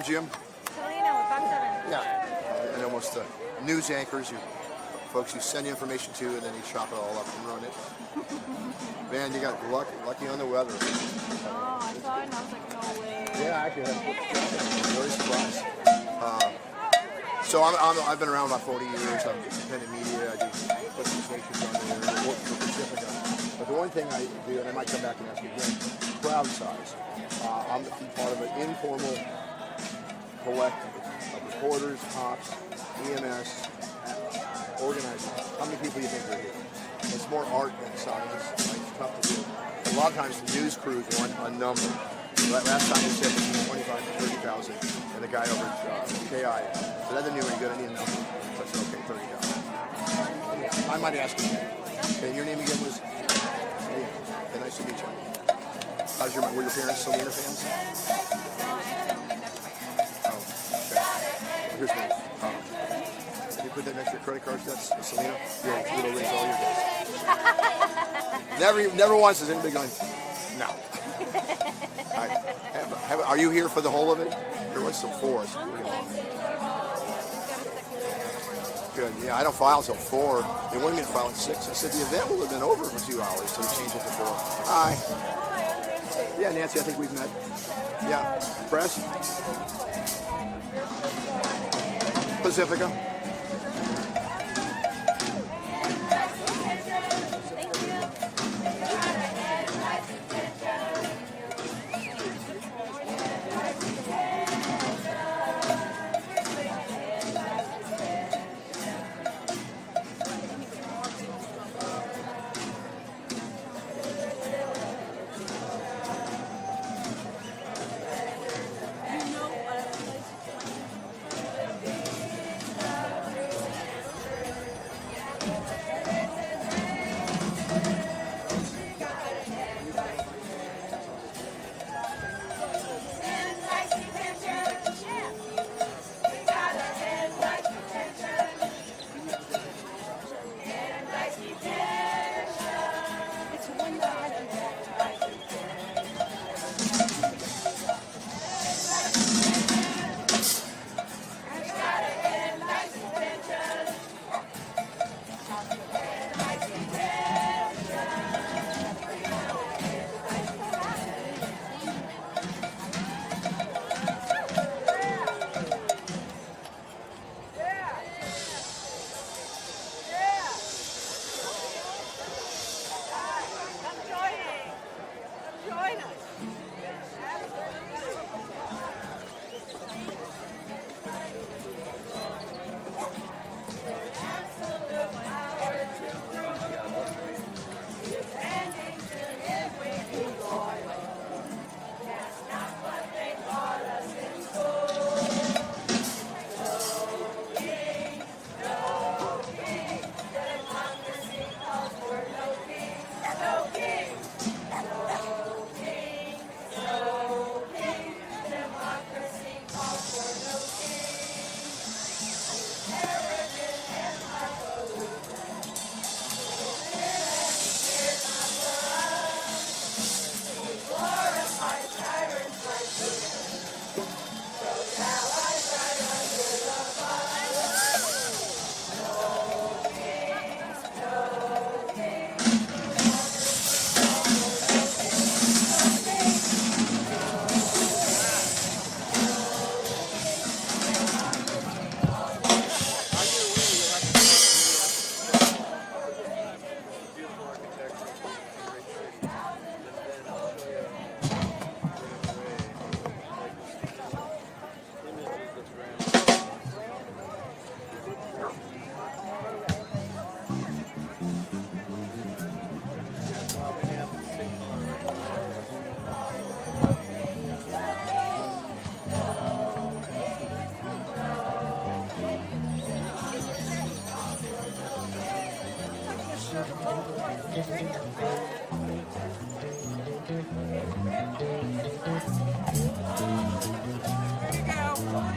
Jim. Selena with Box 7. Yeah. And almost news anchors, folks you send information to, and then you chop it all up and run it. Man, you got lucky on the weather. Oh, I saw it and I was like, no way. Yeah, actually, I'm very surprised. So I've been around about 40 years. I'm independent media. I do presentations on there. I work for Pacifica. But the one thing I do, and I might come back and ask you again, crowd size. I'm part of an informal collective of reporters, cops, EMS, organizers. How many people do you think are here? It's more art than science. Right? It's tough to do. A lot of times the news crews want a number. Last time we said between 25 to 30,000, and the guy over at KI. So that didn't do any good. I need a number. So I said, okay, 30,000. I might ask you. Okay, your name again was? Okay, nice to meet you. Were your parents Selena fans? Oh, okay. Here's me. You put that next to your credit cards. That's Selena. Yeah, it'll raise all your debts. Never once has anybody gone, no. Are you here for the whole of it? There was some 4. It's pretty long. Good. Yeah, I don't file until 4. They wanted me to file at 6. I said the event will have been over for 2 hours, so we changed it to 4. Hi. Yeah, Nancy, I think we've met. Yeah. Press? Pacifica.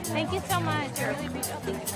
Thank you so much. I really appreciate it.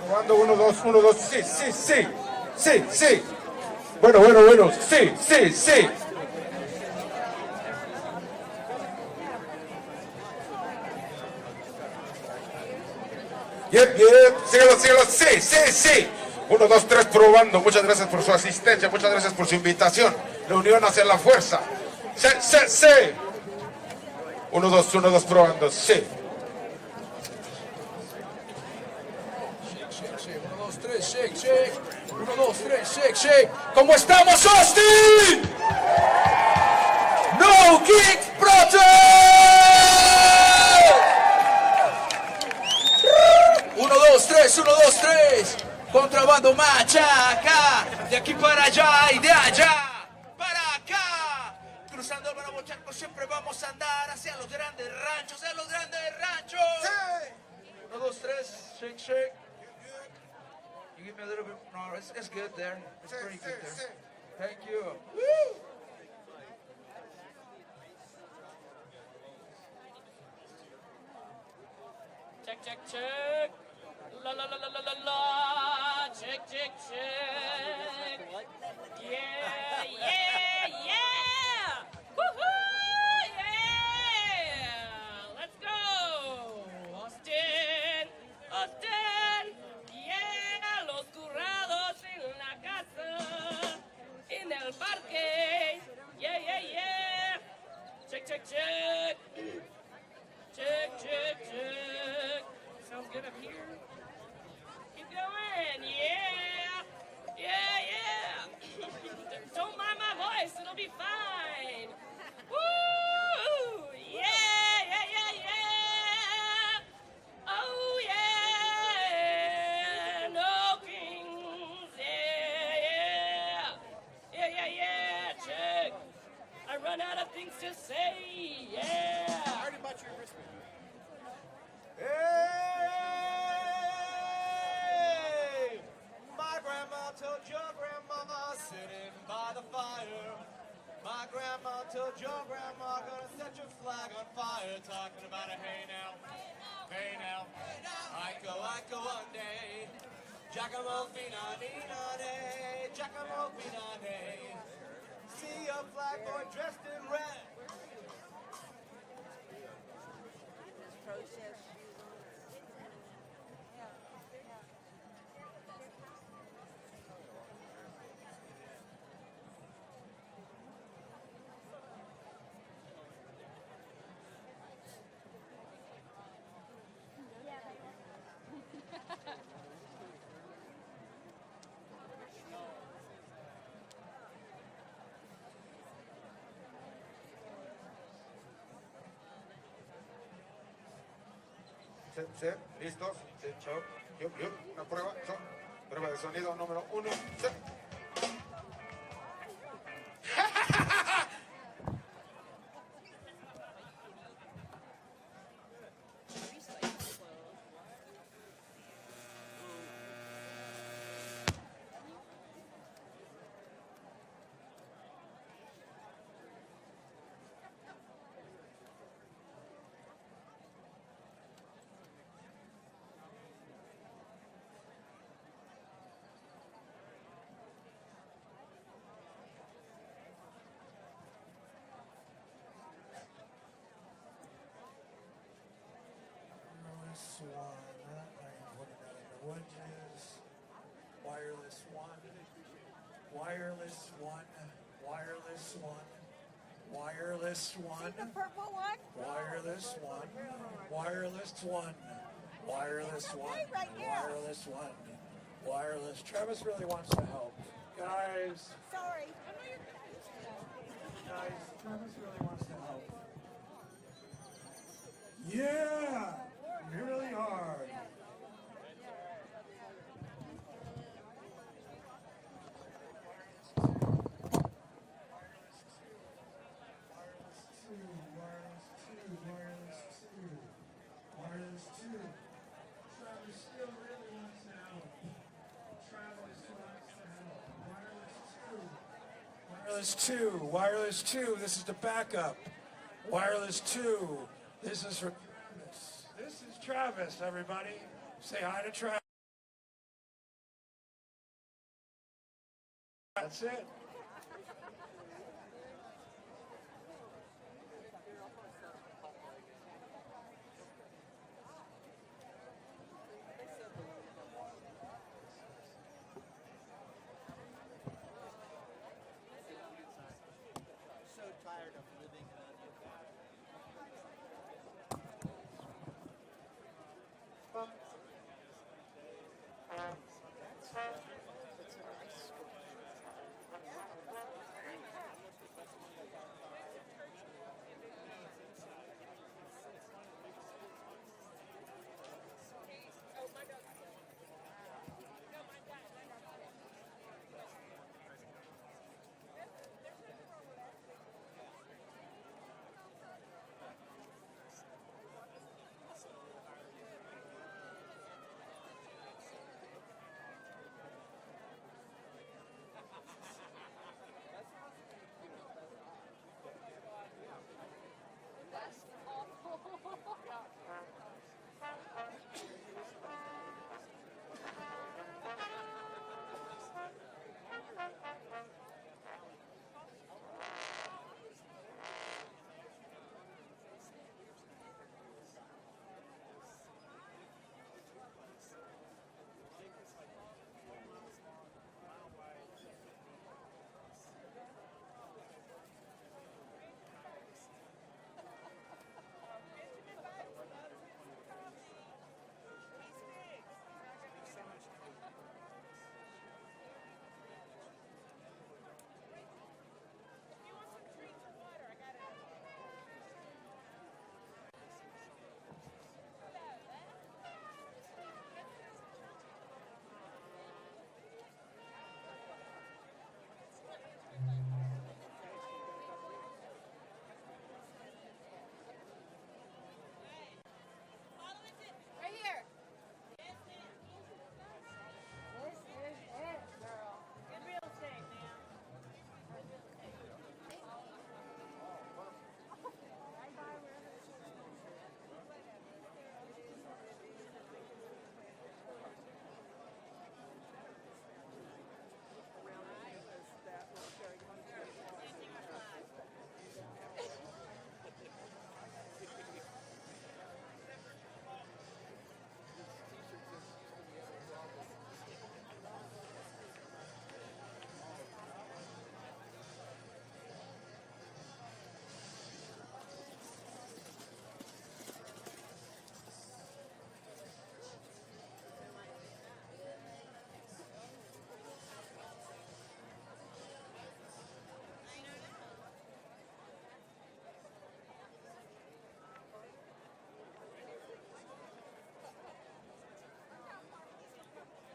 Probando, uno, dos, sí, sí, sí, sí, sí. Bueno, bueno, bueno, sí, sí, sí. Yep, yep, síguelo, síguelo, sí, sí, sí. Uno, dos, tres, probando. Muchas gracias por su asistencia, muchas gracias por su invitación. La unión hace la fuerza. Sí, sí, sí. Uno, dos, probando, sí. Uno, dos, tres, shake, shake. Uno, dos, tres, shake, shake. ¿Cómo estamos, Austin? No Kick Protest. Uno, dos, tres. Contrabando machaca. De aquí para allá y de allá para acá. Cruzando el Bravo Chaco siempre vamos a andar hacia los grandes ranchos, hacia los grandes ranchos. Sí. Uno, dos, tres, shake, shake. You give me a little bit. No, it's good there. It's pretty good there. Thank you. Woo! Check, check, check. La la la la la la la. Check, check, check. Yeah, yeah, yeah. Woohoo! Yeah. Let's go. Austin, Austin. Yeah, los currados en la casa, en el parque. Yeah, yeah, yeah. Check, check, check. Check, check, check. Sounds good up here. Keep going. Yeah. Yeah, yeah. Don't mind my voice. It'll be fine. Woo! Yeah, yeah, yeah, yeah. Oh, yeah. No kings. Yeah, yeah. Yeah, yeah, yeah. Check. I run out of things to say. Yeah. Hey! My grandma told your grandma sitting by the fire. My grandma told your grandma gonna set your flag on fire. Talking about a hey now, hey now. I go one day. Giacomo Finani, Giacomo Finani. See a flag boy dressed in red. Sí, sí, listos. Sí, show. Yup, yup. Una prueba. Prueba de sonido número 1. Sí. Wireless one, wireless one, wireless one, wireless one, The purple one? wireless one, wireless one, wireless one, Right here. wireless one, wireless. Travis really wants to help. Guys, Sorry. Travis really wants to help. Yeah, really hard. Wireless 2, this is the backup. Wireless 2, this is for Travis. This is Travis, everybody. Say hi to Travis. That's it. So tired of living in a Right here. This is it, girl. Good real estate, man. Right by wherever it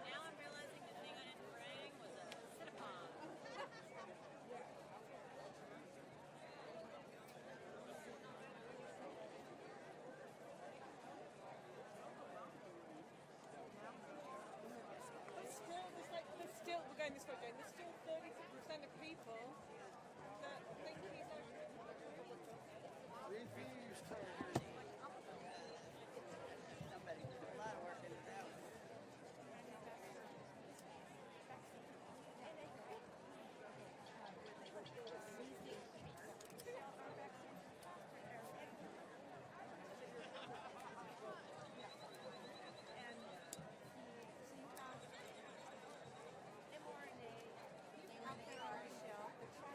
Now I'm realizing the thing I didn't bring was a Cinnabon. There's still, we're going this way, Jane, there's still 36% of people that think he's refused to. Somebody did a lot of work into that one. Out there on the shelf.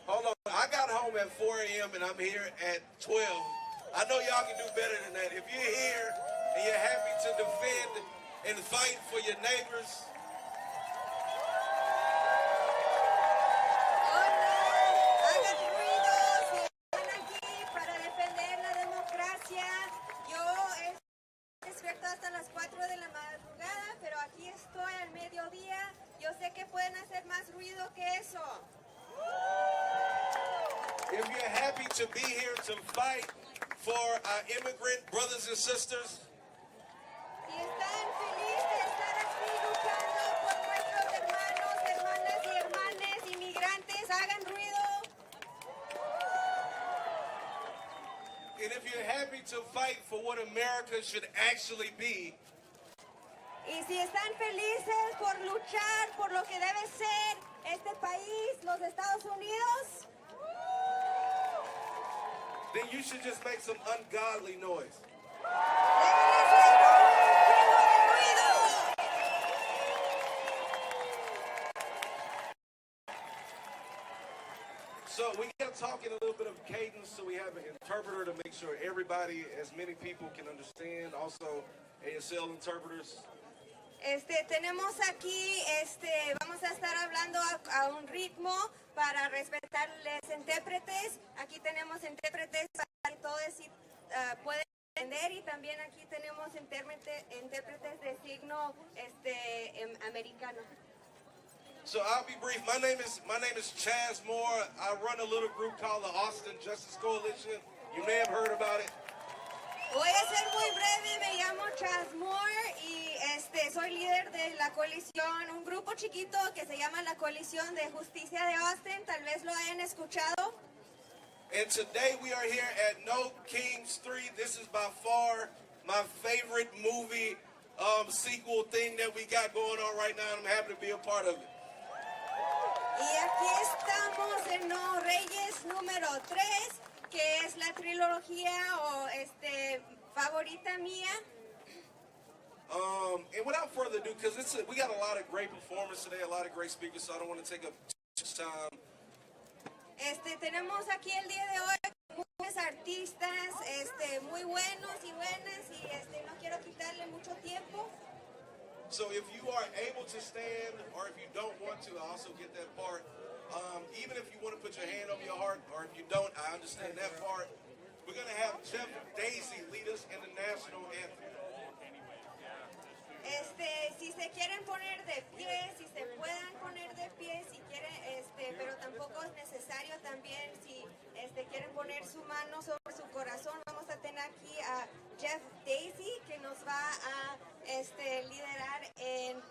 Hold on. I got home at 4 a.m. and I'm here at 12. I know y'all can do better than that. If you're here and you're happy to defend and fight for your neighbors, Hagan ruido, si están aquí para defender la democracia. Yo despierto hasta las 4 de la madrugada, pero aquí estoy al mediodía. Yo sé que pueden hacer más ruido que eso. if you're happy to be here to fight for our immigrant brothers and sisters, Si están felices de estar aquí luchando por nuestros hermanos, hermanas y hermanes inmigrantes, hagan ruido. and if you're happy to fight for what America should actually be, Y si están felices por luchar por lo que debe ser este país, los Estados Unidos, then you should just make some ungodly noise. deben hacer un chingo de ruido. So we got talking a little bit of cadence, so we have an interpreter to make sure everybody, as many people can understand. Also, ASL interpreters. Tenemos aquí, vamos a estar hablando a un ritmo para respetar los intérpretes. Aquí tenemos intérpretes para que todos puedan entender y también aquí tenemos intérpretes de signo americano. So I'll be brief. My name is Chaz Moore. I run a little group called the Austin Justice Coalition. You may have heard about it. Voy a ser muy breve, me llamo Chaz Moore y soy líder de la coalición, un grupo chiquito que se llama la Coalición de Justicia de Austin, tal vez lo hayan escuchado. And today we are here at No Kings 3. This is by far my favorite movie sequel thing that we got going on right now, and I'm happy to be a part of it. Y aquí estamos en No Reyes número 3, que es la trilogía o favorita mía. And without further ado, because we got a lot of great performers today, a lot of great speakers, so I don't want to take up too much time. Tenemos aquí el día de hoy muchos artistas muy buenos y buenas y no quiero quitarle mucho tiempo. So if you are able to stand, or if you don't want to, I also get that part. Even if you want to put your hand over your heart, or if you don't, I understand that part. We're going to have Jeff Daisy lead us in the national anthem. Si se quieren poner de pie, si se puedan poner de pie, si quieren, pero tampoco es necesario también, si quieren poner su mano sobre su corazón, vamos a tener aquí a Jeff Daisy que nos va a liderar en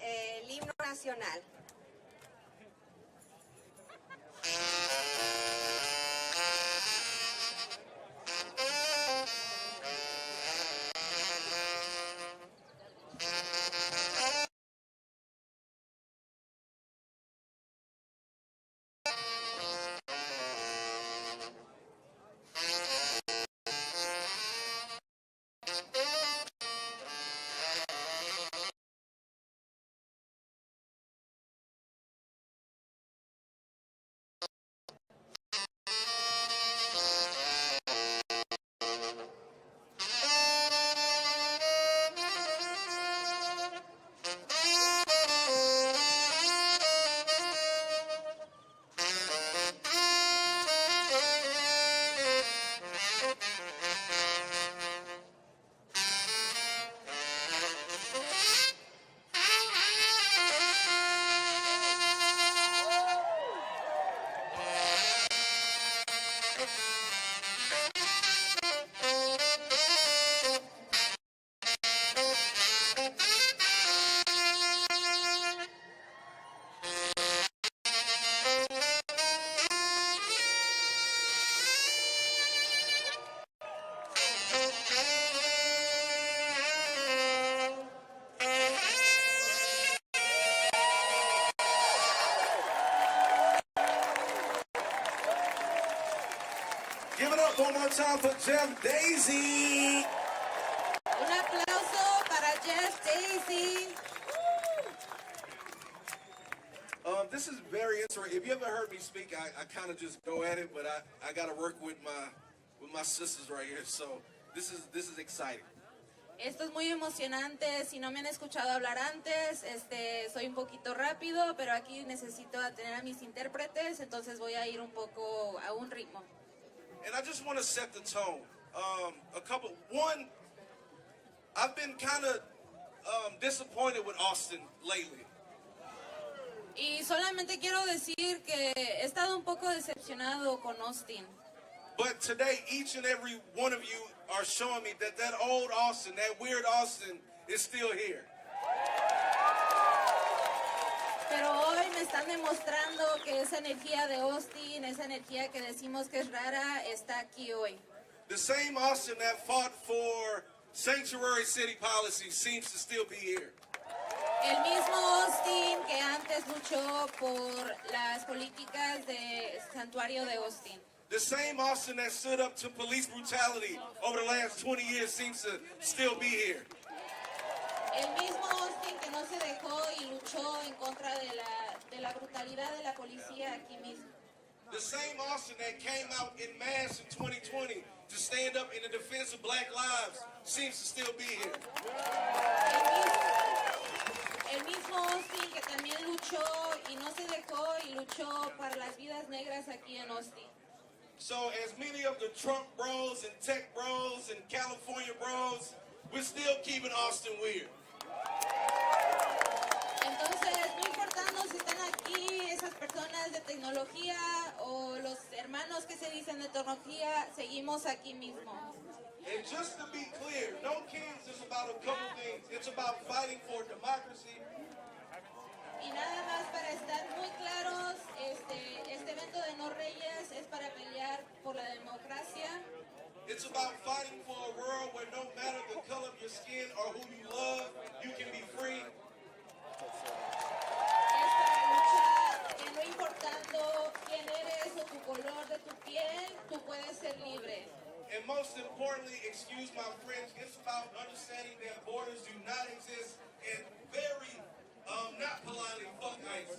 el himno nacional. Give it up one more time for Jeff Daisy. Un aplauso para Jeff Daisy. This is very interesting. If you ever heard me speak, I kind of just go at it, but I got to work with my sisters right here. So this is exciting. Esto es muy emocionante. Si no me han escuchado hablar antes, soy un poquito rápido, pero aquí necesito tener a mis intérpretes, entonces voy a ir un poco a un ritmo. And I just want to set the tone. I've been kind of disappointed with Austin lately. Y solamente quiero decir que he estado un poco decepcionado con Austin. But today, each and every one of you are showing me that old Austin, that weird Austin, is still here. Pero hoy me están demostrando que esa energía de Austin, esa energía que decimos que es rara, está aquí hoy. The same Austin that fought for sanctuary city policy seems to still be here. El mismo Austin que antes luchó por las políticas de santuario de Austin. The same Austin that stood up to police brutality over the last 20 years seems to still be here. El mismo Austin que no se dejó y luchó en contra de la brutalidad de la policía aquí mismo. The same Austin that came out in mass in 2020 to stand up in the defense of black lives seems to still be here. El mismo Austin que también luchó y no se dejó y luchó para las vidas negras aquí en Austin. So as many of the Trump bros and tech bros and California bros, we're still keeping Austin weird. Entonces, no importando si están aquí esas personas de tecnología o los hermanos que se dicen de tecnología, seguimos aquí mismo. And just to be clear, No Kings is about a couple things. It's about fighting for democracy. Y nada más para estar muy claros, este evento de No Reyes es para pelear por la democracia. It's about fighting for a world where no matter the color of your skin or who you love, you can be free. Es para luchar que no importando quién eres o tu color de tu piel, tú puedes ser libre. And most importantly, excuse my French, it's about understanding that borders do not exist and very, not politely, fuck nice.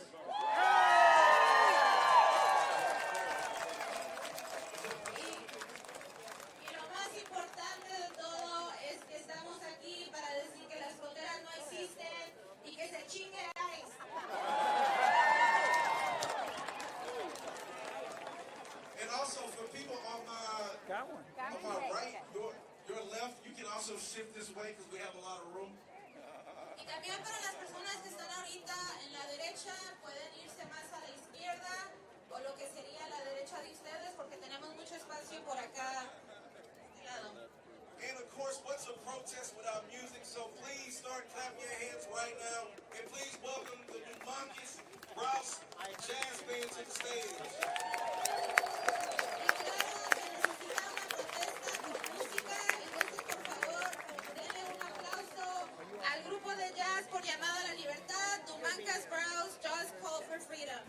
Y lo más importante de todo es que estamos aquí para decir que las fronteras no existen y que se chingue ICE. And also for people on my right, your left, you can also shift this way because we have a lot of room. Y también para las personas que están ahorita en la derecha, pueden irse más a la izquierda o lo que sería la derecha de ustedes porque tenemos mucho espacio por acá, de este lado. And of course, what's a protest without music? So please start clapping your hands right now. And please welcome the humongous Rouse Jazz Band to the stage. Y claro que necesita una protesta con música, entonces por favor, denle un aplauso al grupo de jazz por llamada a la libertad, Dumancas Browse, Jazz Call for Freedom.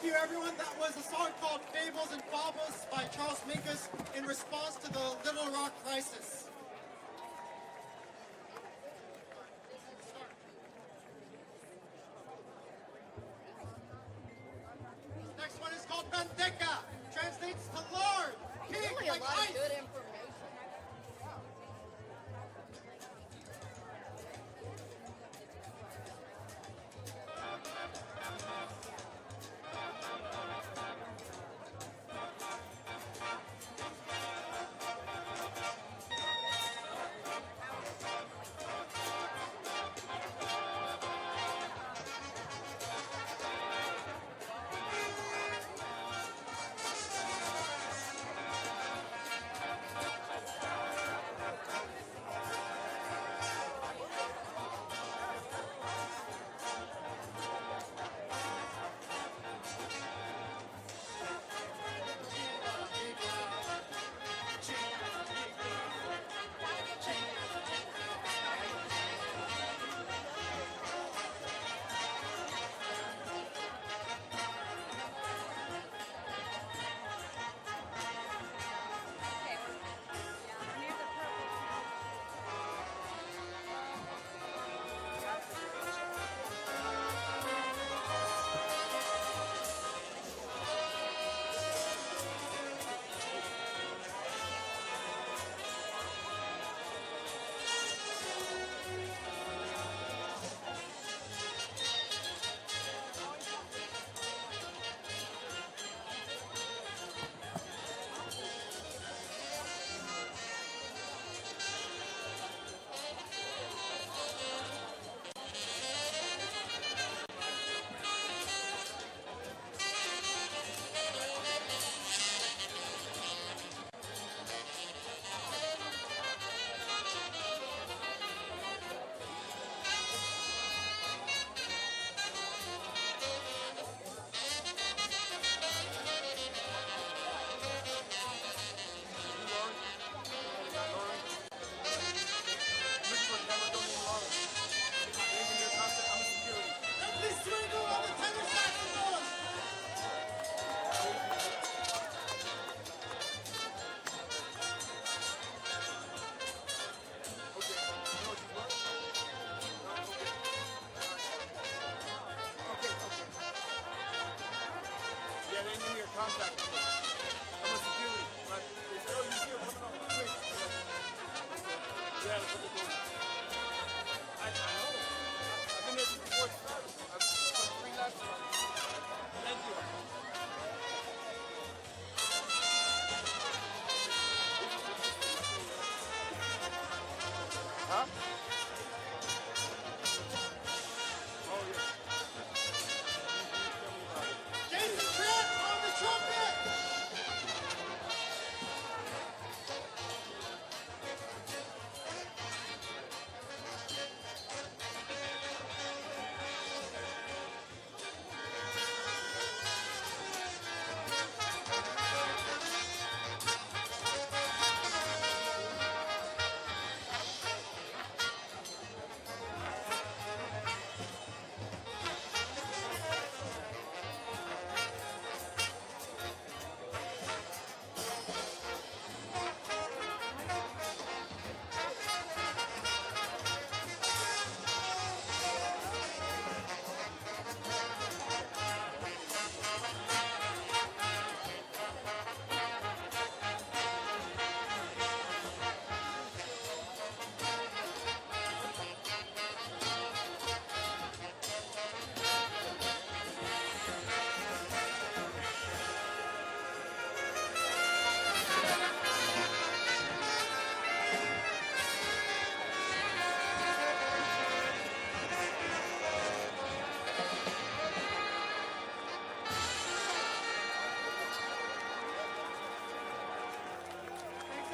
you, everyone. That was a song called Fables and Faubles by Charles Mingus in response to the Little Rock crisis. Next one is called Bendeca. Translates to Lord. King, Really a like lot ice. of good information.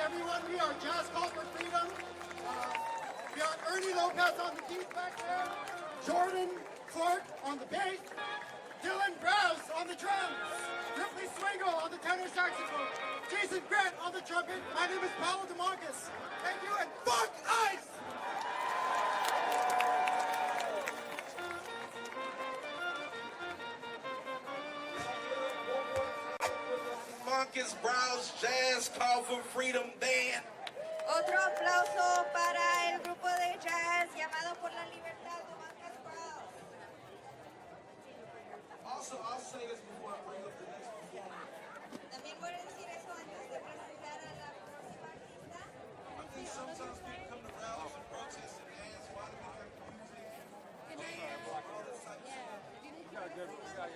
Everyone, we are Jazz Call for Freedom. We got Ernie Lopez on the keys back there, Jordan Clark on the bass, Dylan Browse on the drums, Ripley Swingle on the tenor saxophone, Jason Grant on the trumpet. My name is Paolo DeMarcus. Thank you, and fuck ICE! quickest brows jazz call for freedom band. Otro aplauso para el grupo de jazz llamado por la libertad, the Marcus Brows. Also, I'll say this before I bring up the next performer. También voy a decir eso antes de presentar a la próxima artista. I think sometimes people come to rallies and protests and ask why do we have music, dance, all this type of stuff.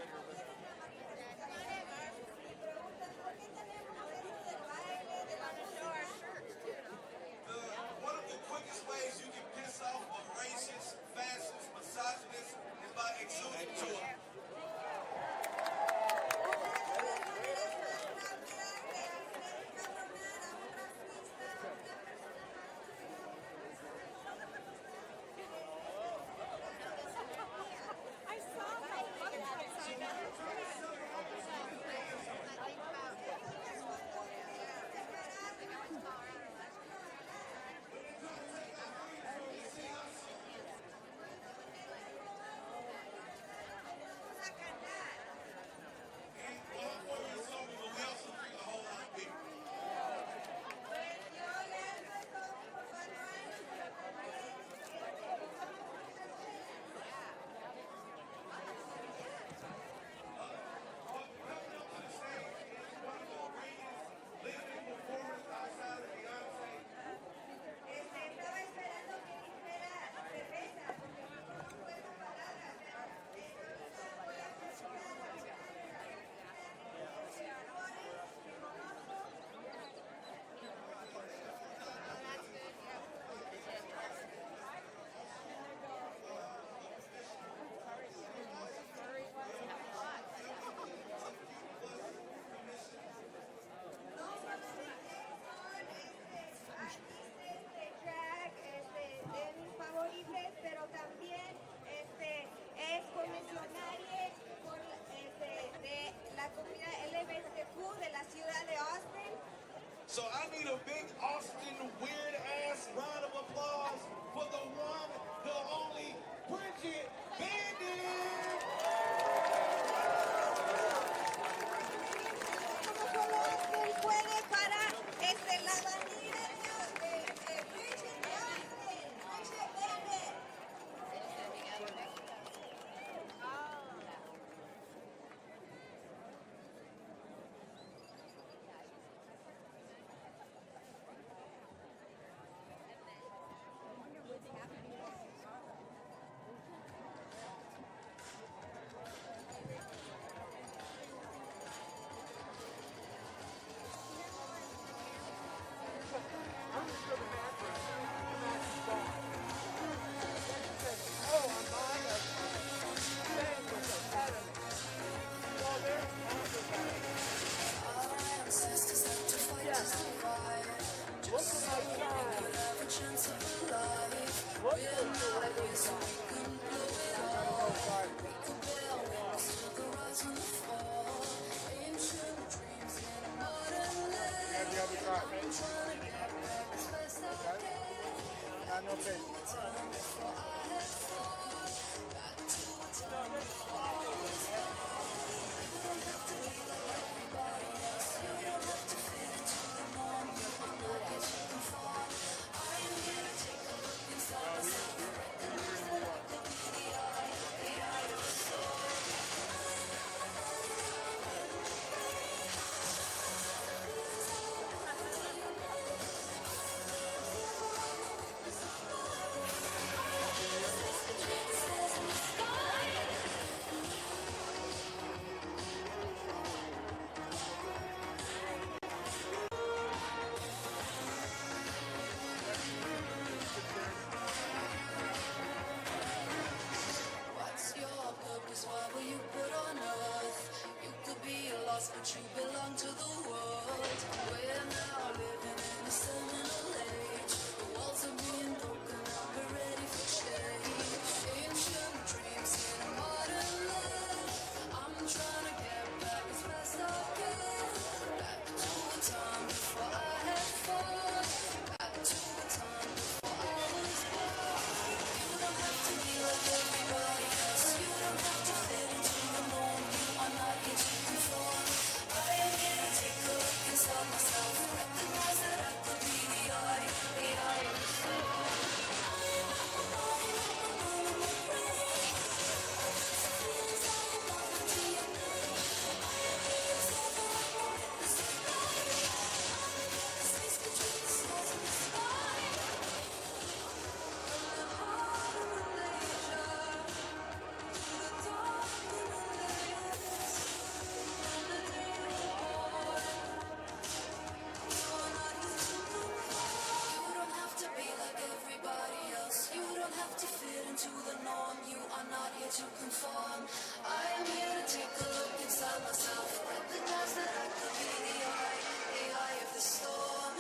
One of the quickest ways you can piss off a racist, fascist, misogynist is by exuding to them. Estaba esperando que dijera cerveza, porque no puedo palabras, pero ahorita voy a presentar a los que conozco. Artistas de drag, de mis favoritos, pero también es comisionaria de la comunidad LGBTQ de la ciudad de Austin. So I need a big Austin weird ass round of applause for the one, the only Bridget Bendy. Como solo Austin puede para la bandera de Bridget Bendy. Bridget Bendy. But you belong to the world. We're now living in a seminal age. The walls are being broken up, we're ready for change. Ancient dreams in a modern life. I'm trying to get back as fast as I can. Back to a time before I had fun. Back to a time before I was born. You don't have to be like everybody else. You don't have to fit into the mold. You are not here to conform. I am here to take a look have to fit into the norm. You are not here to conform. I am here to take a look inside myself. Recognize that I could be the eye of the storm.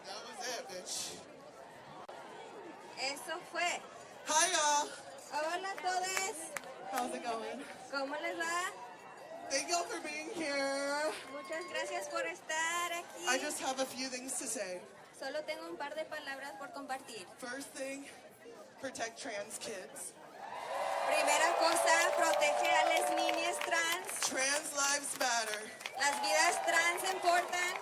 That was it, bitch. Eso fue. Hi, y'all. Hola a todos. How's it going? ¿Cómo les va? Thank y'all for being here. Muchas gracias por estar aquí. I just have a few things to say. Solo tengo un par de palabras por compartir. First thing, protect trans kids. Primera cosa, protege a las niñas trans. Trans lives matter. Las vidas trans importan.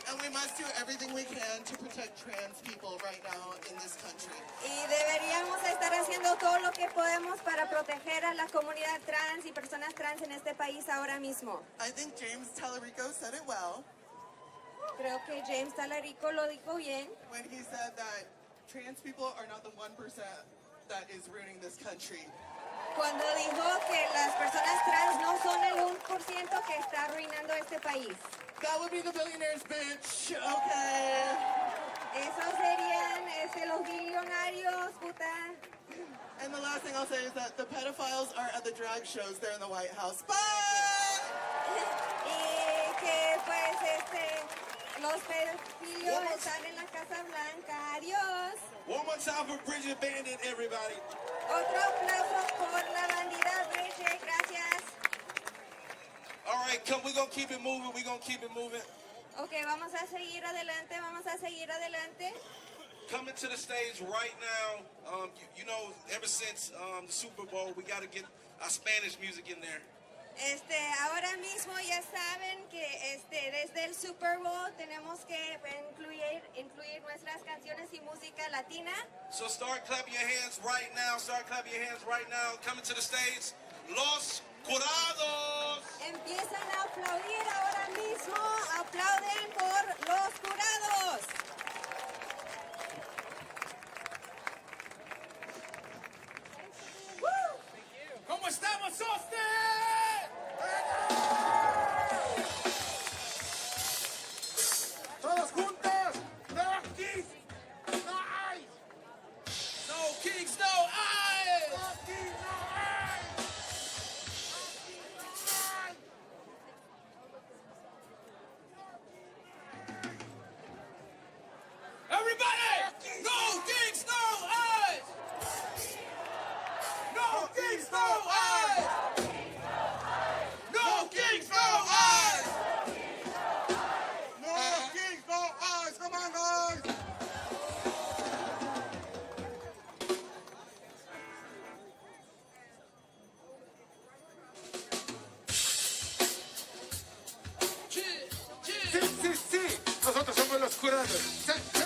And we must do everything we can to protect trans people right now in this country. Y deberíamos estar haciendo todo lo que podemos para proteger a la comunidad trans y personas trans en este país ahora mismo. I think James Tallarico said it well Creo que James Talarico lo dijo bien when he said that trans people are not the 1% that is ruining this country. cuando dijo que las personas trans no son el 1% que está arruinando este país. That would be the billionaires, bitch. Okay. Esos serían los billonarios, puta. And the last thing I'll say is that the pedophiles are at the drag shows. They're in the White House. Bye! Y que pues los pedófilos están en la Casa Blanca. Adiós. One more time for Bridget Bendy, everybody. Otro aplauso por la bandida Bridget. Gracias. All right, come. We're gonna keep it moving. We're gonna keep it moving. Ok, vamos a seguir adelante, vamos a seguir adelante. Coming to the stage right now. You know, ever since the Super Bowl, we got to get our Spanish music in there. Ahora mismo ya saben que desde el Super Bowl tenemos que incluir nuestras canciones y música latina. So start clapping your hands right now. Start clapping your hands right now. Coming to the stage, Los Curados. Empiezan a aplaudir ahora mismo, aplauden por los curados. ¿Cómo estamos, Austin? Todos juntos. No kings, no eyes. No kings, no eyes. No kings, no eyes. Everybody! No kings, no eyes! No kings, no eyes! No kings, no eyes! No kings, no eyes. Come on, guys. Sí, sí, sí. Nosotros somos los curados. Sí, sí.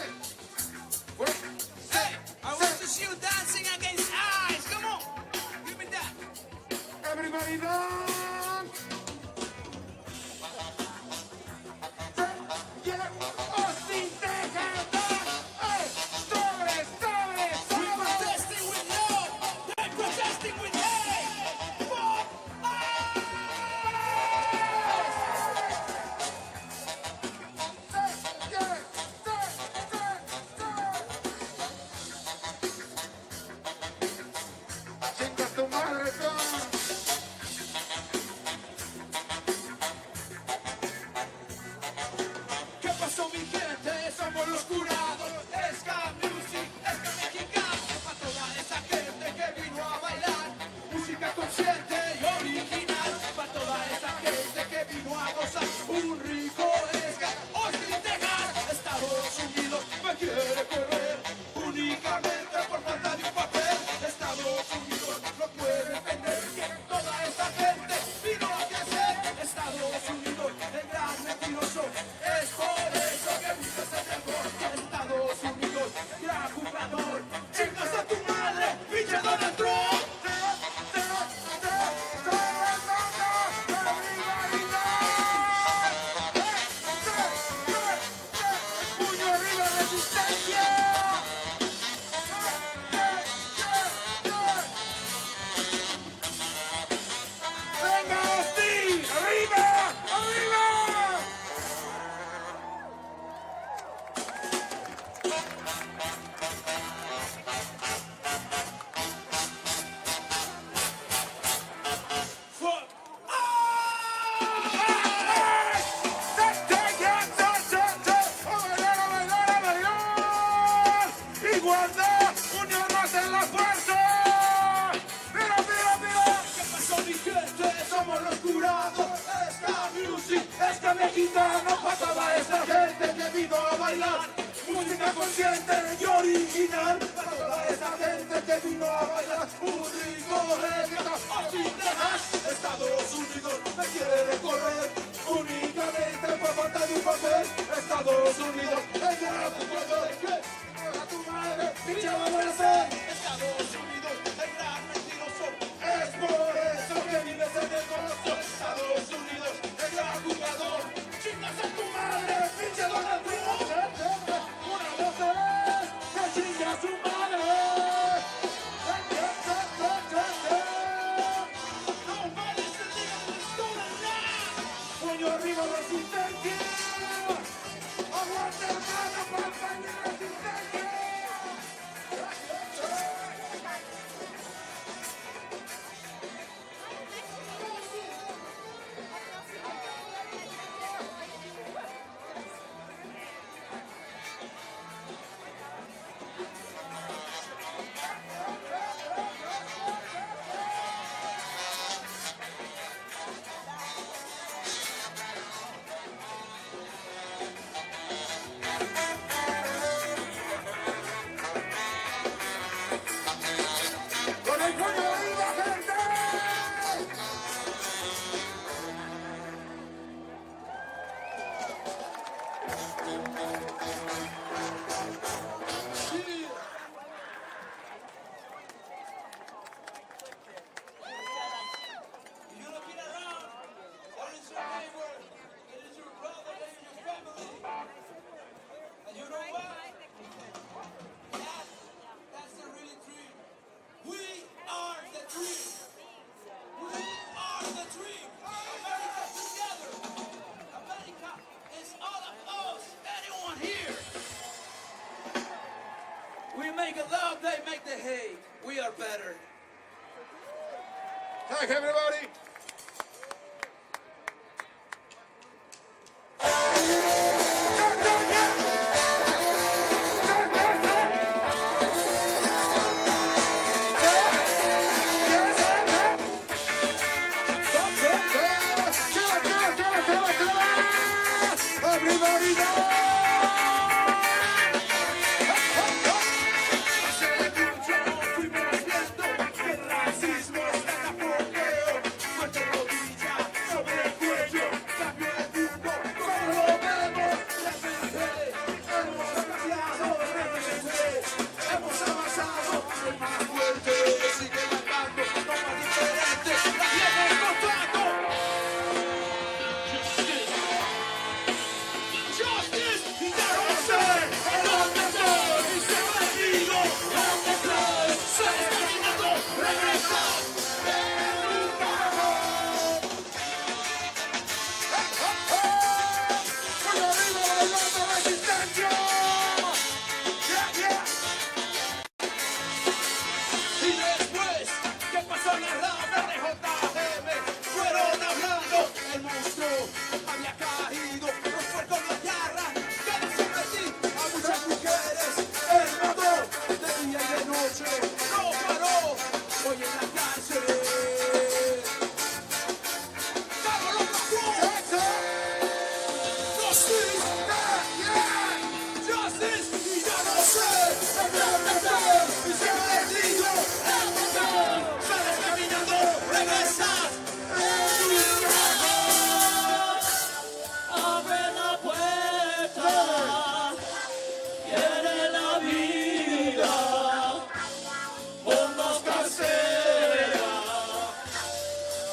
Hey, I want to see you dancing against eyes. Come on, give me that. Everybody dance. Yeah. Austin, Hey, sobre, sobre, We sobre. protesting with love. They're protesting with hate. Fuck eyes! música mexicana para toda esta gente que vino a bailar. Música consciente y original para toda esta gente que vino a bailar. Un rico reggaetón sin dejar. Estados Unidos me quiere recorrer únicamente por falta de un papel. Estados Unidos es gran jugador que a tu madre pinche va a hacer. Estados Unidos es gran mentiroso. Es por eso que vives en el corazón. Estados Unidos es gran jugador. Chingas a tu madre, pinche Donald Trump. Una voz es que chinga a su madre. Nobody's the nigga who's gonna lie. Puño arriba, resistencia. Aguante, hermano, compañía, resistencia. Con el puño arriba, gente. You looking around? That is your neighbor. That is your brother. That is your family. And you know what? That's the really dream. We are the dream. We are the dream. America together. America is all of us. Anyone here? We make it love, they make the hate. We are better. Thank you, everybody. Everybody go!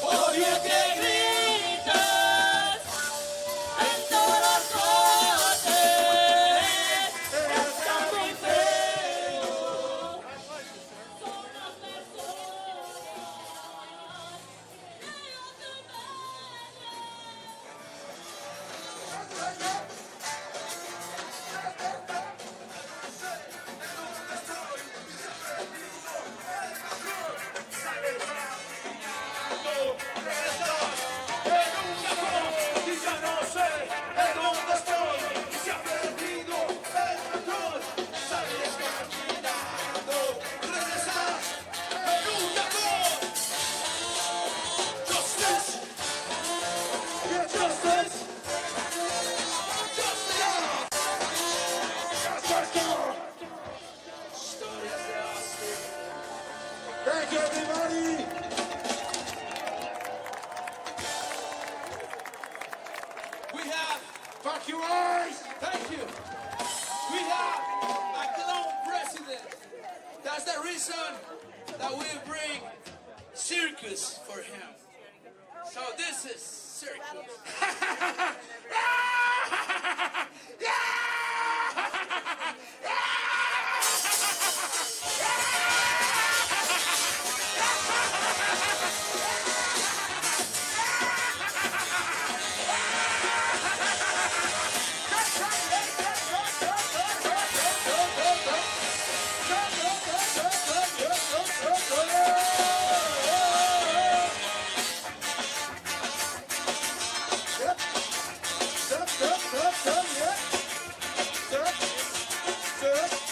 Oye que gritas en todas las cosas. We have, Fuck you guys! thank you. We have a clown president. That's the reason that we bring circus for him. So this is circus. Gracias.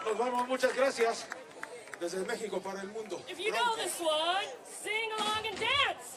Nos vamos, muchas gracias. Desde México para el mundo. If you know this one, sing along and dance.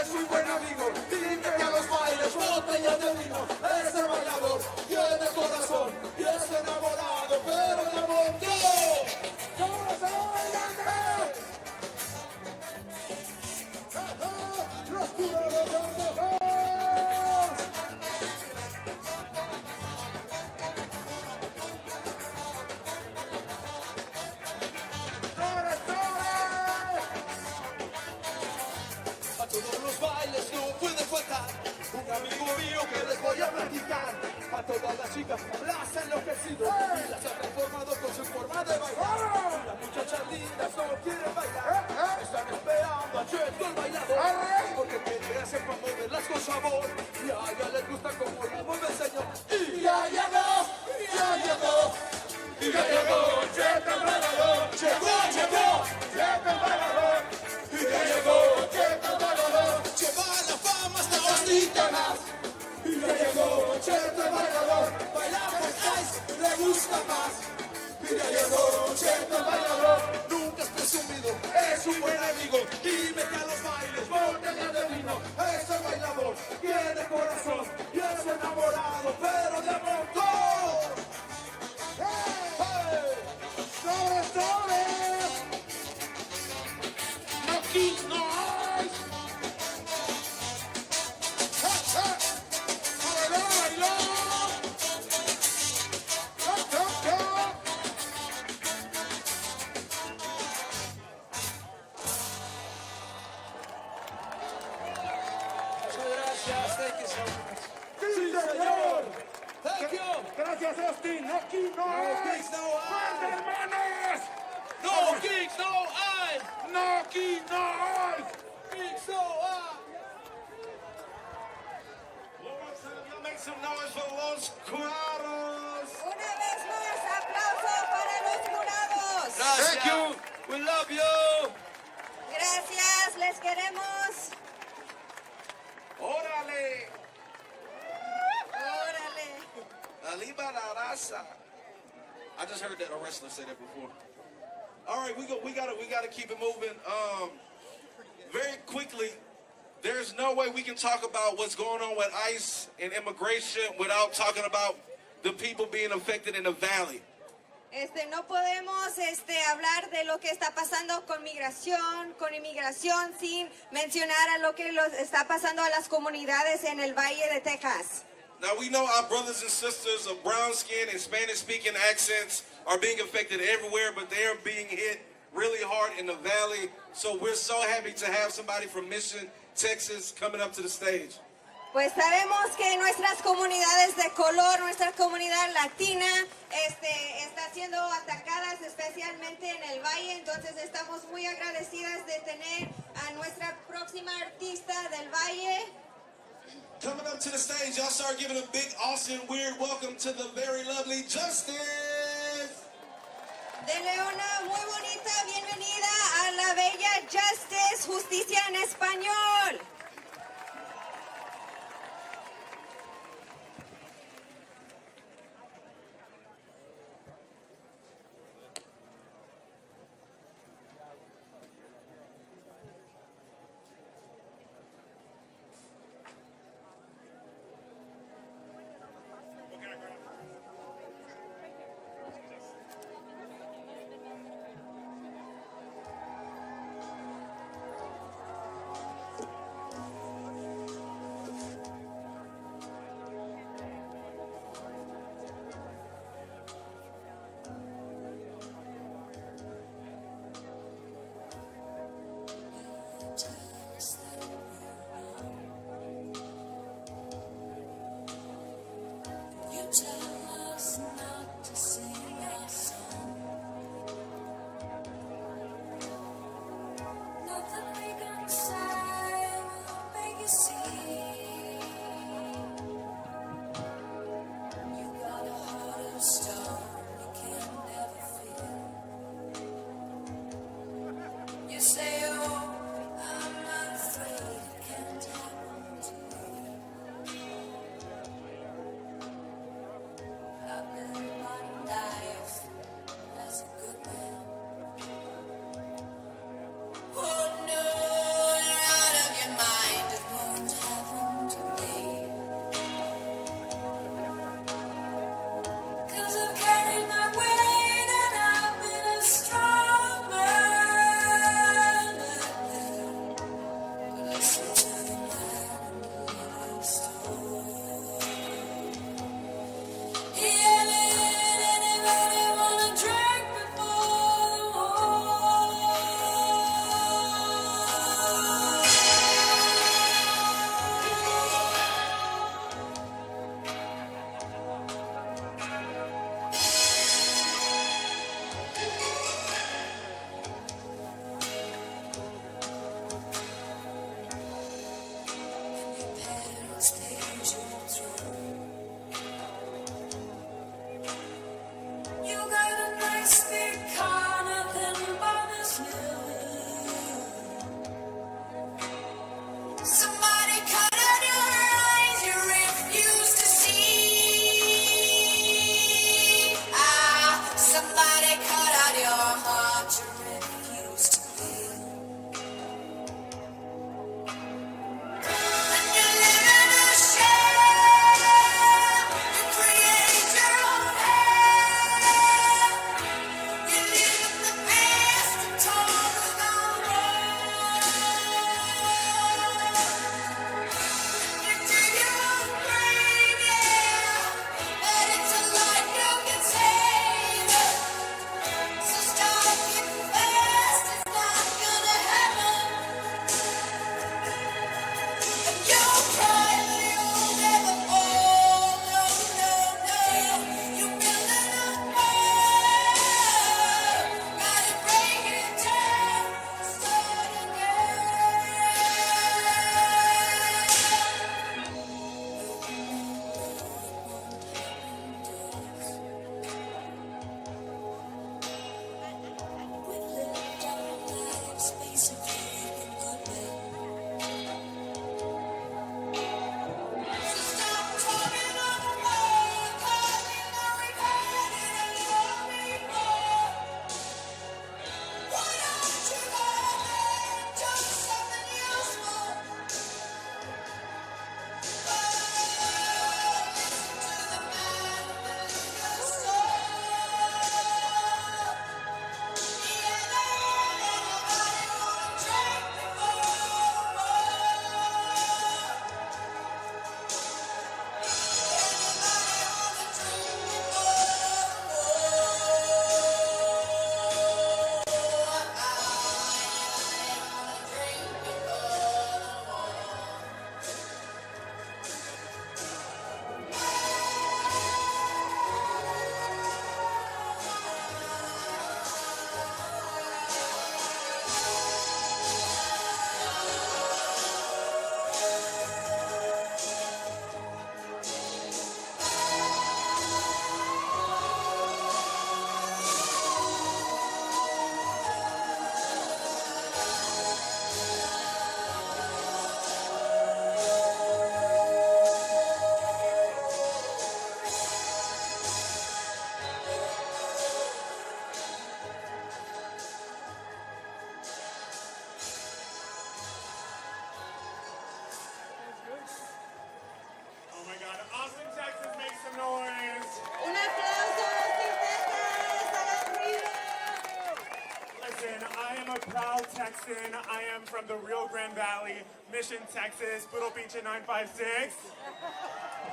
Es muy buen amigo, invita a los bailes, botella de vino. Es el bailador, tiene corazón y es enamorado, pero el amor no. mío que les voy a platicar. A todas las chicas las ha enloquecido y las ha transformado con su forma de bailar. Las muchachas lindas no quieren bailar, están esperando a Cheto el bailador, porque tiene gracia para moverlas con sabor. Y a ella les gusta como la mueve el señor. Y ya llegó, ya llegó, y ya llegó Cheto el bailador. Llegó Cheto el bailador. Y ya llegó Cheto el bailador. Lleva la fama hasta Auditorium. Y ya llegó Cheto el bailador. Baila pues ice, le gusta más. Y ya llegó Cheto el bailador. Nunca es presumido, es un buen amigo. Y mete a los bailes, botella de vino. Es el bailador, tiene corazón y es enamorado, pero de montón. ¡Hey! ¡Sobre, sobre! ¡No kick, no ice! ¡Bailó, bailó! ¡Chop, chop, chop! Muchas gracias, thank you so much. Sí, señor. Thank you. Gracias, Austin. No kick, no ice. Kicks, no ¡Fuerte, ice. hermanos! No kicks, no ice. No kick, no ice. Kicks, no ice. Make some noise for los jurados. Una vez más, aplauso para los jurados. Gracias. Thank you. We love you. Gracias, les queremos. Órale. Órale. Arriba la raza. I just heard that a wrestler say that before. All right, we gotta keep it moving. Very quickly, there's no way we can talk about what's going on with ICE and immigration without talking about the people being affected in the valley. No podemos hablar de lo que está pasando con inmigración, sin mencionar a lo que está pasando a las comunidades en el Valle de Texas. Now we know our brothers and sisters of brown skin and Spanish-speaking accents are being affected everywhere, but they are being hit really hard in the valley. So we're so happy to have somebody from Mission, Texas, coming up to the stage. Pues sabemos que nuestras comunidades de color, nuestra comunidad latina, está siendo atacadas especialmente en el valle, entonces estamos muy agradecidas de tener a nuestra próxima artista del valle. Coming up to the stage, y'all start giving a big, awesome, weird welcome to the very lovely Justice. Denle una muy bonita bienvenida a la bella Justice, justicia en español. You tell us not to sing our song. Nothing we can say will make you see. You got a heart of stone you can never feel. You say, oh, I'm afraid it can't happen to me. proud Texan. I am from the Rio Grande Valley, Mission, Texas, Puro Pinche 956.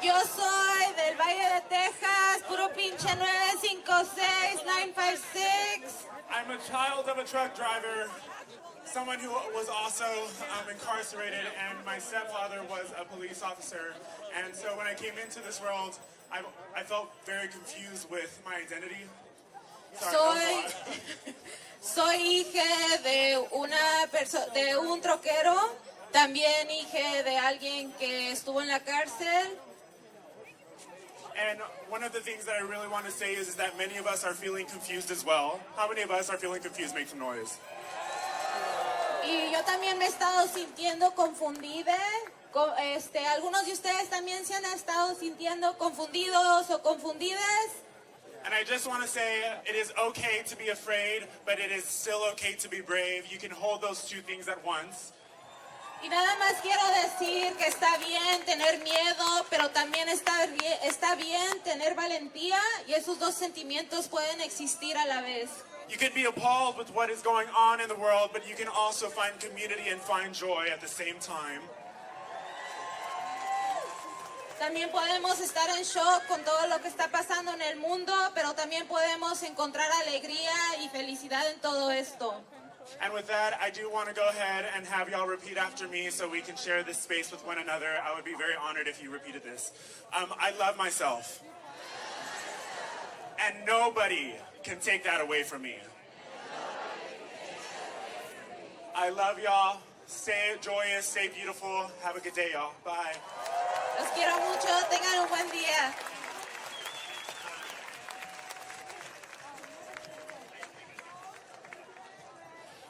Yo soy del Valle de Texas, puro pinche 956, 956. I'm a child of a truck driver, someone who was also incarcerated, and my stepfather was a police officer. And so when I came into this world, I felt very confused with my identity. Sorry, that was a lot. Soy hija de un troquero, también hija de alguien que estuvo en la cárcel. And one of the things that I really want to say is that many of us are feeling confused as well. How many of us are feeling confused? Make some noise. Y yo también me he estado sintiendo confundida. Algunos de ustedes también se han estado sintiendo confundidos o confundidas. And I just want to say it is okay to be afraid, but it is still okay to be brave. You can hold those two things at once. Y nada más quiero decir que está bien tener miedo, pero también está bien tener valentía, y esos dos sentimientos pueden existir a la vez. You can be appalled with what is going on in the world, but you can also find community and find joy at the same time. También podemos estar en shock con todo lo que está pasando en el mundo, pero también podemos encontrar alegría y felicidad en todo esto. And with that, I do want to go ahead and have y'all repeat after me so we can share this space with one another. I would be very honored if you repeated this. I love myself. And nobody can take that away from me. I love y'all. Stay joyous, stay beautiful. Have a good day, y'all. Bye. Los quiero mucho. Tengan un buen día.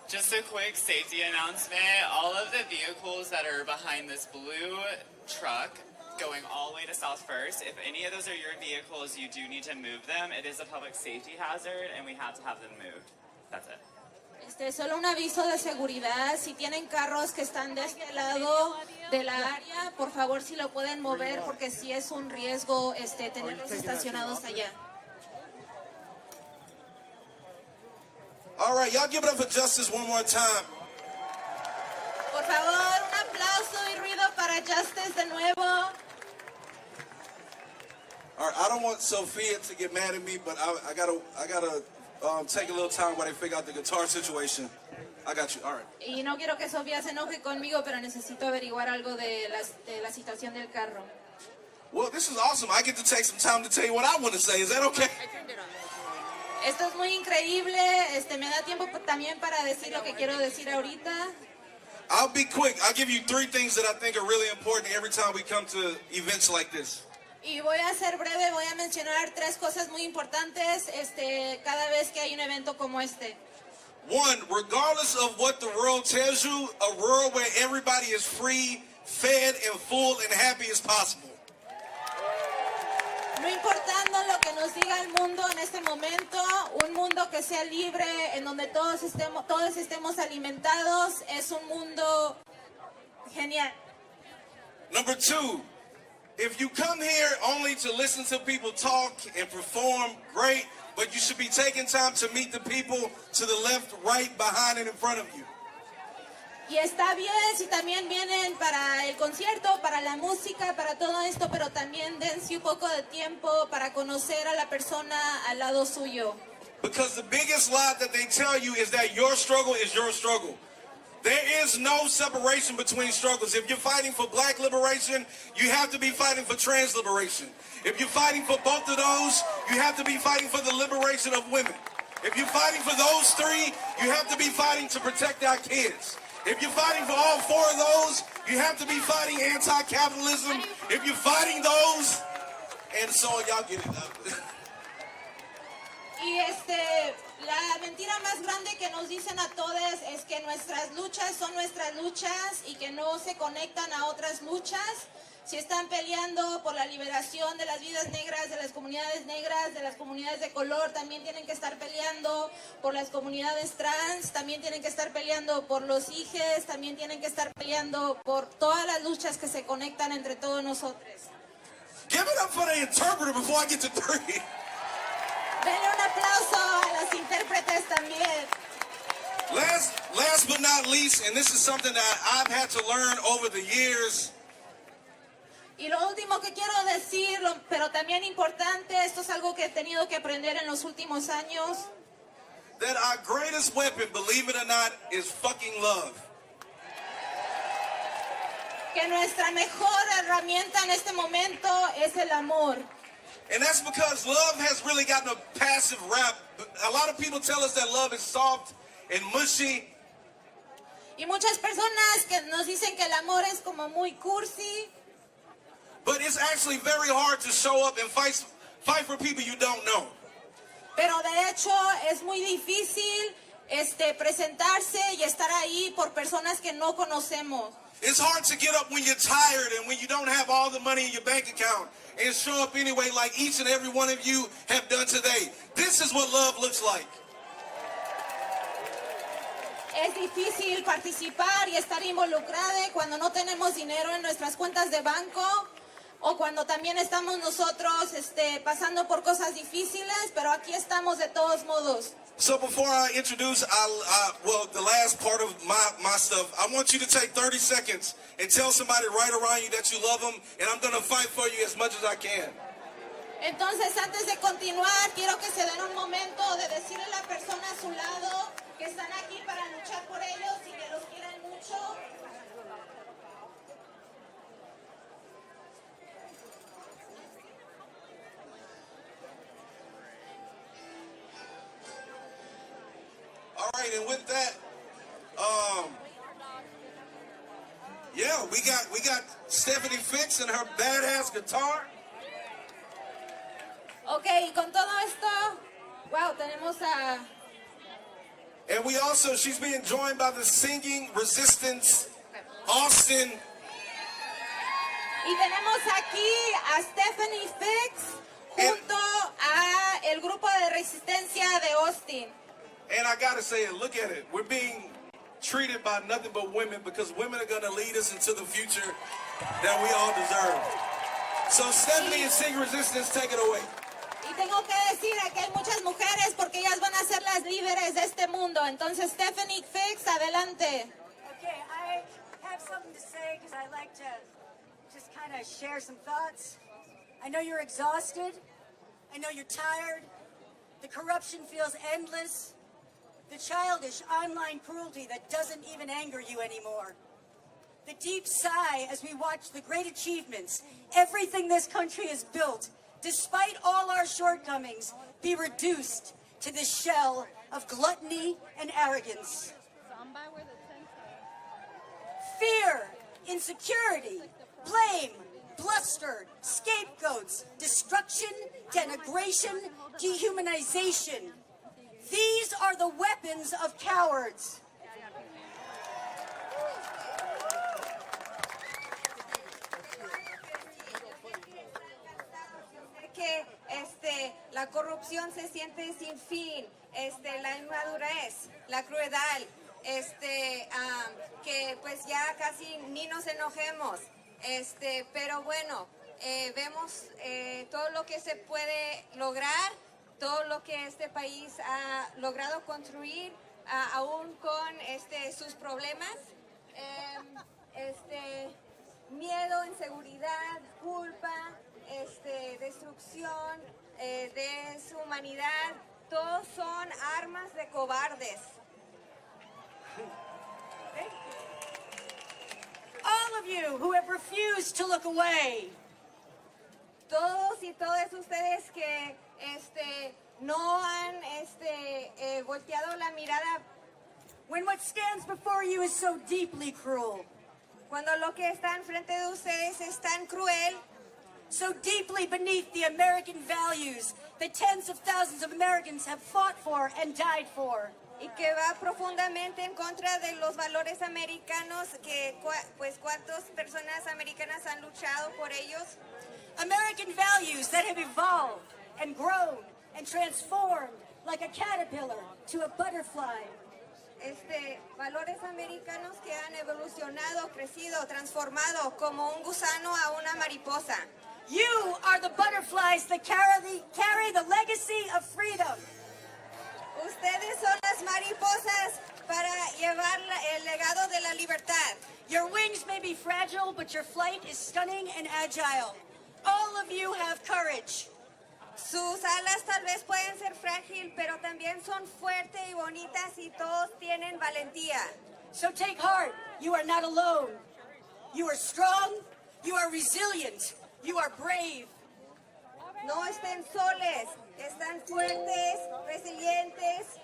Just a quick safety announcement. All of the vehicles that are behind this blue truck going all the way to South First, if any of those are your vehicles, you do need to move them. It is a public safety hazard and we have to have them moved. That's it. Solo un aviso de seguridad. Si tienen carros que están de este lado de la área, por favor si lo pueden mover, porque sí es un riesgo tenerlos estacionados allá. All right, y'all give it up for Justice one more time. Por favor, un aplauso y ruido para Justice de nuevo. All right, I don't want Sophia to get mad at me, but I gotta take a little time while they figure out the guitar situation. I got you. All right. Y no quiero que Sofía se enoje conmigo, pero necesito averiguar algo de la situación del carro. Well, this is awesome. I get to take some time to tell you what I want to say. Is that okay? Esto es muy increíble. Me da tiempo también para decir lo que quiero decir ahorita. I'll be quick. I'll give you 3 things that I think are really important every time we come to events like this. Y voy a ser breve, voy a mencionar 3 cosas muy importantes cada vez que hay un evento como este. 1, regardless of what the world tells you, a world where everybody is free, fed, and full and happy as possible. No importando lo que nos diga el mundo en este momento, un mundo que sea libre, en donde todos estemos alimentados, es un mundo genial. Number 2, if you come here only to listen to people talk and perform, great, but you should be taking time to meet the people to the left, right, behind, and in front of you. Y está bien si también vienen para el concierto, para la música, para todo esto, pero también dense un poco de tiempo para conocer a la persona al lado suyo. Because the biggest lie that they tell you is that your struggle is your struggle. There is no separation between struggles. If you're fighting for black liberation, you have to be fighting for trans liberation. If you're fighting for both of those, you have to be fighting for the liberation of women. If you're fighting for those 3, you have to be fighting to protect our kids. If you're fighting for all 4 of those, you have to be fighting anti-capitalism. If you're fighting those, and so on, y'all get it. Y la mentira más grande que nos dicen a todos es que nuestras luchas son nuestras luchas y que no se conectan a otras luchas. Si están peleando por la liberación de las vidas negras, de las comunidades de color, también tienen que estar peleando por las comunidades trans, también tienen que estar peleando por los hijos, también tienen que estar peleando por todas las luchas que se conectan entre todos nosotros. Give it up for the interpreter before I get to 3. Denle un aplauso a los intérpretes también. Last but not least, and this is something that I've had to learn over the years. Y lo último que quiero decir, pero también importante, esto es algo que he tenido que aprender en los últimos años, That our greatest weapon, believe it or not, is fucking love. que nuestra mejor herramienta en este momento es el amor. And that's because love has really gotten a passive rap. A lot of people tell us that love is soft and mushy. Y muchas personas que nos dicen que el amor es como muy cursi, But it's actually very hard to show up and fight for people you don't know. pero de hecho es muy difícil presentarse y estar ahí por personas que no conocemos. It's hard to get up when you're tired and when you don't have all the money in your bank account and show up anyway like each and every one of you have done today. This is what love looks like. Es difícil participar y estar involucrada cuando no tenemos dinero en nuestras cuentas de banco o cuando también estamos nosotros pasando por cosas difíciles, pero aquí estamos de todos modos. So before I introduce the last part of my stuff, I want you to take 30 seconds and tell somebody right around you that you love them, and I'm going to fight for you as much as I can. Entonces, antes de continuar, quiero que se den un momento de decirle a la persona a su lado que están aquí para luchar por ellos y que los quieren mucho. All right, and with that, yeah, we got Stephanie Fix and her badass guitar. Ok, y con todo esto, wow, tenemos a... And she's being joined by the Singing Resistance, Austin. Y tenemos aquí a Stephanie Fix junto a el grupo de resistencia de Austin. And I gotta say it, look at it. We're being treated by nothing but women because women are gonna lead us into the future that we all deserve. So Stephanie and Singing Resistance, take it away. Y tengo que decir que hay muchas mujeres porque ellas van a ser las líderes de este mundo. Entonces, Stephanie Fix, adelante. Okay, I have something to say because I like to just kind of share some thoughts. I know you're exhausted. I know you're tired. The corruption feels endless. The childish online cruelty that doesn't even anger you anymore. The deep sigh as we watch the great achievements, everything this country has built, despite all our shortcomings, be reduced to the shell of gluttony and arrogance. Fear, insecurity, blame, bluster, scapegoats, destruction, denigration, dehumanization. These are the weapons of cowards. Que la corrupción se siente sin fin, la inmadurez, la crueldad, que pues ya casi ni nos enojemos, pero bueno, vemos todo lo que se puede lograr, todo lo que este país ha logrado construir, aún con sus problemas, miedo, inseguridad, culpa, destrucción de su humanidad, todos son armas de cobardes. All of you who have refused to look away. Todos y todas ustedes que no han volteado la mirada. When what stands before you is so deeply cruel. Cuando lo que está enfrente de ustedes es tan cruel. So deeply beneath the American values that tens of thousands of Americans have fought for and died for. Y que va profundamente en contra de los valores americanos que pues cuántas personas americanas han luchado por ellos. American values that have evolved and grown and transformed like a caterpillar to a butterfly. Valores americanos que han evolucionado, crecido, transformado como un gusano a una mariposa. You are the butterflies that carry the legacy of freedom. Ustedes son las mariposas para llevar el legado de la libertad. Your wings may be fragile, but your flight is stunning and agile. All of you have courage. Sus alas tal vez pueden ser frágil, pero también son fuertes y bonitas y todos tienen valentía. So take heart. You are not alone. You are strong. You are resilient. You are brave. No estén soles, están fuertes, resilientes,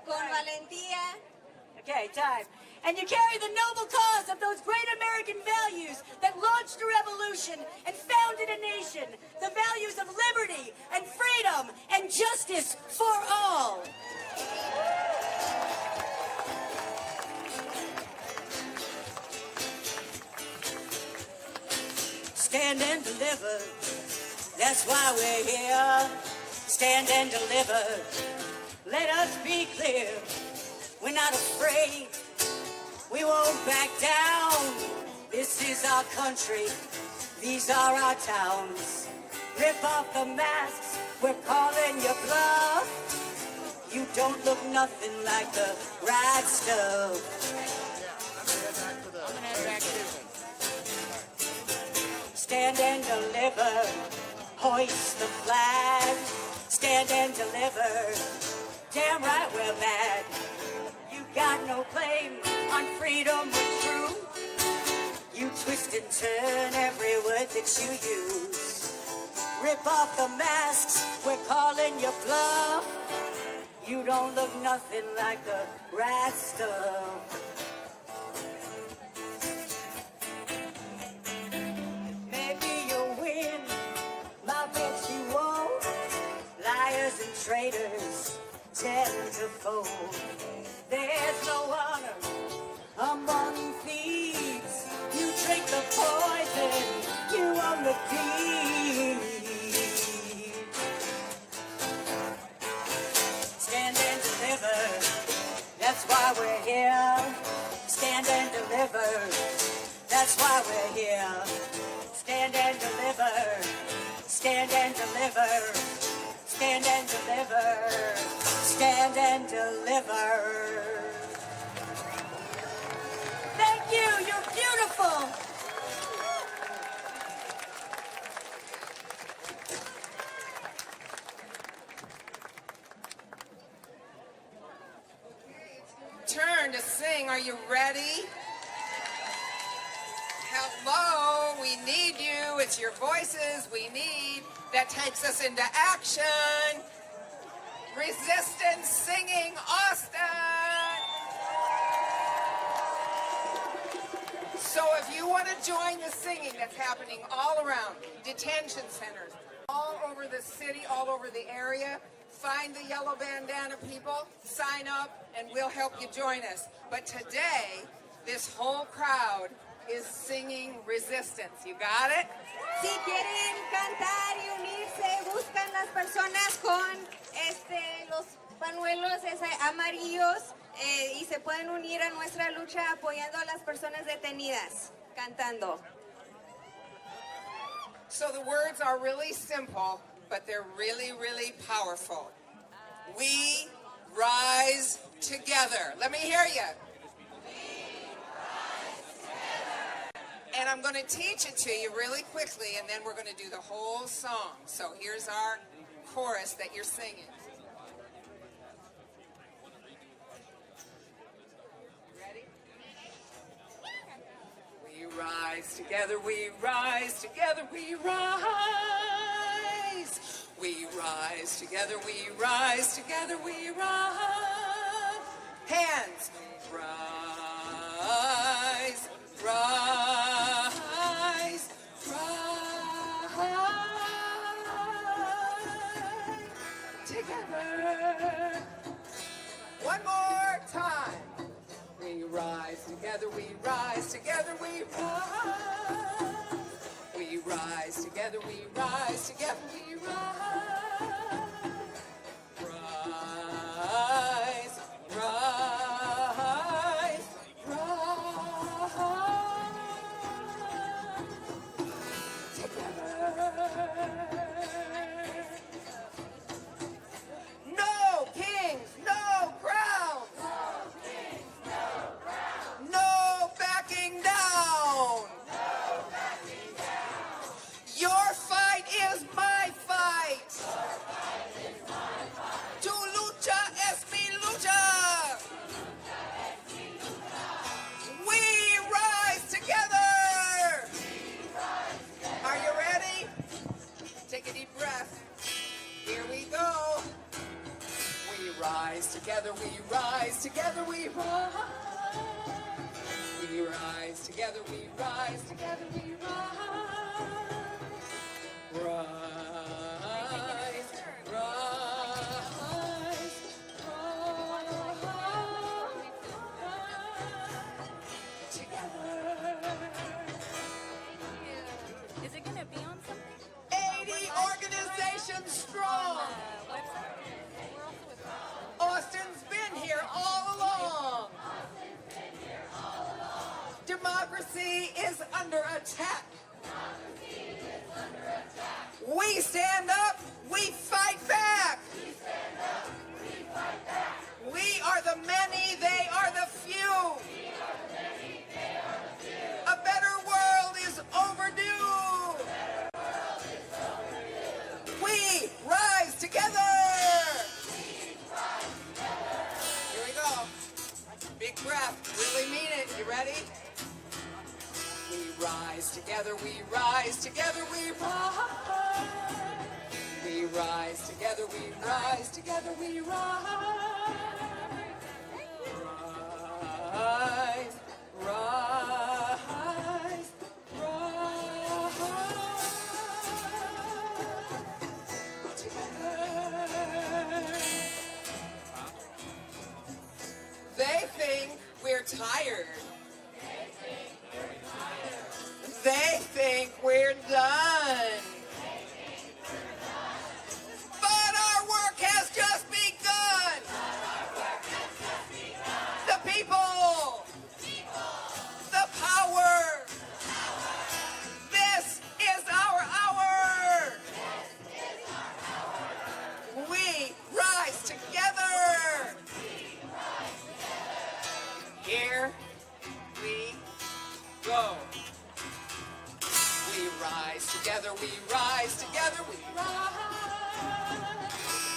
con valentía. Okay, time. And you carry the noble cause of those great American values that launched a revolution and founded a nation. The values of liberty and freedom and justice for all. Stand and deliver. That's why we're here. Stand and deliver. Let us be clear. We're not afraid. We won't back down. This is our country. These are our towns. Rip off the masks. We're calling your bluff. You don't look nothing like the right stuff. Stand and deliver. Hoist the flag. Stand and deliver. Damn right we're mad. You got no claim on freedom or truth. You twist and turn every word that you use. Rip off the masks, we're calling your bluff. You don't look nothing like the right stuff. Maybe you'll win, I bet you won't. Liars and traitors tend to fold. There's no honor among thieves. You drink the poison, you own the deed. Stand and deliver, that's why we're here. Stand and deliver, that's why we're here. Stand and deliver, stand and deliver. Stand and deliver. Stand and deliver. Thank you. You're beautiful. Turn to sing. Are you ready? Hello, we need you. It's your voices we need. That takes us into action. Resistance singing Austin. So if you want to join the singing that's happening all around, detention centers, all over the city, all over the area, find the yellow bandana people, sign up, and we'll help you join us. But today, this whole crowd is singing resistance. You got it? Si quieren cantar y unirse, buscan las personas con los pañuelos amarillos y se pueden unir a nuestra lucha apoyando a las personas detenidas, cantando. So the words are really simple, but they're really, really powerful. We rise together. Let me hear you. And I'm going to teach it to you really quickly, and then we're going to do the whole song. So here's our chorus that you're singing. Ready? We rise together, we rise together, we rise. We rise together, we rise together, we rise. Hands. Rise, rise, rise. Together. One more time. We rise together, we rise together, we rise. We rise together, we rise together, we rise. Rise, rise, rise. Together. No kings, no crowns. rise, together we rise, together we rise. We rise, together we rise, together we rise. Rise, rise, rise, together. Is it going to be on something? 80 organizations strong. Austin's been here all along. Democracy is under attack. We stand up, we fight back. We are the many, they are the few. A better world is overdue. We rise together. Here we go. Big breath, really mean it. You ready? We rise together, we rise together, we rise. We rise together, we rise together, we rise. Rise, rise, rise. Together. They think we're tired. They think we're done. But our work has just begun. The people. The power. This is our hour. We rise together. Here we go. We rise together, we rise together, we rise.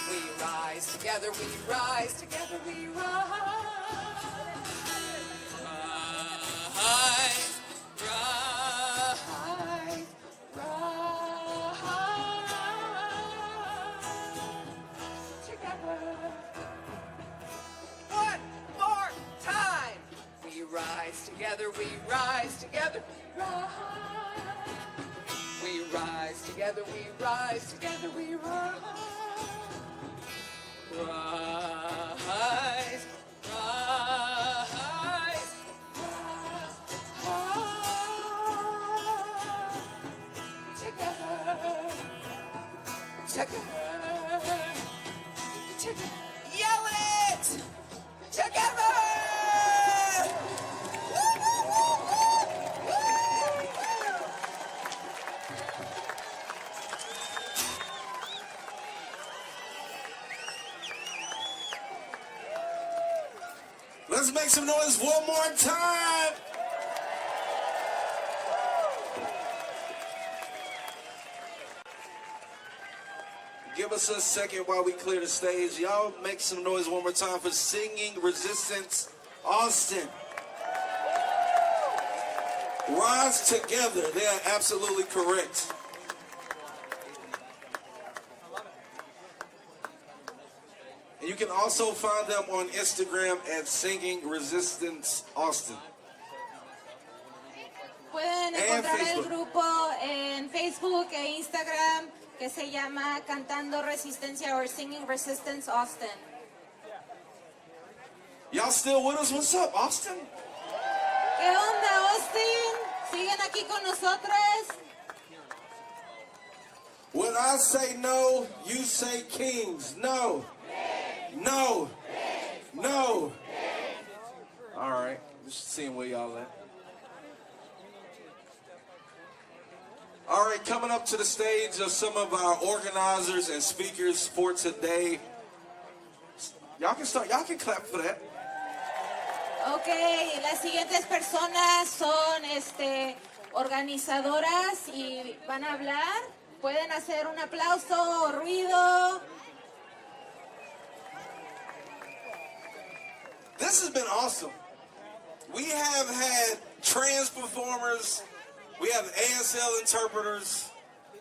We rise together, we rise together, we rise. Rise, rise, rise. Together. One more time. We rise together, we rise together, we rise. We rise together, we rise together, we rise. Rise, rise, rise, together, together, together. Yell it! Together! Let's make some noise one more time. Give us a second while we clear the stage. Y'all make some noise one more time for Singing Resistance Austin. Rise together. They are absolutely correct. And you can also find them on Instagram at Singing Resistance Austin. Pueden encontrar el grupo en Facebook e Instagram que se llama Cantando Resistencia or Singing Resistance Austin. Y'all still with us? What's up, Austin? ¿Qué onda, Austin? ¿Siguen aquí con nosotros? When I say no, you say Kings. No. No. No. All right. Just seeing where y'all at. All right, coming up to the stage are some of our organizers and speakers for today. Y'all can start. Y'all can clap for that. Ok, las siguientes personas son organizadoras y van a hablar. Pueden hacer un aplauso o ruido. This has been awesome. We have had trans performers. We have ASL interpreters.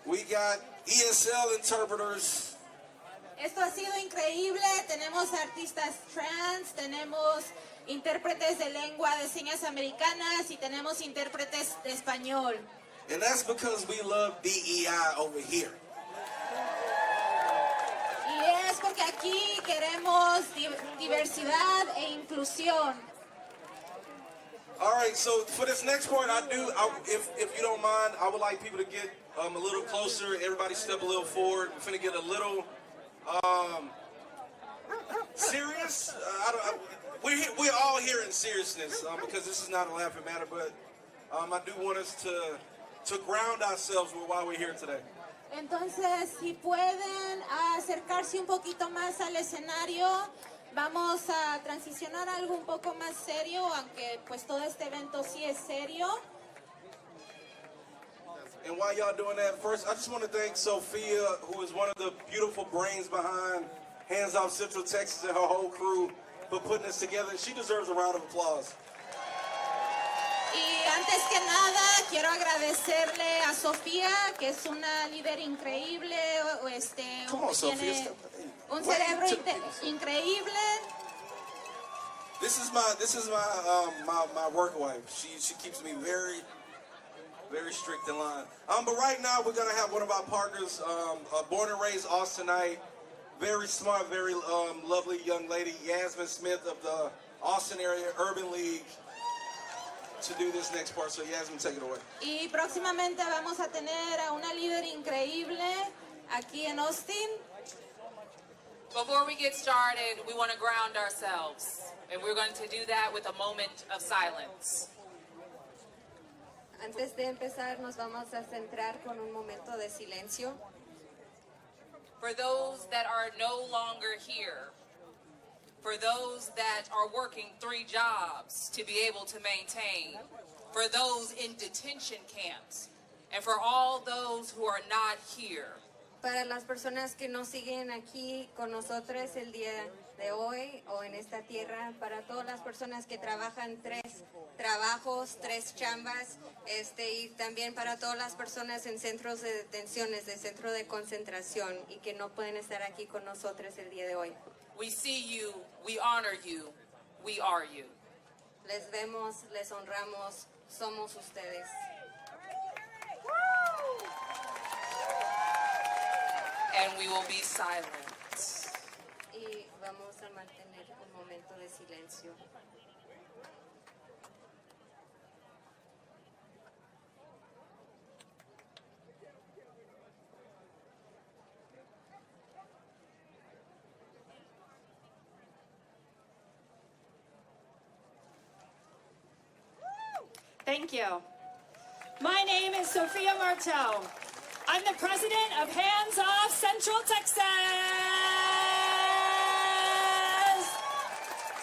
We got ESL interpreters. Esto ha sido increíble. Tenemos artistas trans, tenemos intérpretes de lengua de señas americanas y tenemos intérpretes de español. And that's because we love DEI over here. Y es porque aquí queremos diversidad e inclusión. All right, so for this next part, if you don't mind, I would like people to get a little closer. Everybody step a little forward. We're finna get a little serious. We're all here in seriousness because this is not a laughing matter, but I do want us to ground ourselves with why we're here today. Entonces, si pueden acercarse un poquito más al escenario, vamos a transicionar a algo un poco más serio, aunque pues todo este evento sí es serio. And while y'all doing that, first, I just want to thank Sophia, who is one of the beautiful brains behind Hands Off Central Texas, and her whole crew for putting this together. She deserves a round of applause. Y antes que nada, quiero agradecerle a Sofía, que es una líder increíble, tiene un cerebro increíble. This is my work wife. She keeps me very strict in line. But right now we're gonna have one of our partners, born and raised Austinite, very smart, very lovely young lady, Yasmin Smith of the Austin Area Urban League, to do this next part. So Yasmin, take it away. Y próximamente vamos a tener a una líder increíble aquí en Austin. Before we get started, we want to ground ourselves, and we're going to do that with a moment of silence. Antes de empezar, nos vamos a centrar con un momento de silencio. For those that are no longer here, for those that are working 3 jobs to be able to maintain, for those in detention camps, and for all those who are not here. Para las personas que no siguen aquí con nosotros el día de hoy o en esta tierra, para todas las personas que trabajan 3 trabajos, 3 chambas, y también para todas las personas en centros de detenciones, de centro de concentración y que no pueden estar aquí con nosotros el día de hoy. We see you, we honor you, we are you. Les vemos, les honramos, somos ustedes. And we will be silent. Y vamos a mantener un momento de silencio. Thank you. My name is Sophia Martel. I'm the president of Hands Off Central Texas.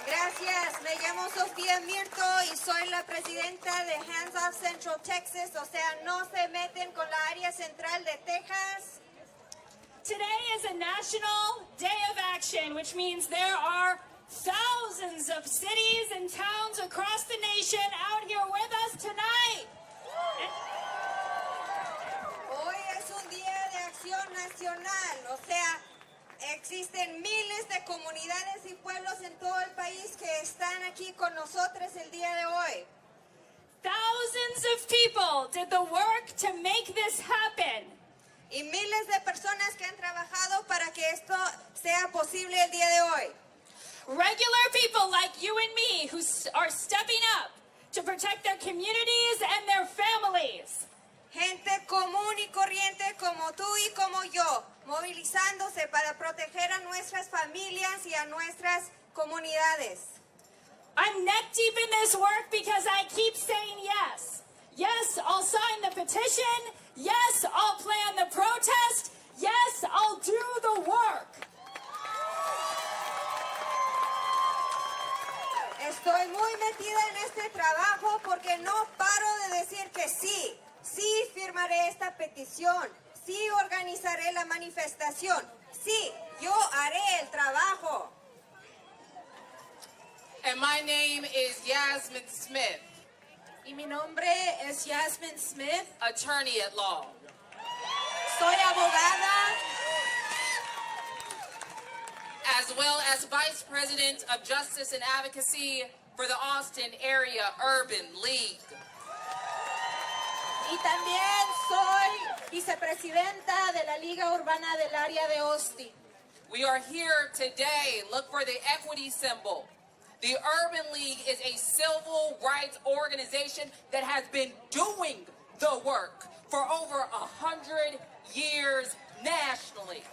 Gracias, me llamo Sofía Mirto y soy la presidenta de Hands Off Central Texas, o sea, no se meten con la área central de Texas. Today is a National Day of Action, which means there are thousands of cities and towns across the nation out here with us tonight. Hoy es un día de acción nacional, o sea, existen miles de comunidades y pueblos en todo el país que están aquí con nosotros el día de hoy. Thousands of people did the work to make this happen. Y miles de personas que han trabajado para que esto sea posible el día de hoy. Regular people like you and me who are stepping up to protect their communities and their families. Gente común y corriente como tú y como yo, movilizándose para proteger a nuestras familias y a nuestras comunidades. I'm neck deep in this work because I keep saying yes. Yes, I'll sign the petition. Yes, I'll plan the protest. Yes, I'll do the work. Estoy muy metida en este trabajo porque no paro de decir que sí. Sí firmaré esta petición. Sí organizaré la manifestación. Sí, yo haré el trabajo. And my name is Yasmin Smith. Y mi nombre es Yasmin Smith. Attorney at law. Soy abogada. as well as Vice President of Justice and Advocacy for the Austin Area Urban League. Y también soy vicepresidenta de la Liga Urbana del área de Austin. We are here today. Look for the equity symbol. The Urban League is a civil rights organization that has been doing the work for over 100 years nationally.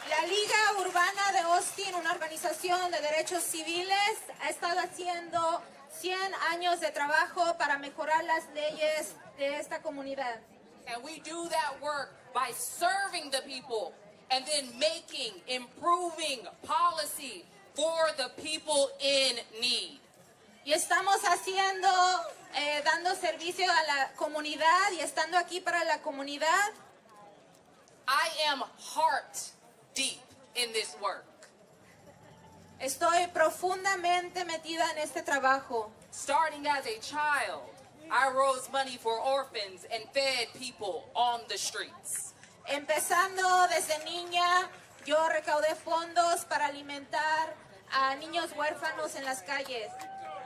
La Liga Urbana de Austin, una organización de derechos civiles, ha estado haciendo 100 años de trabajo para mejorar las leyes de esta comunidad. And we do that work by serving the people and then improving policy for the people in need. Y estamos haciendo, dando servicio a la comunidad y estando aquí para la comunidad. I am heart deep in this work. Estoy profundamente metida en este trabajo. Starting as a child, I rose money for orphans and fed people on the streets. Empezando desde niña, yo recaudé fondos para alimentar a niños huérfanos en las calles.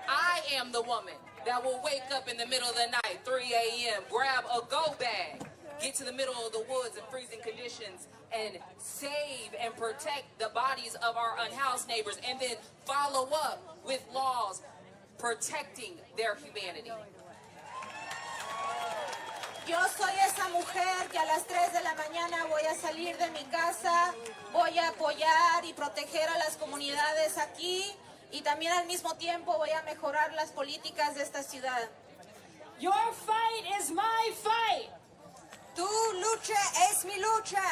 I am the woman that will wake up in the middle of the night, 3 a.m., grab a go bag, get to the middle of the woods in freezing conditions, and save and protect the bodies of our unhoused neighbors, and then follow up with laws protecting their humanity. Yo soy esa mujer que a las 3 de la mañana voy a salir de mi casa, voy a apoyar y proteger a las comunidades aquí y también al mismo tiempo voy a mejorar las políticas de esta ciudad. Your fight is my fight. Tu lucha es mi lucha.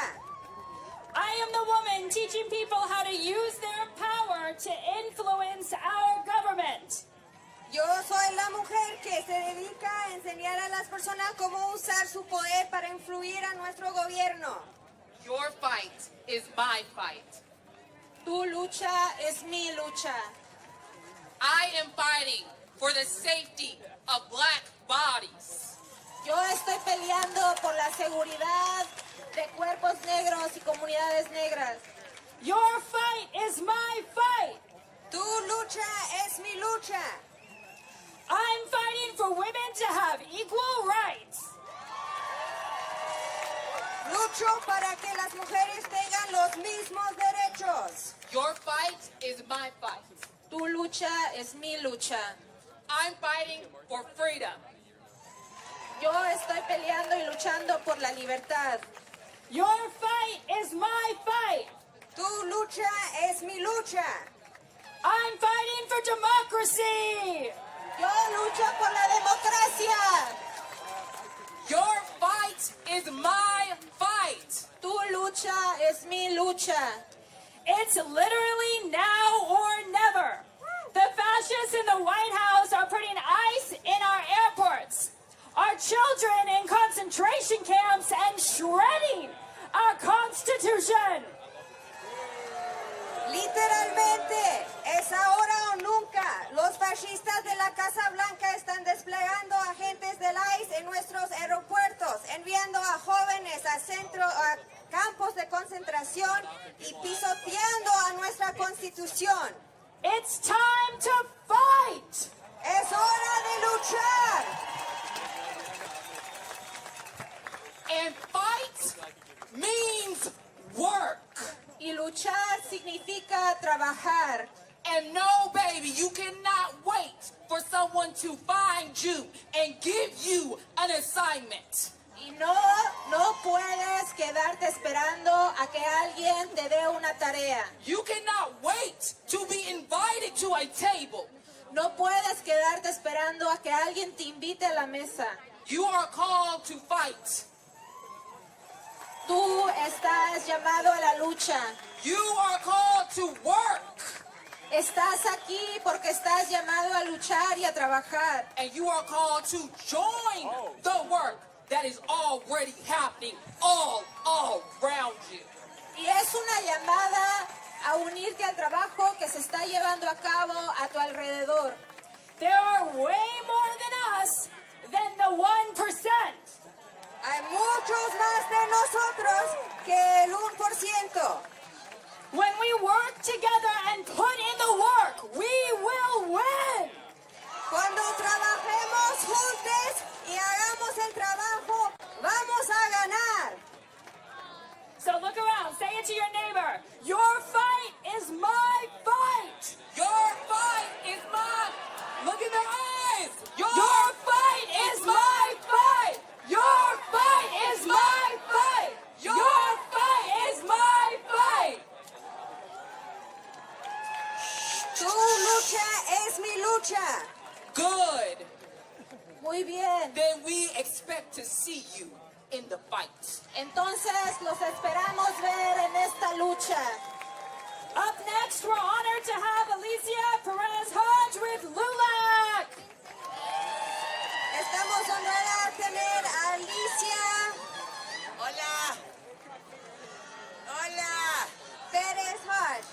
I am the woman teaching people how to use their power to influence our government. Yo soy la mujer que se dedica a enseñar a las personas cómo usar su poder para influir a nuestro gobierno. Your fight is my fight. Tu lucha es mi lucha. I am fighting for the safety of black bodies. Yo estoy peleando por la seguridad de cuerpos negros y comunidades negras. Your fight is my fight. Tu lucha es mi lucha. I'm fighting for women to have equal rights. Lucho para que las mujeres tengan los mismos derechos. Your fight is my fight. Tu lucha es mi lucha. I'm fighting for freedom. Yo estoy peleando y luchando por la libertad. Your fight is my fight. Tu lucha es mi lucha. I'm fighting for democracy. Yo lucho por la democracia. Your fight is my fight. Tu lucha es mi lucha. It's literally now or never. The fascists in the White House are putting ice in our airports, our children in concentration camps, and shredding our Constitution. Literalmente, es ahora o nunca. Los fascistas de la Casa Blanca están desplegando agentes del ICE en nuestros aeropuertos, enviando a jóvenes a campos de concentración y pisoteando a nuestra Constitución. It's time to fight. Es hora de luchar. And fight means work. Y luchar significa trabajar. And no, baby, you cannot wait for someone to find you and give you an assignment. Y no puedes quedarte esperando a que alguien te dé una tarea. You cannot wait to be invited to a table. No puedes quedarte esperando a que alguien te invite a la mesa. You are called to fight. Tú estás llamado a la lucha. You are called to work. Estás aquí porque estás llamado a luchar y a trabajar. And you are called to join the work that is already happening all around you. Y es una llamada a unirte al trabajo que se está llevando a cabo a tu alrededor. There are way more than us than the 1%. Hay muchos muchos más de nosotros que el 1%. When we work together and put in the work, we will win. Cuando trabajemos juntos y hagamos el trabajo, vamos a ganar. So look around, say it to your neighbor. Your fight is my fight. Your fight is mine. Look in their eyes. Your fight is my fight. Your fight is my fight. Your fight is my fight. Tu lucha es mi lucha. Good. Muy bien. Then we expect to see you in the fight. Entonces los esperamos ver en esta lucha. Up next, we're honored to have Alicia Perez Hodge with LULAC. Estamos honrados de tener a Alicia. Hola. Hola. Perez Hodge.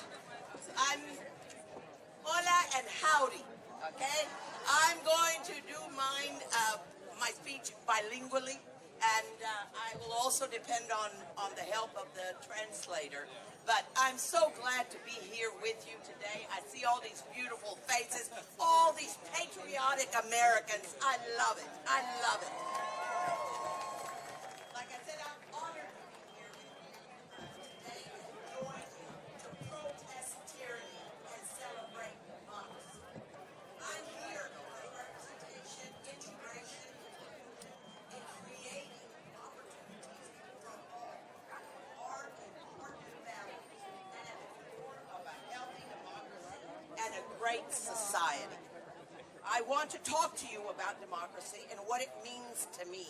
Hola and howdy. Okay? I'm going to do my speech bilingually, and I will also depend on the help of the translator. But I'm so glad to be here with you today. I see all these beautiful faces, all these patriotic Americans. I love it. I love it. Like I said, I'm honored to be here today and join you to protest tyranny and celebrate democracy. I'm here for representation, integration, and creating opportunities for all. Our important values and at the core of a healthy democracy and a great society. I want to talk to you about democracy and what it means to me.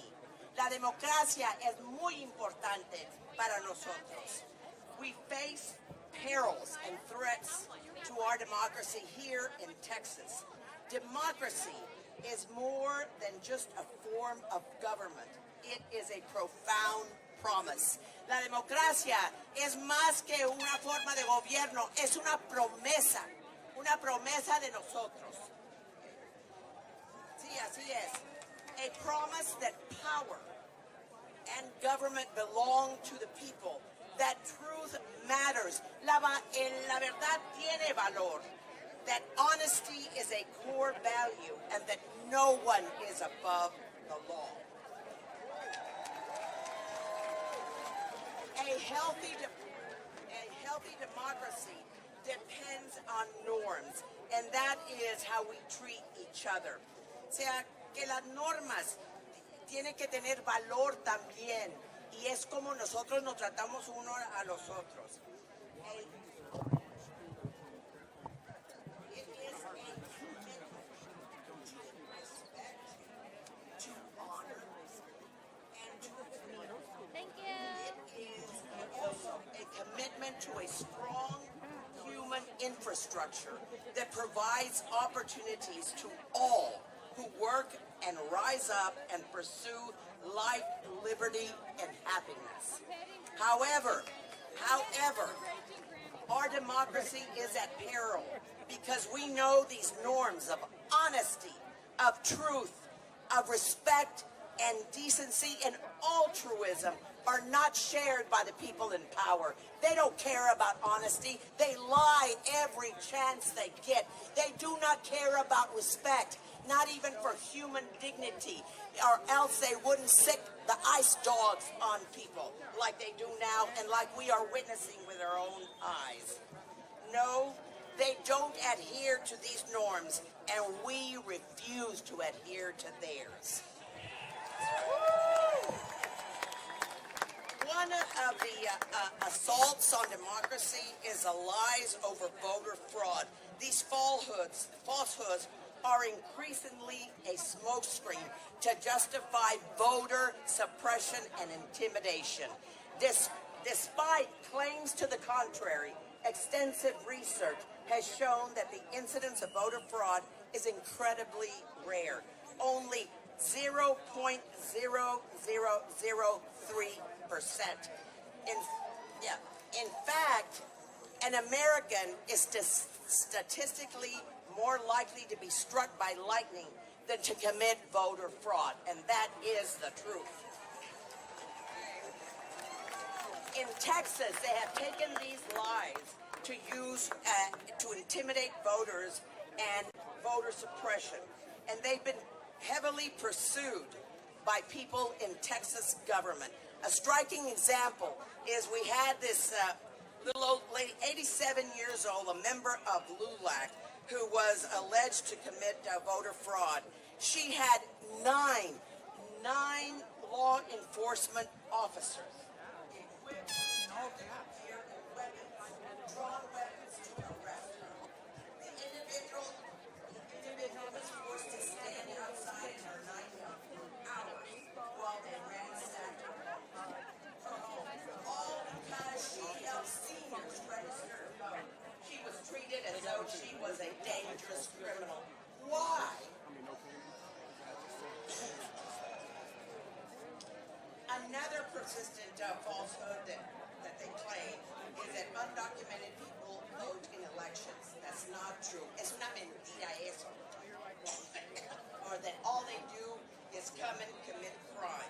La democracia es muy importante para nosotros. We face perils and threats to our democracy here in Texas. Democracy is more than just a form of government. It is a profound promise. La democracia es más que una forma de gobierno, es una promesa de nosotros. Sí, así es. A promise that power and government belong to the people, that truth matters, la verdad tiene valor, that honesty is a core value, and that no one is above the law. A healthy democracy depends on norms, and that is how we treat each other. O sea, que las normas tienen que tener valor también, y es como nosotros nos tratamos uno a los otros. It is a commitment to respect, to honor, and to freedom. Thank you. It is also a commitment to a strong human infrastructure that provides opportunities to all who work and rise up and pursue life, liberty, and happiness. However, our democracy is at peril because we know these norms of honesty, of truth, of respect, and decency and altruism are not shared by the people in power. They don't care about honesty. They lie every chance they get. They do not care about respect, not even for human dignity, or else they wouldn't sick the ice dogs on people like they do now and like we are witnessing with our own eyes. No, they don't adhere to these norms, and we refuse to adhere to theirs. One of the assaults on democracy is the lies over voter fraud. These falsehoods are increasingly a smokescreen to justify voter suppression and intimidation. Despite claims to the contrary, extensive research has shown that the incidence of voter fraud is incredibly rare. Only 0.0003%. In fact, an American is statistically more likely to be struck by lightning than to commit voter fraud, and that is the truth. In Texas, they have taken these lies to use to intimidate voters and voter suppression. And they've been heavily pursued by people in Texas government. A striking example is we had this little old lady, 87 years old, a member of LULAC, who was alleged to commit voter fraud. She had nine law enforcement officers equipped here with weapons, drawn weapons to arrest her. The individual was forced to stand outside in her night hours while they ransacked her home. All because she helped seniors register to vote. She was treated as though she was a dangerous criminal. Why? Another persistent falsehood that they claim is that undocumented people vote in elections. That's not true. Es una mentira eso. Or that all they do is come and commit crime.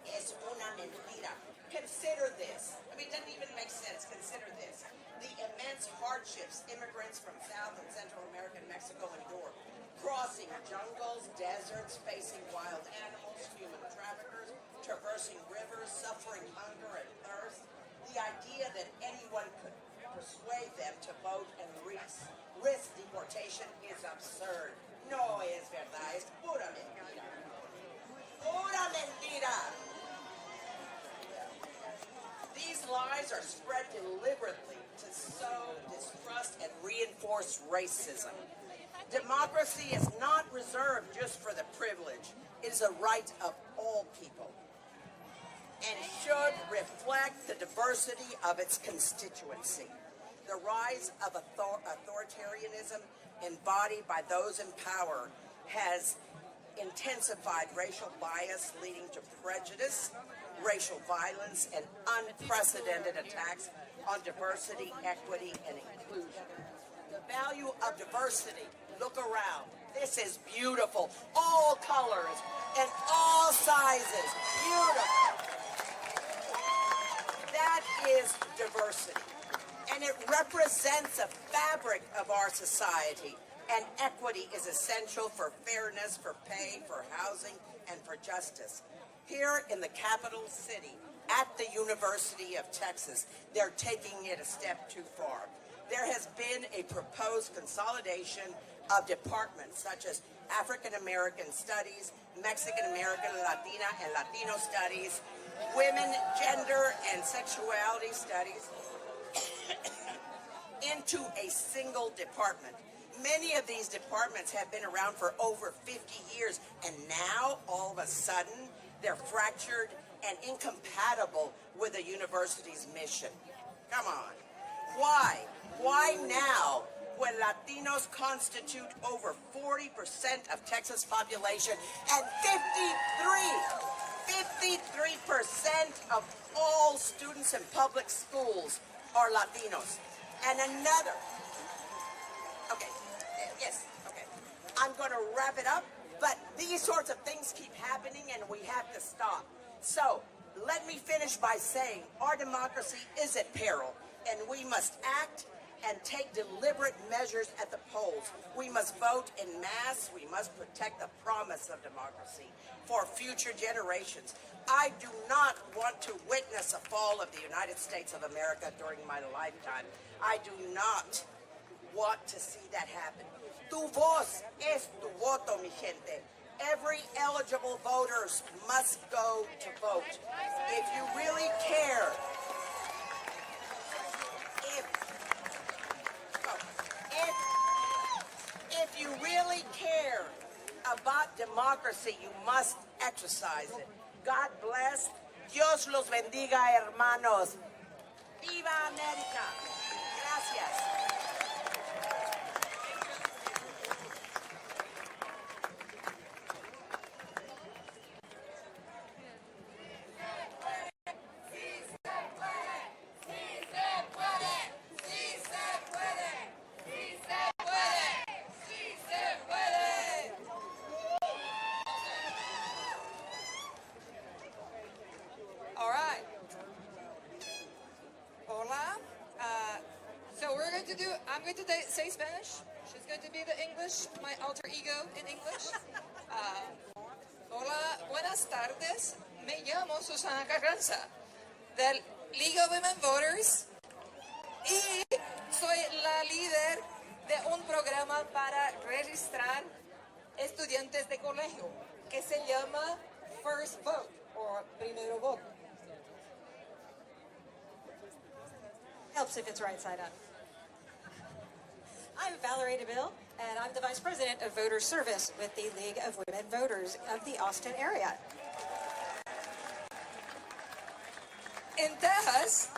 Es una mentira. Consider this. I mean, it doesn't even make sense. Consider this. The immense hardships immigrants from South and Central America and Mexico endure. Crossing jungles, deserts, facing wild animals, human traffickers, traversing rivers, suffering hunger and thirst. The idea that anyone could persuade them to vote and risk deportation is absurd. No es verdad, es pura mentira. Pura mentira! These lies are spread deliberately to sow distrust and reinforce racism. Democracy is not reserved just for the privileged. It is a right of all people and should reflect the diversity of its constituency. The rise of authoritarianism embodied by those in power has intensified racial bias, leading to prejudice, racial violence, and unprecedented attacks on diversity, equity, and inclusion. The value of diversity, look around. This is beautiful. All colors and all sizes. Beautiful. That is diversity. And it represents a fabric of our society. And equity is essential for fairness, for pay, for housing, and for justice. Here in the capital city, at the University of Texas, they're taking it a step too far. There has been a proposed consolidation of departments such as African American Studies, Mexican American, Latina, and Latino Studies, Women, Gender, and Sexuality Studies into a single department. Many of these departments have been around for over 50 years, and now, all of a sudden, they're fractured and incompatible with the university's mission. Come on. Why? Why now, when Latinos constitute over 40% of Texas population and 53% of all students in public schools are Latinos? And another, okay, yes, okay. I'm going to wrap it up, but these sorts of things keep happening and we have to stop. So, let me finish by saying our democracy is at peril, and we must act and take deliberate measures at the polls. We must vote in mass. We must protect the promise of democracy for future generations. I do not want to witness a fall of the United States of America during my lifetime. I do not want to see that happen. Tu voz es tu voto, mi gente. Every eligible voter must go to vote. If you really care, if you really care about democracy, you must exercise it. God bless. Dios los bendiga, hermanos. Viva América. Gracias. say Spanish. She's going to be the English, my alter ego in English. Hola, buenas tardes. Me llamo Susana Carranza del League of Women Voters y soy la líder de un programa para registrar estudiantes de colegio que se llama First Vote o Primero Voto. Helps if it's right side up. I'm Valerie DeVille, and I'm the Vice President of Voter Service with the League of Women Voters of the Austin area. En Texas,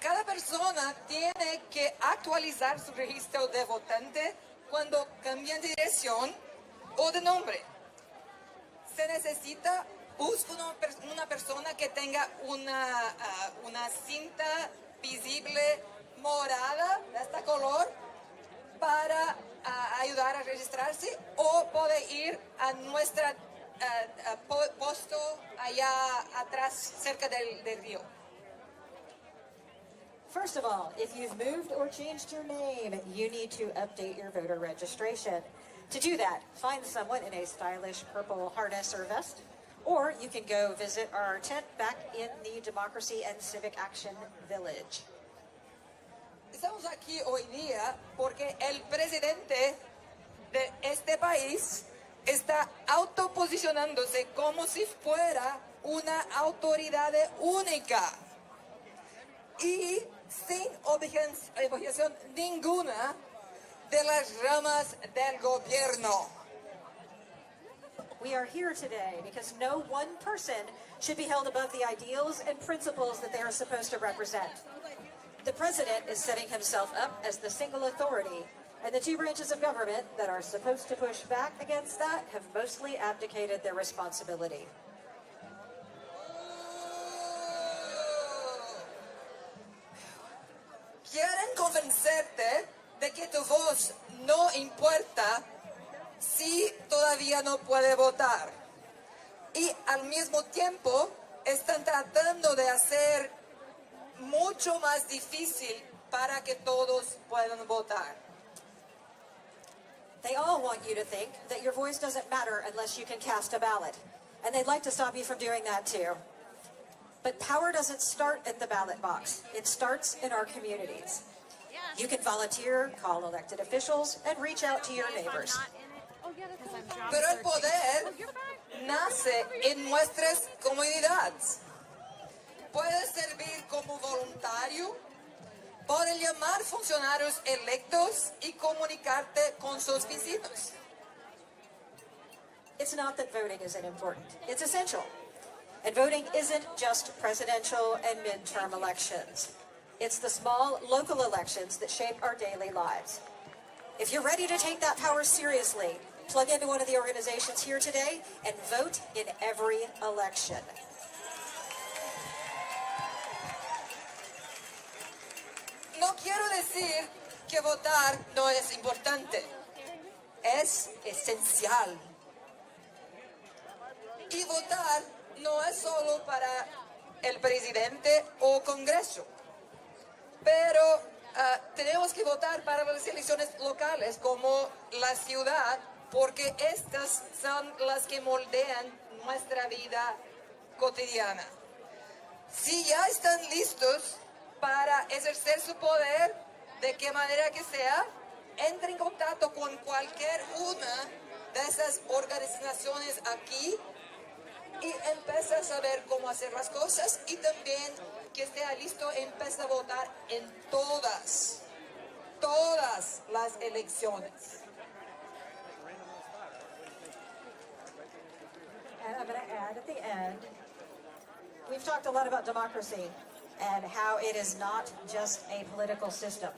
cada persona tiene que actualizar su registro de votante cuando cambian de dirección o de nombre. Se necesita una persona que tenga una cinta visible morada de este color para ayudar a registrarse, o puede ir a nuestra puesto allá atrás cerca del río. First of all, if you've moved or changed your name, you need to update your voter registration. To do that, find someone in a stylish purple harness or vest, or you can go visit our tent back in the Democracy and Civic Action Village. Estamos aquí hoy día porque el presidente de este país está autoposicionándose como si fuera una autoridad única y sin objeción ninguna de las ramas del gobierno. We are here today because no one person should be held above the ideals and principles that they are supposed to represent. The president is setting himself up as the single authority, and the two branches of government that are supposed to push back against that have mostly abdicated their responsibility. Quieren convencerte de que tu voz no importa si todavía no puede votar. Y al mismo tiempo están tratando de hacer mucho más difícil para que todos puedan votar. They all want you to think that your voice doesn't matter unless you can cast a ballot. And they'd like to stop you from doing that too. But power doesn't start at the ballot box. It starts in our communities. You can volunteer, call elected officials, and reach out to your neighbors. Pero el poder nace en nuestras comunidades. Puedes servir como voluntario, puedes llamar funcionarios electos y comunicarte con sus vecinos. It's not that voting isn't important. It's essential. And voting isn't just presidential and midterm elections. It's the small local elections that shape our daily lives. If you're ready to take that power seriously, plug into one of the organizations here today and vote in every election. No quiero decir que votar no es importante. Es esencial. Y votar no es solo para el presidente o Congreso, pero tenemos que votar para las elecciones locales como la ciudad, porque estas son las que moldean nuestra vida cotidiana. Si ya están listos para ejercer su poder, de qué manera que sea, entre en contacto con cualquier una de esas organizaciones aquí y empieza a saber cómo hacer las cosas, y también que esté listo, empieza a votar en todas las elecciones. And I'm going to add at the end, we've talked a lot about democracy and how it is not just a political system.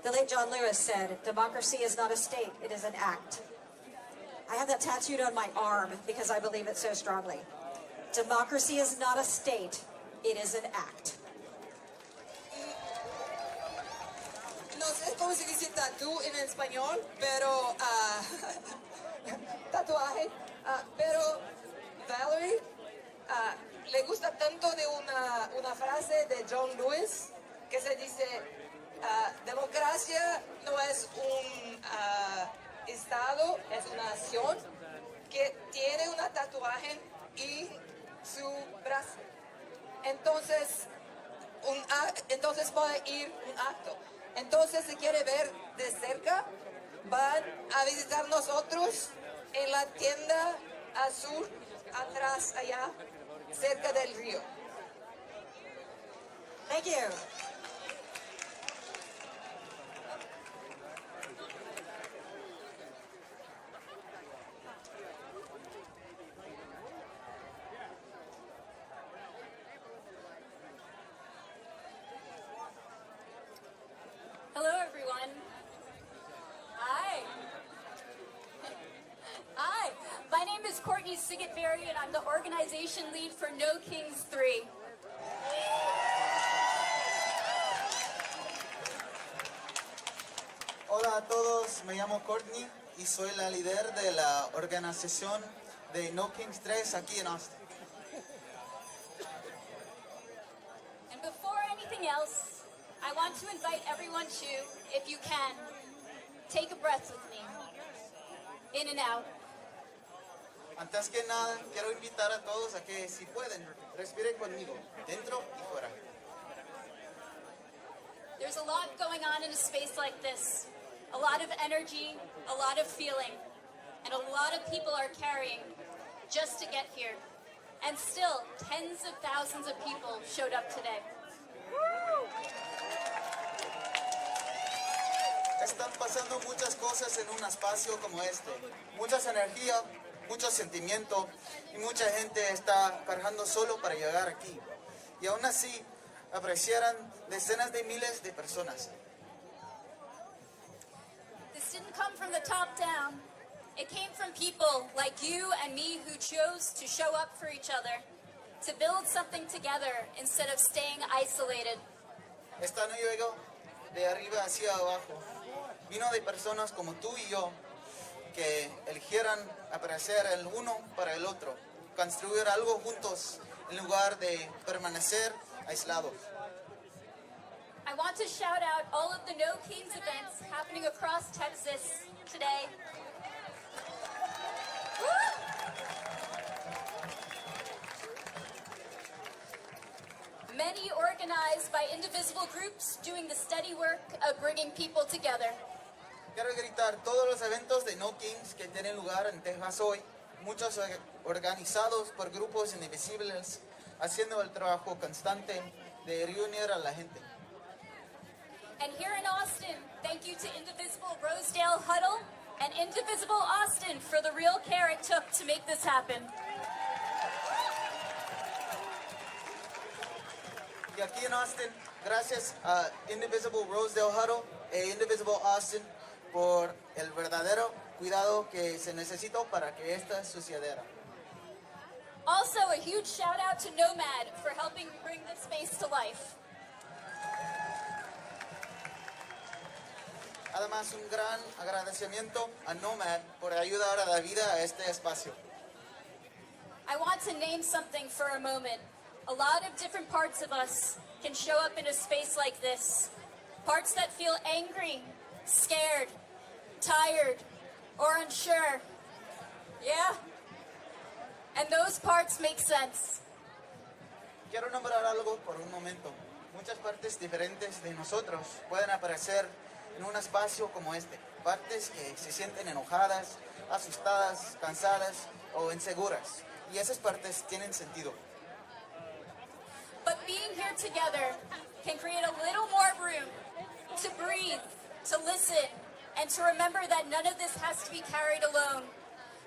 The late John Lewis said, democracy is not a state, it is an act. I have that tattooed on my arm because I believe it so strongly. Democracy is not a state, it is an act. No sé cómo se dice tatú en español, pero tatuaje, pero Valerie le gusta tanto de una frase de John Lewis que se dice, Democracia no es un estado, es una nación que tiene un tatuaje y su brazo. Entonces, entonces puede ir un acto. Entonces, si quiere ver de cerca, van a visitar nosotros en la tienda azul, atrás allá, cerca del río. Thank you. Hello, everyone. Hi. Hi. My name is Courtney Sigetberry, and I'm the organization lead for No Kings 3. Hola a todos, me llamo Courtney y soy la líder de la organización de No Kings 3 aquí en Austin. And before anything else, I want to invite everyone to, if you can, take a breath with me. In and out. Antes que nada, quiero invitar a todos a que, si pueden, respiren conmigo, dentro y fuera. There's a lot going on in a space like this. A lot of energy, a lot of feeling, and a lot of people are carrying just to get here. And still, tens of thousands of people showed up today. Están pasando muchas cosas en un espacio como este. Muchas energía, mucho sentimiento y mucha gente está cargando solo para llegar aquí. Y aún así, apreciaran decenas de miles de personas. This didn't come from the top down. It came from people like you and me who chose to show up for each other, to build something together instead of staying isolated. Esta no llegó de arriba hacia abajo. Vino de personas como tú y yo que eligieran apreciar el uno para el otro, construir algo juntos en lugar de permanecer aislados. I want to shout out all of the No Kings events happening across Texas today. Many organized by indivisible groups doing the steady work of bringing people together. Quiero gritar todos los eventos de No Kings que tienen lugar en Texas hoy, muchos organizados por grupos indivisibles, haciendo el trabajo constante de reunir a la gente. And here in Austin, thank you to Indivisible Rosedale Huddle and Indivisible Austin for the real care it took to make this happen. Y aquí en Austin, gracias a Indivisible Rosedale Huddle e Indivisible Austin por el verdadero cuidado que se necesitó para que esto sucediera. Also, a huge shout out to Nomad for helping bring this space to life. Además, un gran agradecimiento a Nomad por ayudar a dar vida a este espacio. I want to name something for a moment. A lot of different parts of us can show up in a space like this. Parts that feel angry, scared, tired, or unsure. Yeah? And those parts make sense. Quiero nombrar algo por un momento. Muchas partes diferentes de nosotros pueden aparecer en un espacio como este. Partes que se sienten enojadas, asustadas, cansadas o inseguras. Y esas partes tienen sentido. But being here together can create a little more room to breathe, to listen, and to remember that none of this has to be carried alone.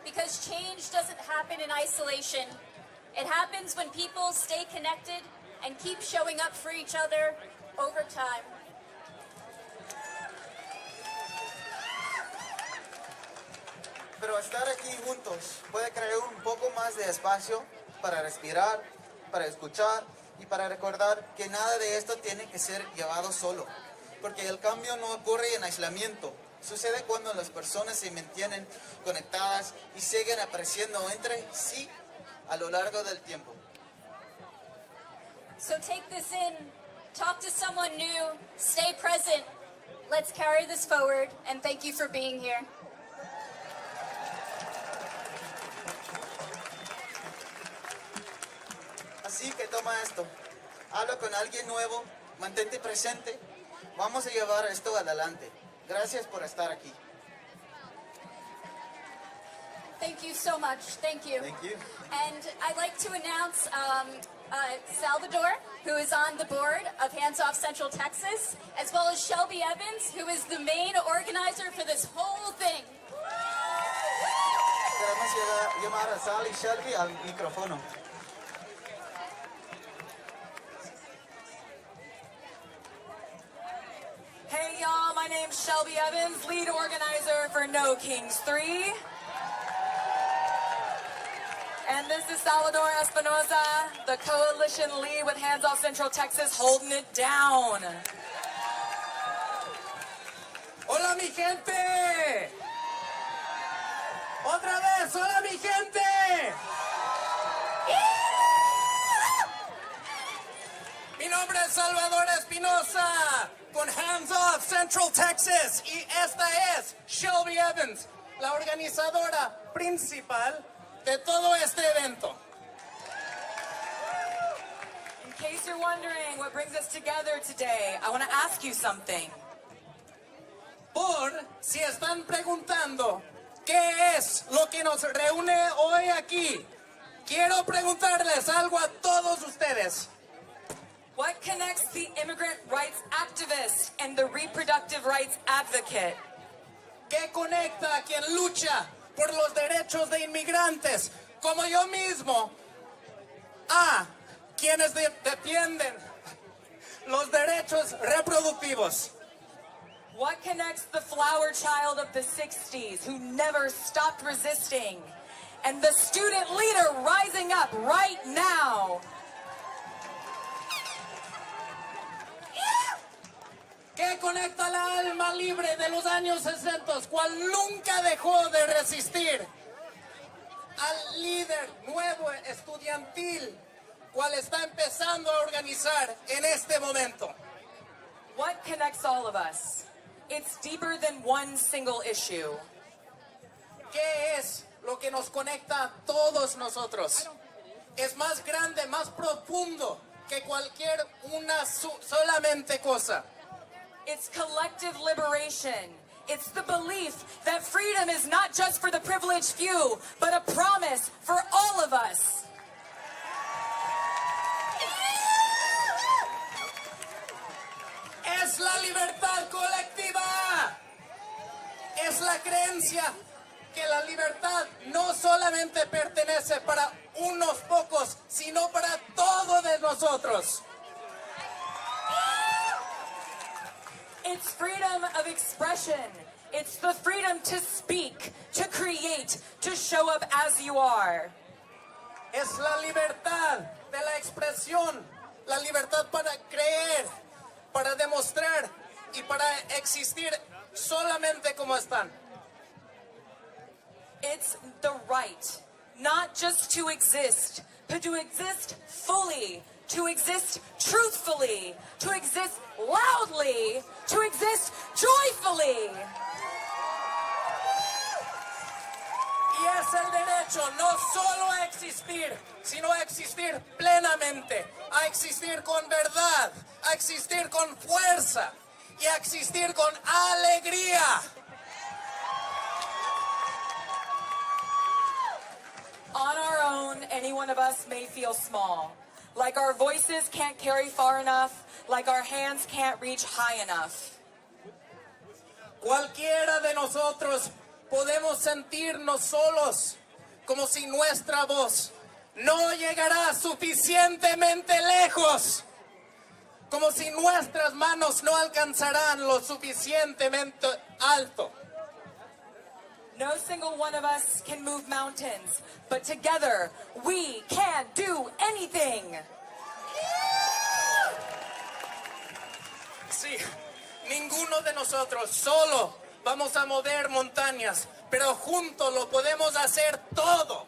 Because change doesn't happen in isolation. It happens when people stay connected and keep showing up for each other over time. Pero estar aquí juntos puede crear un poco más de espacio para respirar, para escuchar y para recordar que nada de esto tiene que ser llevado solo. Porque el cambio no ocurre en aislamiento. Sucede cuando las personas se mantienen conectadas y siguen apreciando entre sí a lo largo del tiempo. So take this in, Talk to someone new. Stay present. Let's carry this forward, and thank you for being here. Así que toma esto. Habla con alguien nuevo, mantente presente. Vamos a llevar esto adelante. Gracias por estar aquí. Thank you so much. Thank you. Thank you. And I'd like to announce Salvador, who is on the board of Hands Off Central Texas, as well as Shelby Evans, who is the main organizer for this whole thing. Queremos llamar a Sal y Shelby al micrófono. Hey y'all, my name's Shelby Evans, lead organizer for No Kings 3. And this is Salvador Espinosa, the coalition lead with Hands Off Central Texas, holding it down. Hola mi gente. Otra vez, hola mi gente. Mi nombre es Salvador Espinosa, con Hands Off Central Texas, y esta es Shelby Evans, la organizadora principal de todo este evento. In case you're wondering what brings us together today, I want to ask you something. Por si están preguntando qué es lo que nos reúne hoy aquí, quiero preguntarles algo a todos ustedes. What connects the immigrant rights activist and the reproductive rights advocate? ¿Qué conecta a quien lucha por los derechos de inmigrantes, como yo mismo, a quienes defienden los derechos reproductivos? What connects the flower child of the 60s who never stopped resisting and the student leader rising up right now? ¿Qué conecta la alma libre de los años 60, cual nunca dejó de resistir, al líder nuevo estudiantil, cual está empezando a organizar en este momento? What connects all of us? It's deeper than one single issue. ¿Qué es lo que nos conecta a todos nosotros? Es más grande, más profundo que cualquier una solamente cosa. It's collective liberation. It's the belief that freedom is not just for the privileged few, but a promise for all of us. Es la libertad colectiva. Es la creencia que la libertad no solamente pertenece para unos pocos, sino para todos de nosotros. It's freedom of expression. It's the freedom to speak, to create, to show up as you are. Es la libertad de la expresión, la libertad para creer, para demostrar y para existir solamente como están. It's the right, not just to exist, but to exist fully, to exist truthfully, to exist loudly, to exist joyfully. Y es el derecho no solo a existir, sino a existir plenamente, a existir con verdad, a existir con fuerza y a existir con alegría. On our own, any one of us may feel small, like our voices can't carry far enough, like our hands can't reach high enough. Cualquiera de nosotros podemos sentirnos solos, como si nuestra voz no llegará suficientemente lejos, como si nuestras manos no alcanzarán lo suficientemente alto. No single one of us can move mountains, but together we can do anything. Sí, ninguno de nosotros solo vamos a mover montañas, pero juntos lo podemos hacer todo.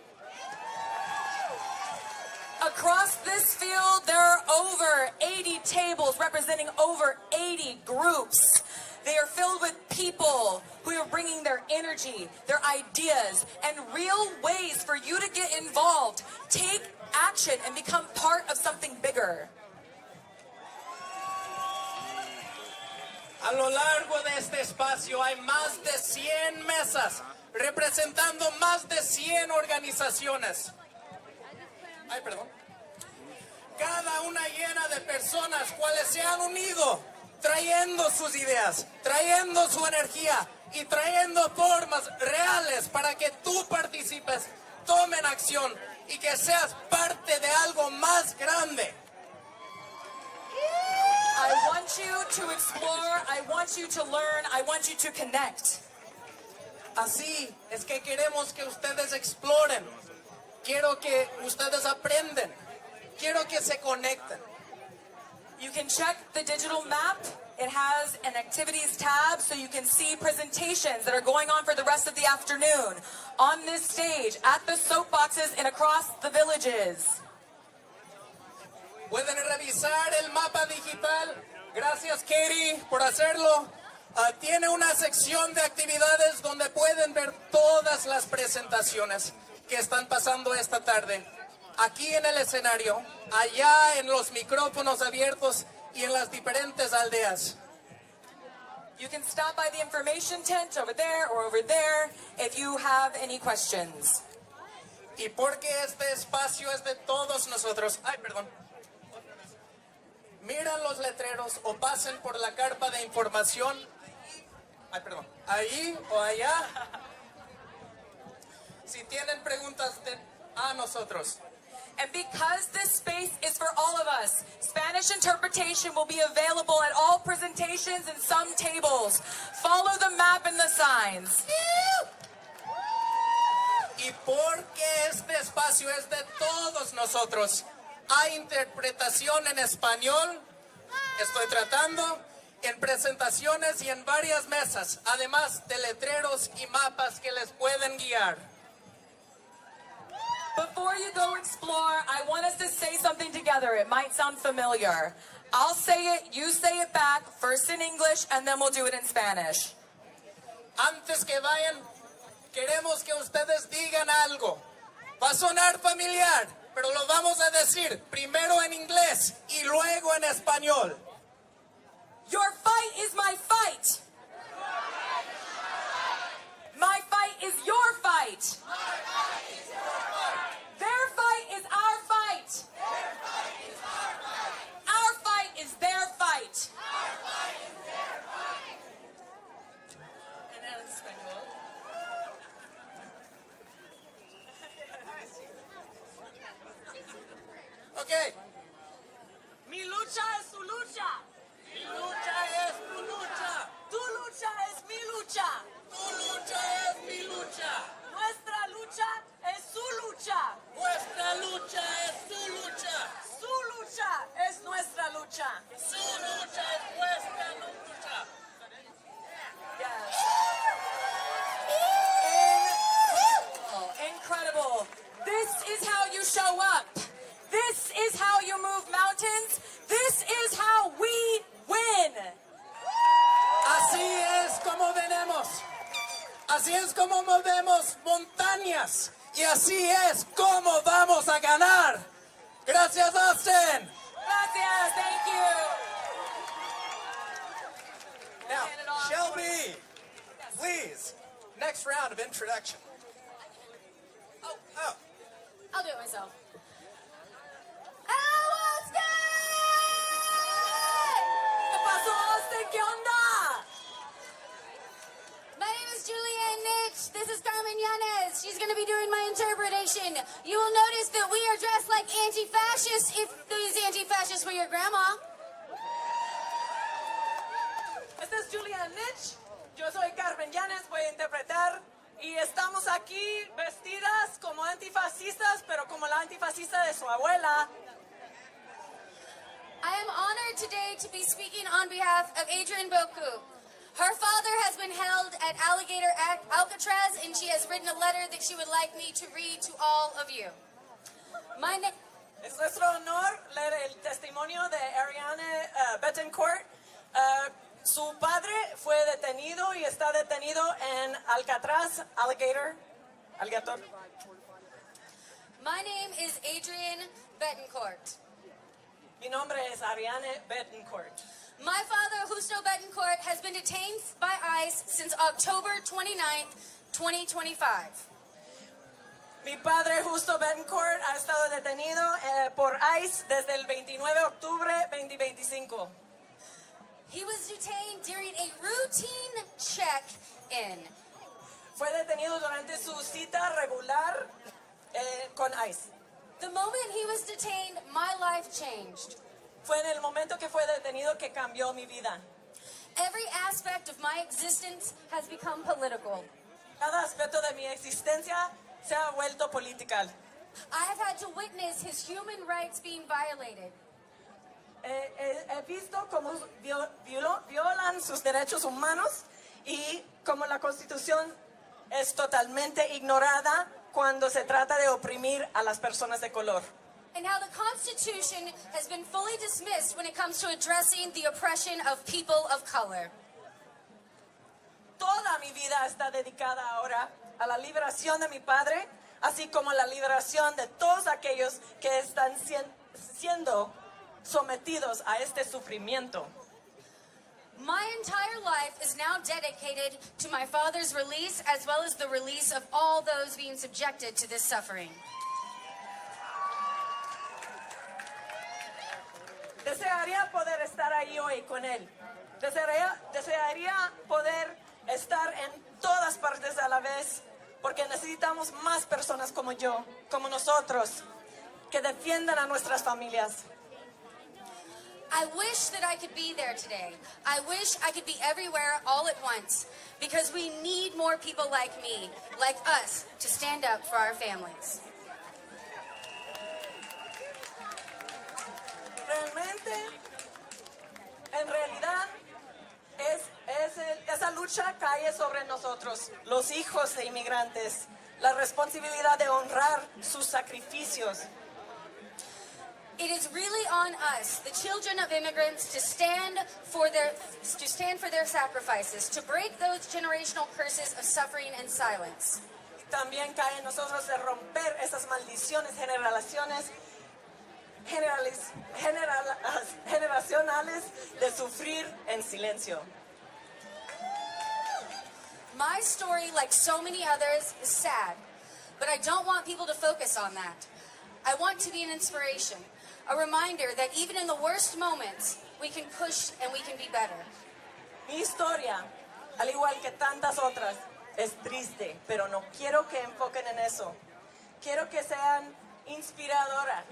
Across this field, there are over 80 tables representing over 80 groups. They are filled with people who are bringing their energy, their ideas, and real ways for you to get involved, take action, and become part of something bigger. A lo largo de este espacio hay más de 100 mesas representando más de 100 organizaciones. Ay, perdón. Cada una llena de personas cuales se han unido, trayendo sus ideas, trayendo su energía y trayendo formas reales para que tú participes, tomen acción y que seas parte de algo más grande. I want you to explore, I want you to learn, I want you to connect. Así es que queremos que ustedes exploren. Quiero que ustedes aprenden. Quiero que se conecten. You can check the digital map. It has an activities tab so you can see presentations that are going on for the rest of the afternoon on this stage, at the soapboxes and across the villages. Pueden revisar el mapa digital. Gracias, Katie, por hacerlo. Tiene una sección de actividades donde pueden ver todas las presentaciones que están pasando esta tarde. Aquí en el escenario, allá en los micrófonos abiertos y en las diferentes aldeas. You can stop by the information tent over there or over there if you have any questions. Y porque este espacio es de todos nosotros. Ay, perdón. Miran los letreros o pasen por la carpa de información. Ay, perdón. Ahí o allá. Si tienen preguntas a nosotros. And because this space is for all of us, Spanish interpretation will be available at all presentations and some tables. Follow the map and the signs. Y porque este espacio es de todos nosotros, hay interpretación en español, estoy tratando, en presentaciones y en varias mesas, además de letreros y mapas que les pueden guiar. Before you go explore, I want us to say something together. It might sound familiar. I'll say it, you say it back, first in English, and then we'll do it in Spanish. Antes que vayan, queremos que ustedes digan algo. Va a sonar familiar, pero lo vamos a decir primero en inglés y luego en español. Your fight is my fight. My fight is your fight. Their fight is our fight. Our fight is their fight. And now in español. Okay. Mi lucha es su lucha. Mi lucha es tu lucha. Tu lucha es mi lucha. Tu lucha es mi lucha. Nuestra lucha es su lucha. Nuestra lucha es su lucha. Su lucha es nuestra lucha. Su lucha es nuestra lucha. Yes. Incredible. This is how you show up. This is how you move mountains. This is how we win. Así es como venemos. Así es como movemos montañas. Y así es como vamos a ganar. Gracias, Austin. Gracias. Thank you. Now, Shelby, please, next round of introduction. Oh. I'll do it myself. ¿Qué pasó, Austin? ¿Qué onda? My name is Julianne Nitch. This is Carmen Yanez. She's going to be doing my interpretation. You will notice that we are dressed like anti-fascists if these anti-fascists were your grandma. Esta es Julianne Nitch. Yo soy Carmen Yanez. Voy a interpretar. Y estamos aquí vestidas como antifascistas, pero como la antifascista de su abuela. I am honored today to be speaking on behalf of Adrien. Her father has been held at Alligator Alcatraz, and she has written a letter that she would like me to read to all of you. Es nuestro honor leer el testimonio de Adrien Bettencourt. Su padre fue detenido y está detenido en Alcatraz, Alligator. My name is Adrien Bettencourt. Mi nombre es Ariane Bettencourt. My father, Justo Bettencourt, has been detained by ICE since October 29th, 2025. Mi padre, Justo Bettencourt, ha estado detenido por ICE desde el 29 de octubre 2025. He was detained during a routine check-in. Fue detenido durante su cita regular con ICE. The moment he was detained, my life changed. Fue en el momento que fue detenido que cambió mi vida. Every aspect of my existence has become political. Cada aspecto de mi existencia se ha vuelto política. I have had to witness his human rights being violated. He visto cómo violan sus derechos humanos y cómo la Constitución es totalmente ignorada cuando se trata de oprimir a las personas de color. And how the Constitution has been fully dismissed when it comes to addressing the oppression of people of color. Toda mi vida está dedicada ahora a la liberación de mi padre, así como la liberación de todos aquellos que están siendo sometidos a este sufrimiento. My entire life is now dedicated to my father's release, as well as the release of all those being subjected to this suffering. Desearía poder estar ahí hoy con él. Desearía poder estar en todas partes a la vez, porque necesitamos más personas como yo, como nosotros, que defiendan a nuestras familias. I wish that I could be there today. I wish I could be everywhere all at once, because we need more people like me, like us, to stand up for our families. En realidad, esa lucha cae sobre nosotros, los hijos de inmigrantes, la responsabilidad de honrar sus sacrificios. It is really on us, the children of immigrants, to stand for their sacrifices, to break those generational curses of suffering and silence. También cae en nosotros de romper esas maldiciones generacionales de sufrir en silencio. My story, like so many others, is sad, but I don't want people to focus on that. I want to be an inspiration, a reminder that even in the worst moments, we can push and we can be better. Mi historia, al igual que tantas otras, es triste, pero no quiero que enfoquen en eso. Quiero que sean inspiradora.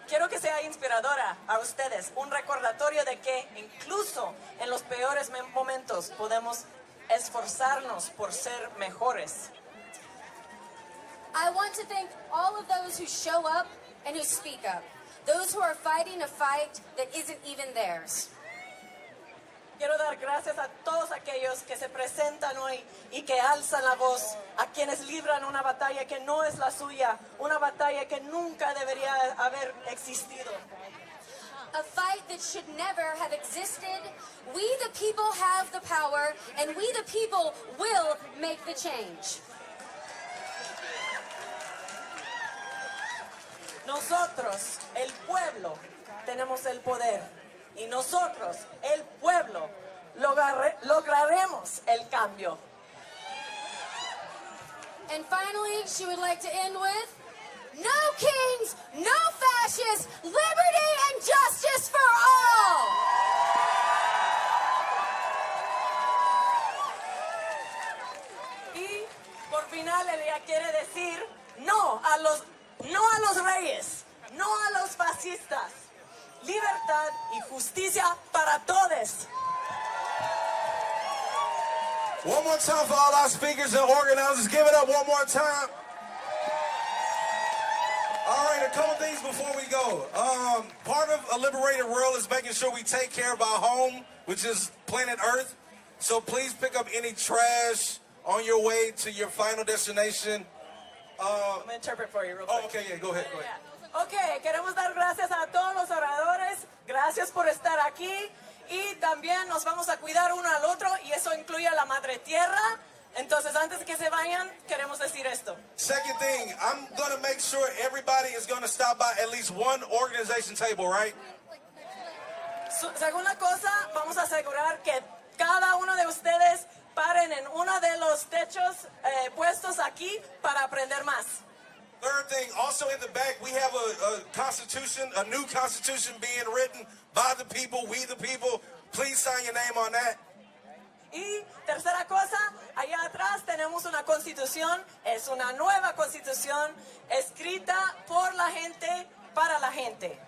Quiero que sea inspiradora a ustedes, un recordatorio de que incluso en los peores momentos podemos esforzarnos por ser mejores. I want to thank all of those who show up and who speak up, those who are fighting a fight that isn't even theirs. Quiero dar gracias a todos aquellos que se presentan hoy y que alzan la voz, a quienes libran una batalla que no es la suya, una batalla que nunca debería haber existido. A fight that should never have existed. We the people have the power, and we the people will make the change. Nosotros, el pueblo, tenemos el poder. Y nosotros, el pueblo, lograremos el cambio. And finally, she would like to end with, no kings, no fascists, liberty and justice for all. Y por final ella quiere decir no a los reyes, no a los fascistas. Libertad y justicia para todos. One more time for all our speakers and organizers. Give it up one more time. All right, a couple things before we go. Part of a liberated world is making sure we take care of our home, which is planet Earth. So please pick up any trash on your way to your final destination. I'm going to interpret for you real quick. Oh, okay, yeah, go ahead. Ok, queremos dar gracias a todos los oradores. Gracias. Gracias por estar aquí y también nos vamos a cuidar uno al otro y eso incluye a la Madre Tierra. Entonces, antes de que se vayan, queremos decir esto. Second thing, I'm going to make sure everybody is going to stop by at least one organization table, right? Segunda cosa, vamos a asegurar que cada uno de ustedes paren en uno de los techos puestos aquí para aprender más. Third thing, also in the back, we have a constitution, a new constitution being written by the people, we the people. Please sign your name on that. Y tercera cosa, allá atrás tenemos una constitución, es una nueva constitución escrita por la gente, para la gente.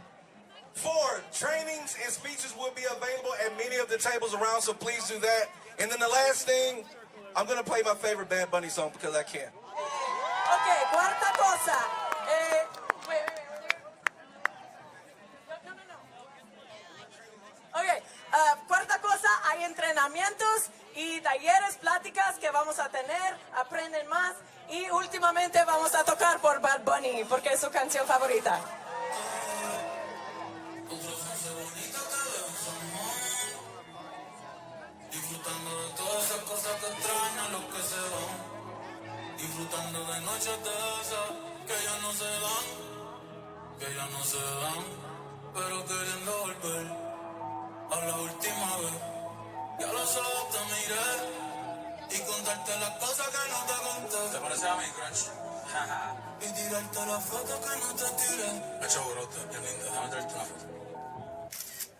4, trainings and speeches will be available at many of the tables around, so please do that. And then the last thing, I'm going to play my favorite Bad Bunny song because I can. Ok, cuarta cosa. Cuarta cosa, hay entrenamientos y talleres, pláticas que vamos a tener, aprenden más y últimamente vamos a tocar por Bad Bunny porque es su canción favorita. Disfrutando de todas esas cosas que extrañan los que se van. Disfrutando de noches de esas que ya no se dan, pero queriendo volver a la última vez. Y a los ojos te miré y contarte las cosas que no te conté. ¿Te pareces a mi crush? Y tirarte las fotos que no te tiré. Hecho brote, bien linda, déjame traerte una foto.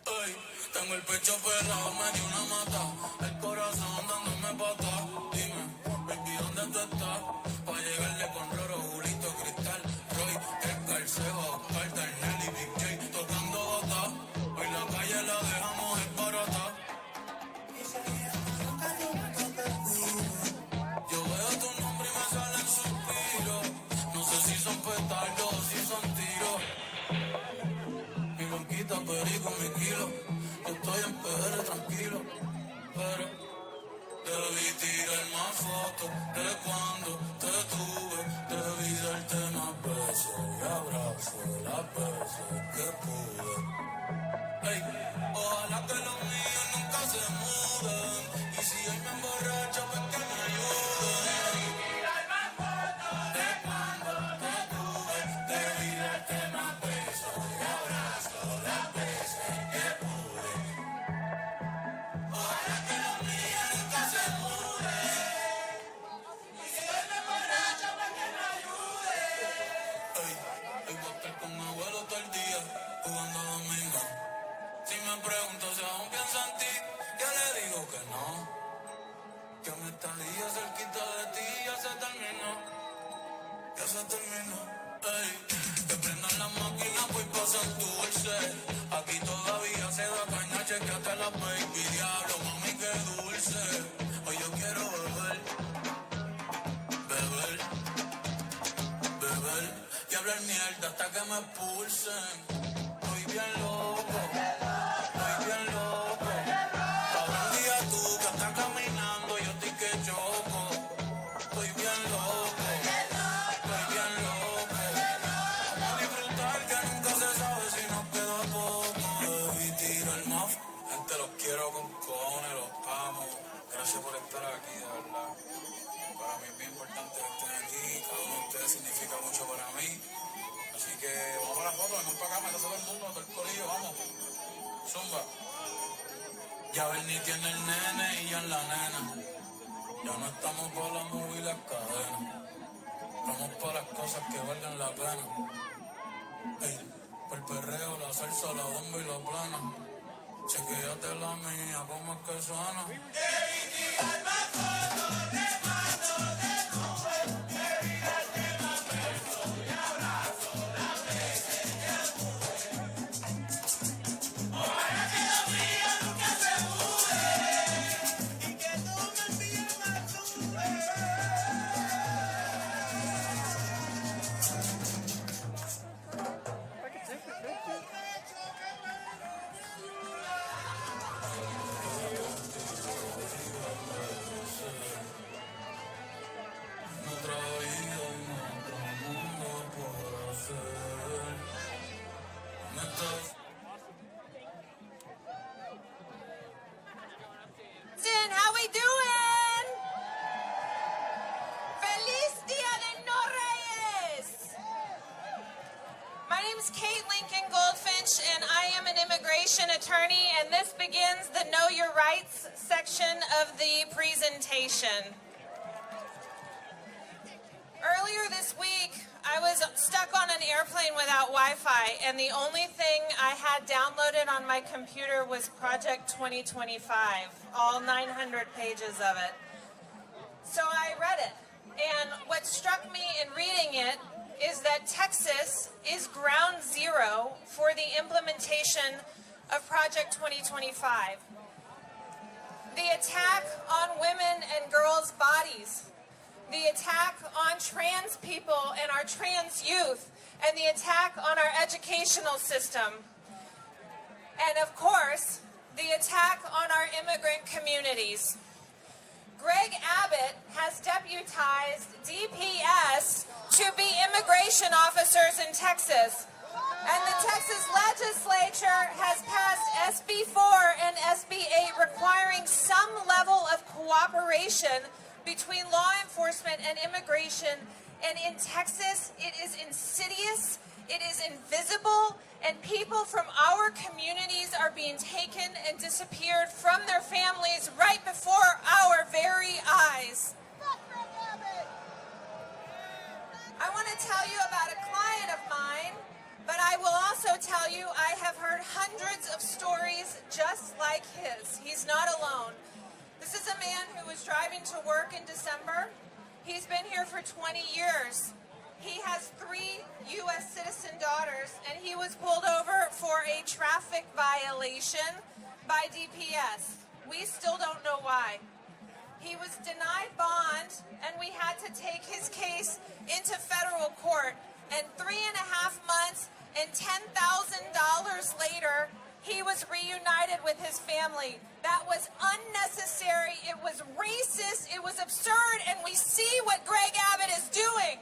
Ay, tengo el pecho pelado, me dio una mata. El corazón dándome patas. Dime, baby, ¿dónde tú estás? Pa' llegarle con Roro, Julito, Cristal, Roy, Edgar, Seba, Oscar, Darnell y Big J tocando bota. Hoy la calle la dejamos esbarata. Yo veo tu nombre y me salen suspiros. No sé si son petardos o si son tiros. Mi banquita, perico, mi kilo. Yo estoy en PR tranquilo, pero debí tirar más fotos de cuando te tuve. Debí darte más besos y abrazos las veces que pude. Hey, ojalá que los míos nunca se muden. Y si hoy me emborracho, pues que me ayuden. Tirar más fotos de cuando te tuve. Debí darte más besos y abrazos las veces que pude. Ojalá que los míos nunca se muden. Y si hoy me emborracho, pues que me ayuden. Hey, hoy voy a estar con mi abuelo todo el día jugando domingo. Si me pregunto si aún pienso en ti, yo le digo que no. Que mi estadía cerquita de ti ya se terminó. Ya se terminó. Ey, que prendan las máquinas, voy pa' Santurce. Aquí todavía se da caña, chequeate la baby. Diablo, mami, qué dulce. Hoy yo quiero beber. Beber. Beber. Y hablar mierda hasta que me expulsen. Estoy bien loco. Bien loco. Ahora un día tú que estás caminando, yo estoy que choco. Estoy bien loco. Estoy bien loco. Vamos a disfrutar que nunca se sabe si nos queda poco. Debí tirar más. Gente, los quiero con cojones, los amo. Gracias por estar aquí, de verdad. Para mí es bien importante que estén aquí. Cada uno de ustedes significa mucho para mí. Así que vamos a la foto, vamos para acá, me todo el mundo, todo el corillo, vamos. Zumba. Ya Bernie tiene el nene y ya en la nena. Ya no estamos para la movie y las cadenas. Estamos para las cosas que valgan la pena. Ey, por el perreo, la salsa, la bomba y la plana. Chequéate la mía, cómo es que suena. Attorney, and this begins the Know Your Rights section of the presentation. Earlier this week, I was stuck on an airplane without Wi-Fi, and the only thing I had downloaded on my computer was Project 2025, all 900 pages of it. So I read it, and what struck me in reading it is that Texas is ground zero for the implementation of Project 2025. The attack on women and girls' bodies, the attack on trans people and our trans youth, and the attack on our educational system, and of course, the attack on our immigrant communities. Greg Abbott has deputized DPS to be immigration officers in Texas. And the Texas legislature has passed SB 4 and SB 8 requiring some level of cooperation between law enforcement and immigration. And in Texas, it is insidious, it is invisible, and people from our communities are being taken and disappeared from their families right before our very eyes. I want to tell you about a client of mine, but I will also tell you I have heard hundreds of stories just like his. He's not alone. This is a man who was driving to work in December. He's been here for 20 years. He has 3 U.S. citizen daughters, and he was pulled over for a traffic violation by DPS. We still don't know why. He was denied bond, and we had to take his case into federal court. And 3.5 months and $10,000 later, he was reunited with his family. That was unnecessary, it was racist, it was absurd, and we see what Greg Abbott is doing.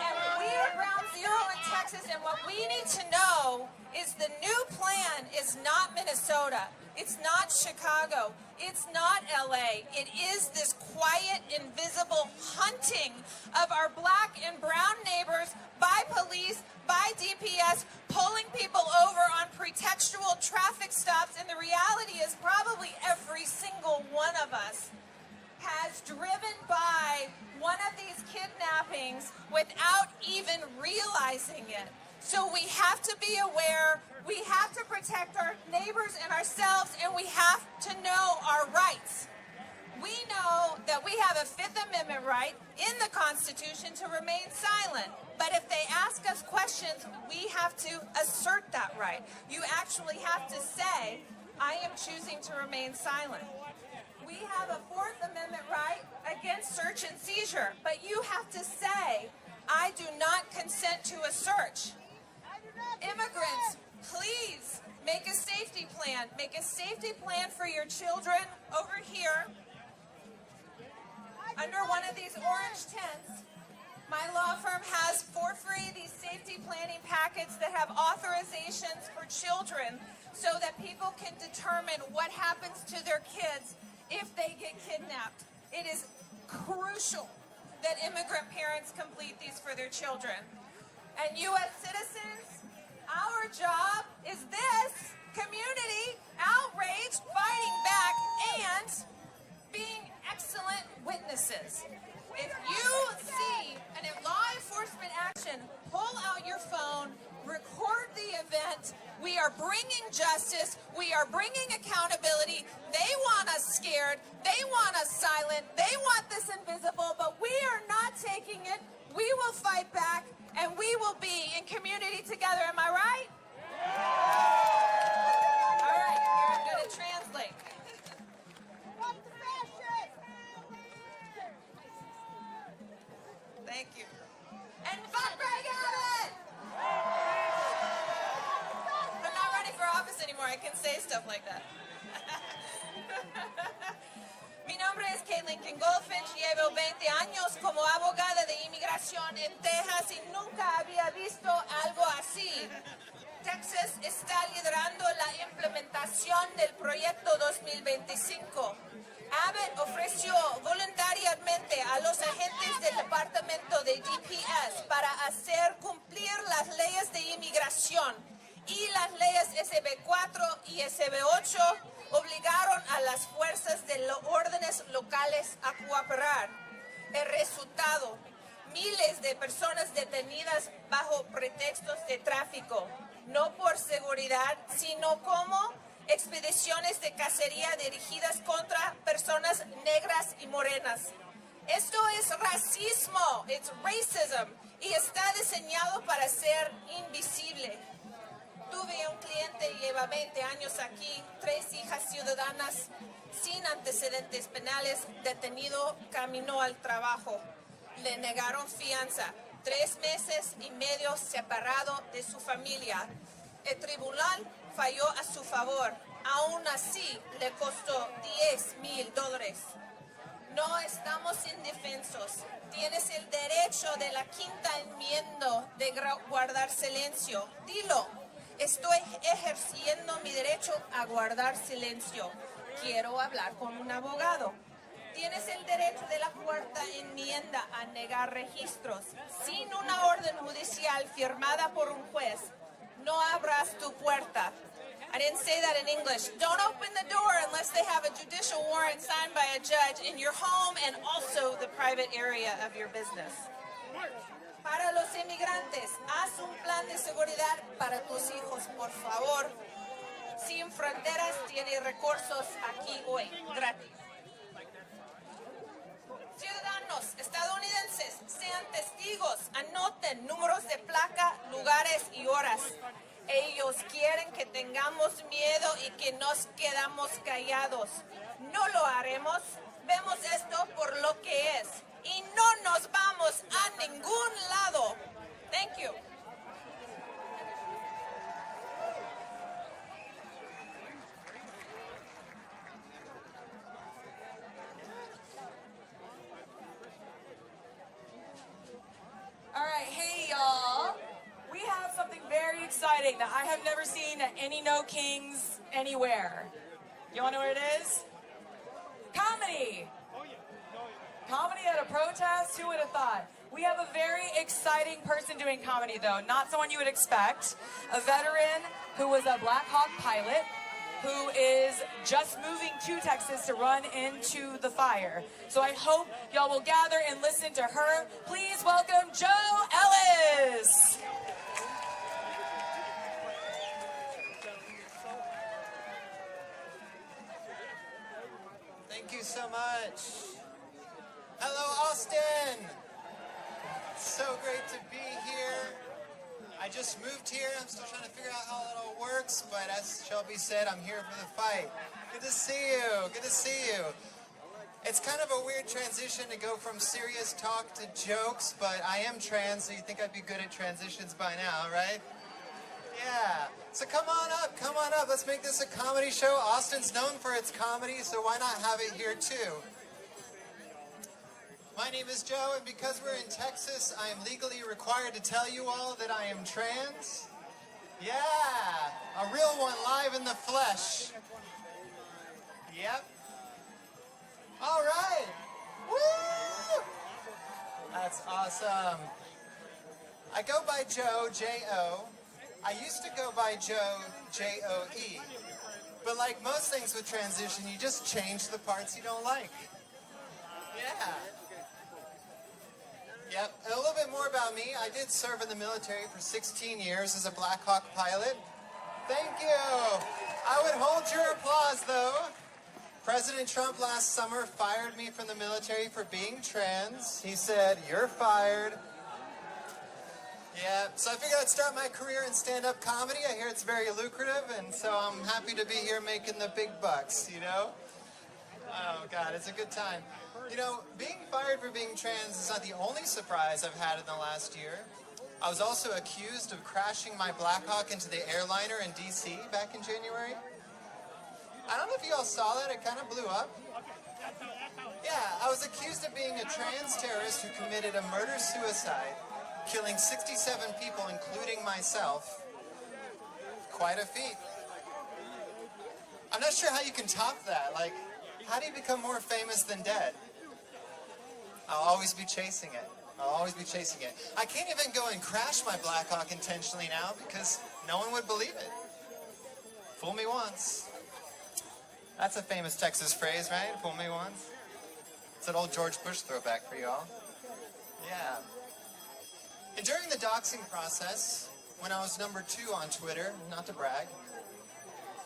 And we are ground zero in Texas, and what we need to know is the new plan is not Minnesota, it's not Chicago, it's not LA. It is this quiet, invisible hunting of our black and brown neighbors by police, by DPS, pulling people over on pretextual traffic stops. And the reality is probably every single one of us has driven by one of these kidnappings without even realizing it. So we have to be aware, we have to protect our neighbors and ourselves, and we have to know our rights. We know that we have a Fifth Amendment right in the Constitution to remain silent. But if they ask us questions, we have to assert that right. You actually have to say, I am choosing to remain silent. We have a Fourth Amendment right against search and seizure, but you have to say, I do not consent to a search. Immigrants, please make a safety plan. Make a safety plan for your children over here under one of these orange tents. My law firm has for free these safety planning packets that have authorizations for children so that people can determine what happens to their kids if they get kidnapped. It is crucial that immigrant parents complete these for their children. And U.S. citizens, our job is this: community outrage, fighting back, and being excellent witnesses. If you see a law enforcement action, pull out your phone, record the event. We are bringing justice. We are bringing accountability. They want us scared. They want us silent. They want this invisible, but we are not taking it. We will fight back, and we will be in community together. Am I right? All right, here I'm going to translate. Thank you. And fuck Greg Abbott! I'm not running for office anymore. I can say stuff like that. Mi nombre es Caitlin Goldfinch. Llevo 20 años como abogada de inmigración en Texas y nunca había visto algo así. Texas está liderando la implementación del proyecto 2025. Abbott ofreció voluntariamente a los agentes del departamento de DPS para hacer cumplir las leyes de inmigración y las leyes SB4 y SB8 obligaron a las fuerzas de los órdenes locales a cooperar. El resultado, miles de personas detenidas bajo pretextos de tráfico, no por seguridad, sino como expediciones de cacería dirigidas contra personas negras y morenas. Esto es racismo, it's racism, y está diseñado para ser invisible. Tuve un cliente, lleva 20 años aquí, 3 hijas ciudadanas sin antecedentes penales, detenido, caminó al trabajo. Le negaron fianza, 3 meses y medio separado de su familia. El tribunal falló a su favor. Aún así, le costó $10,000. No estamos indefensos. Tienes el derecho de la quinta enmienda de guardar silencio. Dilo. Estoy ejerciendo mi derecho a guardar silencio. Quiero hablar con un abogado. Tienes el derecho de la cuarta enmienda a negar registros. Sin una orden judicial firmada por un juez, no abras tu puerta. I didn't say that in English. Don't open the door unless they have a judicial warrant signed by a judge in your home and also the private area of your business. Para los inmigrantes, haz un plan de seguridad para tus hijos, por favor. Sin Fronteras tiene recursos aquí hoy, gratis. Ciudadanos estadounidenses, sean testigos, anoten números de placa, lugares y horas. Ellos quieren que tengamos miedo y que nos quedamos callados. No lo haremos. Vemos esto por lo que es. Y no nos vamos a ningún lado. Thank you. All right, hey y'all. We have something very exciting that I have never seen at any No Kings anywhere. You wanna know what it is? Comedy. Comedy at a protest? Who would have thought? We have a very exciting person doing comedy though, not someone you would expect. A veteran who was a Black Hawk pilot, who is just moving to Texas to run into the fire. So I hope y'all will gather and listen to her. Please welcome Joe Ellis. Thank you so much. Hello, Austin. So great to be here. I just moved here. I'm still trying to figure out how it all works, but as Shelby said, I'm here for the fight. Good to see you. Good to see you. It's kind of a weird transition to go from serious talk to jokes, but I am trans, so you think I'd be good at transitions by now, right? Yeah. So come on up, come on up. Let's make this a comedy show. Austin's known for its comedy, so why not have it here too? My name is Joe, and because we're in Texas, I am legally required to tell you all that I am trans. Yeah, a real one live in the flesh. Yep. All right. Woo! That's awesome. I go by Joe, J-O. I used to go by Joe, J-O-E. But like most things with transition, you just change the parts you don't like. Yeah. Yep, a little bit more about me. I did serve in the military for 16 years as a Black Hawk pilot. Thank you. I would hold your applause, though. President Trump last summer fired me from the military for being trans. He said, "You're fired." Yeah, so I figured I'd start my career in stand-up comedy. I hear it's very lucrative, and so I'm happy to be here making the big bucks, you know? Oh, God, it's a good time. You know, being fired for being trans is not the only surprise I've had in the last year. I was also accused of crashing my Black Hawk into the airliner in D.C. back in January. I don't know if you all saw that, it kind of blew up. Yeah, I was accused of being a trans terrorist who committed a murder-suicide, killing 67 people, including myself. Quite a feat. I'm not sure how you can top that. Like, How do you become more famous than dead? I'll always be chasing it. I'll always be chasing it. I can't even go and crash my Blackhawk intentionally now because no one would believe it. Fool me once. That's a famous Texas phrase, right? Fool me once. It's an old George Bush throwback for y'all. Yeah. And during the doxing process, when I was number 2 on Twitter, not to brag,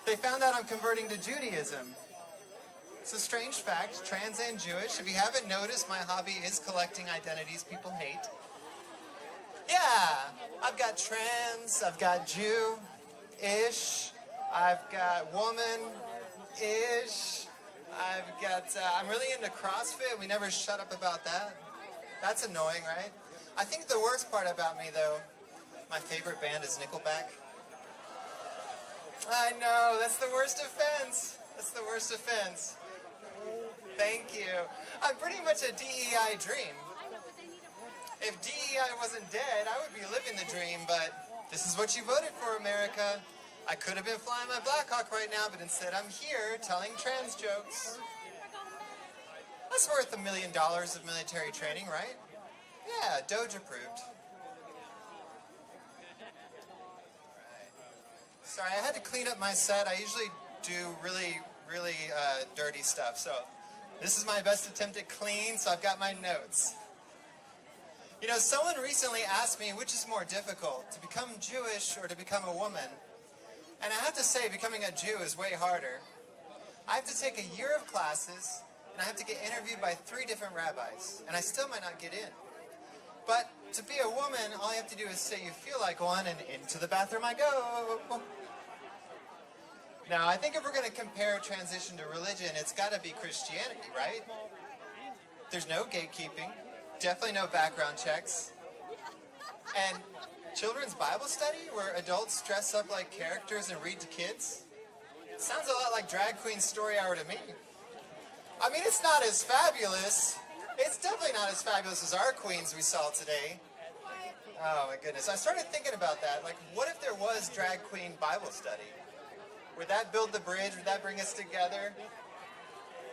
they found out I'm converting to Judaism. It's a strange fact, trans and Jewish. If you haven't noticed, my hobby is collecting identities people hate. Yeah, I've got trans, I've got Jew-ish, I've got woman-ish, I'm really into CrossFit. We never shut up about that. That's annoying, right? I think the worst part about me, though, my favorite band is Nickelback. I know, that's the worst offense. That's the worst offense. Thank you. I'm pretty much a DEI dream. If DEI wasn't dead, I would be living the dream, but this is what you voted for, America. I could have been flying my Blackhawk right now, but instead I'm here telling trans jokes. That's worth $1 million of military training, right? Yeah, Doge approved. Sorry, I had to clean up my set. I usually do really dirty stuff, so this is my best attempt at clean, so I've got my notes. You know, someone recently asked me which is more difficult, to become Jewish or to become a woman. And I have to say, becoming a Jew is way harder. I have to take a year of classes, and I have to get interviewed by 3 different rabbis, and I still might not get in. But to be a woman, all you have to do is say you feel like one, and into the bathroom I go. Now, I think if we're going to compare transition to religion, it's got to be Christianity, right? There's no gatekeeping, definitely no background checks, and children's Bible study where adults dress up like characters and read to kids? Sounds a lot like drag queen story hour to me. I mean, it's not as fabulous. It's definitely not as fabulous as our queens we saw today. Oh my goodness. I started thinking about that. Like, what if there was drag queen Bible study? Would that build the bridge? Would that bring us together?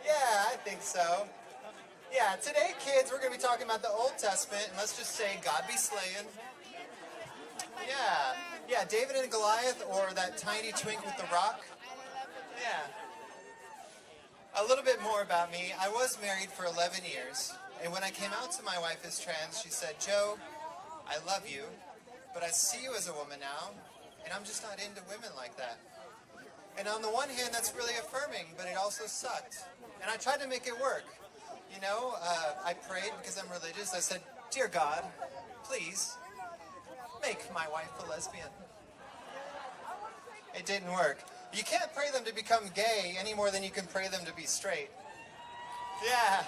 Yeah, I think so. Yeah, today, kids, we're going to be talking about the Old Testament, and let's just say, God be slaying. Yeah, David and Goliath, or that tiny twink with the rock. Yeah. A little bit more about me. I was married for 11 years, and when I came out to my wife as trans, she said, Joe, I love you, but I see you as a woman now, and I'm just not into women like that. And on the one hand, that's really affirming, but it also sucked. And I tried to make it work. You know, I prayed because I'm religious. I said, Dear God, please make my wife a lesbian. It didn't work. You can't pray them to become gay any more than you can pray them to be straight. Yeah.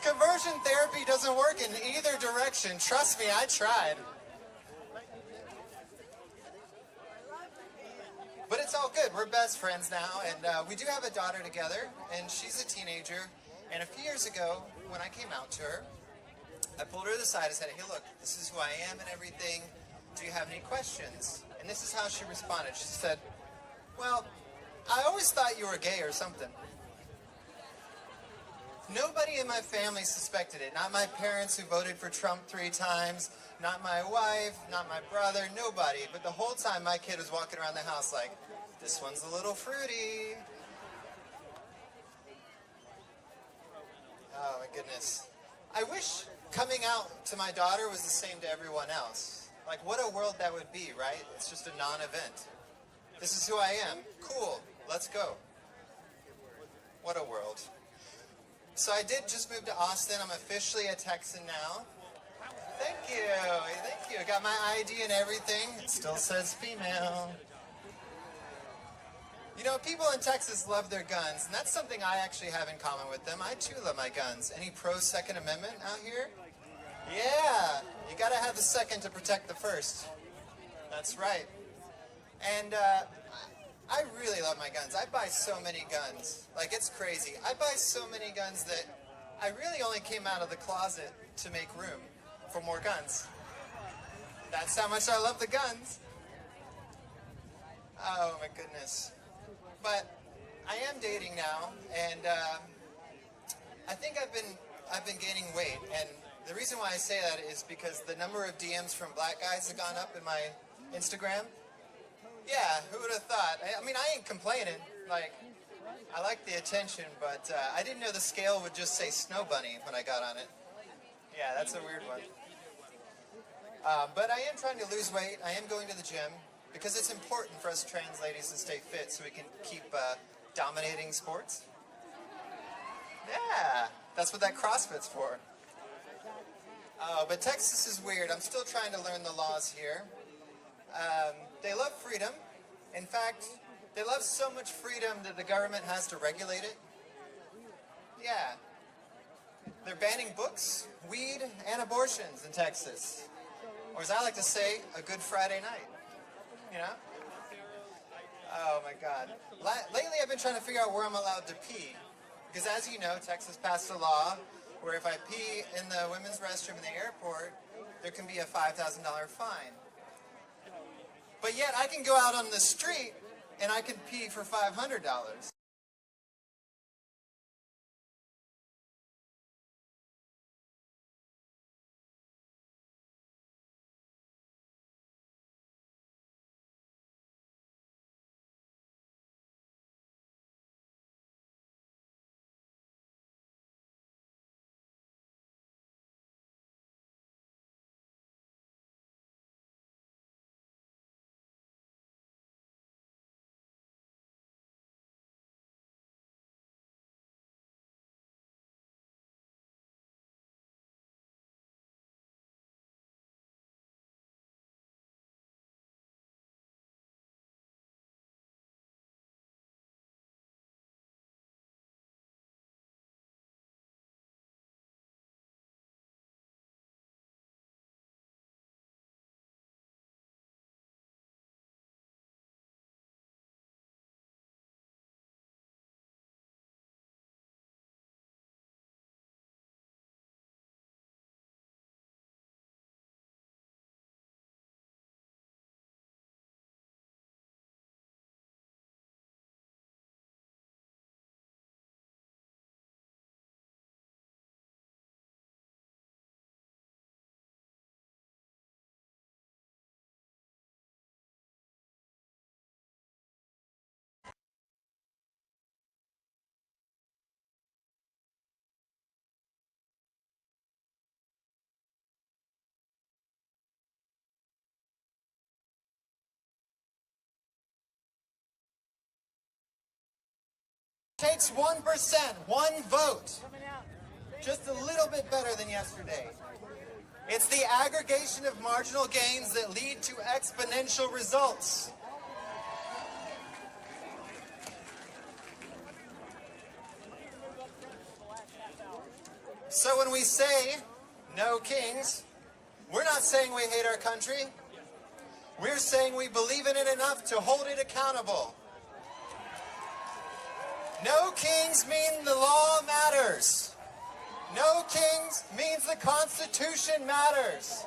Conversion therapy doesn't work in either direction. Trust me, I tried. But it's all good. We're best friends now, and we do have a daughter together, and she's a teenager. And a few years ago, when I came out to her, I pulled her to the side and said, hey, look, this is who I am and everything. Do you have any questions? And this is how she responded. She said, well, I always thought you were gay or something. Nobody in my family suspected it. Not my parents who voted for Trump 3 times, not my wife, not my brother, nobody. But the whole time my kid was walking around the house like, this one's a little fruity. Oh my goodness. I wish coming out to my daughter was the same to everyone else. Like, what a world that would be, right? It's just a non-event. This is who I am. Cool. Let's go. What a world. So I did just move to Austin. I'm officially a Texan now. Thank you. Thank you. I got my ID and everything. It still says female. You know, people in Texas love their guns, and that's something I actually have in common with them. I too love my guns. Any pro-Second Amendment out here? Yeah. You gotta have the second to protect the first. That's right. And I really love my guns. I buy so many guns. Like, it's crazy. I buy so many guns that I really only came out of the closet to make room for more guns. That's how much I love the guns. Oh my goodness. But I am dating now, and I think I've been gaining weight, and the reason why I say that is because the number of DMs from black guys have gone up in my Instagram. Yeah, who would have thought? I mean, I ain't complaining. Like, I like the attention, but I didn't know the scale would just say snow bunny when I got on it. Yeah, that's a weird one. But I am trying to lose weight. I am going to the gym because it's important for us trans ladies to stay fit so we can keep dominating sports. Yeah, that's what that CrossFit's for. But Texas is weird. I'm still trying to learn the laws here. They love freedom. In fact, they love so much freedom that the government has to regulate it. Yeah. They're banning books, weed, and abortions in Texas. Or as I like to say, a good Friday night. You know? Oh my God. Lately I've been trying to figure out where I'm allowed to pee. Because as you know, Texas passed a law where if I pee in the women's restroom in the airport, there can be a $5,000 fine. But yet I can go out on the street and I can pee for $500. Takes 1%, one vote. Just a little bit better than yesterday. It's the aggregation of marginal gains that lead to exponential results. So when we say no kings, we're not saying we hate our country. We're saying we believe in it enough to hold it accountable. No kings mean the law matters. No kings means the Constitution matters.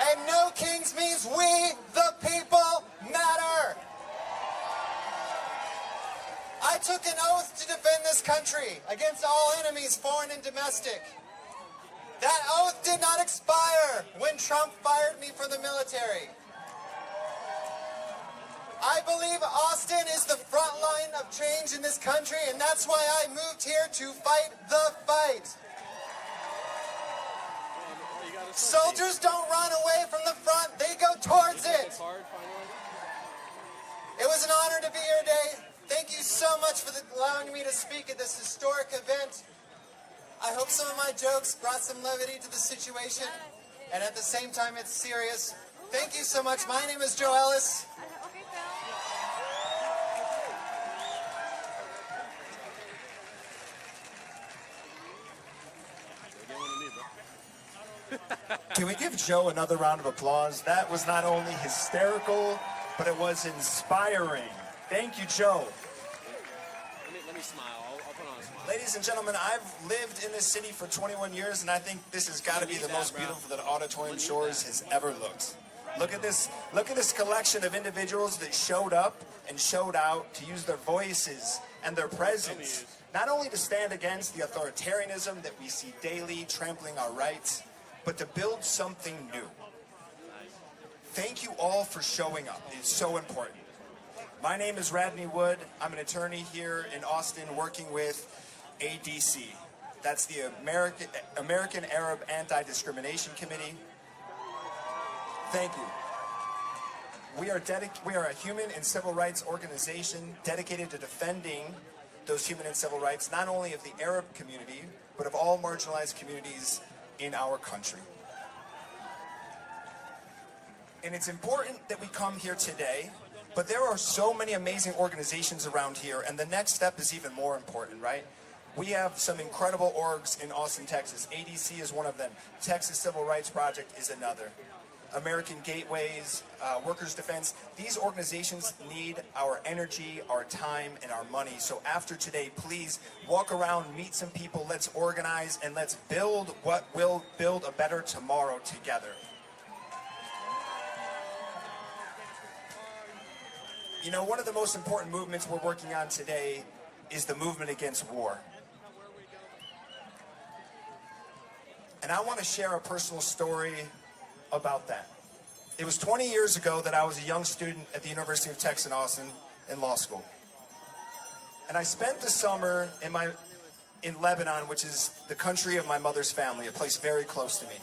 And no kings means we, the people, matter. I took an oath to defend this country against all enemies, foreign and domestic. That oath did not expire when Trump fired me from the military. I believe Austin is the front line of change in this country, and that's why I moved here to fight the fight. Soldiers don't run away from the front, they go towards it. It was an honor to be here today. Thank you so much for allowing me to speak at this historic event. I hope some of my jokes brought some levity to the situation, and at the same time it's serious. Thank you so much. My name is Joe Ellis. Can we give Joe another round of applause? That was not only hysterical, but it was inspiring. Thank you, Joe. Let me smile. I'll put on a smile. Ladies and gentlemen, I've lived in this city for 21 years, and I think this has got to be the most beautiful that Auditorium Shores has ever looked. Look at this collection of individuals that showed up and showed out to use their voices and their presence Not only to stand against the authoritarianism that we see daily trampling our rights, but to build something new. Thank you all for showing up. It's so important. My name is Radney Wood. I'm an attorney here in Austin working with ADC. That's the American Arab Anti-Discrimination Committee. Thank you. We are a human and civil rights organization dedicated to defending those human and civil rights, not only of the Arab community, but of all marginalized communities in our country. And it's important that we come here today, but there are so many amazing organizations around here, and the next step is even more important, right? We have some incredible orgs in Austin, Texas. ADC is one of them. Texas Civil Rights Project is another. American Gateways, Workers' Defense. These organizations need our energy, our time, and our money. So after today, please walk around, meet some people, let's organize, and let's build what will build a better tomorrow together. You know, one of the most important movements we're working on today is the movement against war. And I want to share a personal story about that. It was 20 years ago that I was a young student at the University of Texas in Austin in law school. And I spent the summer in Lebanon, which is the country of my mother's family, a place very close to me.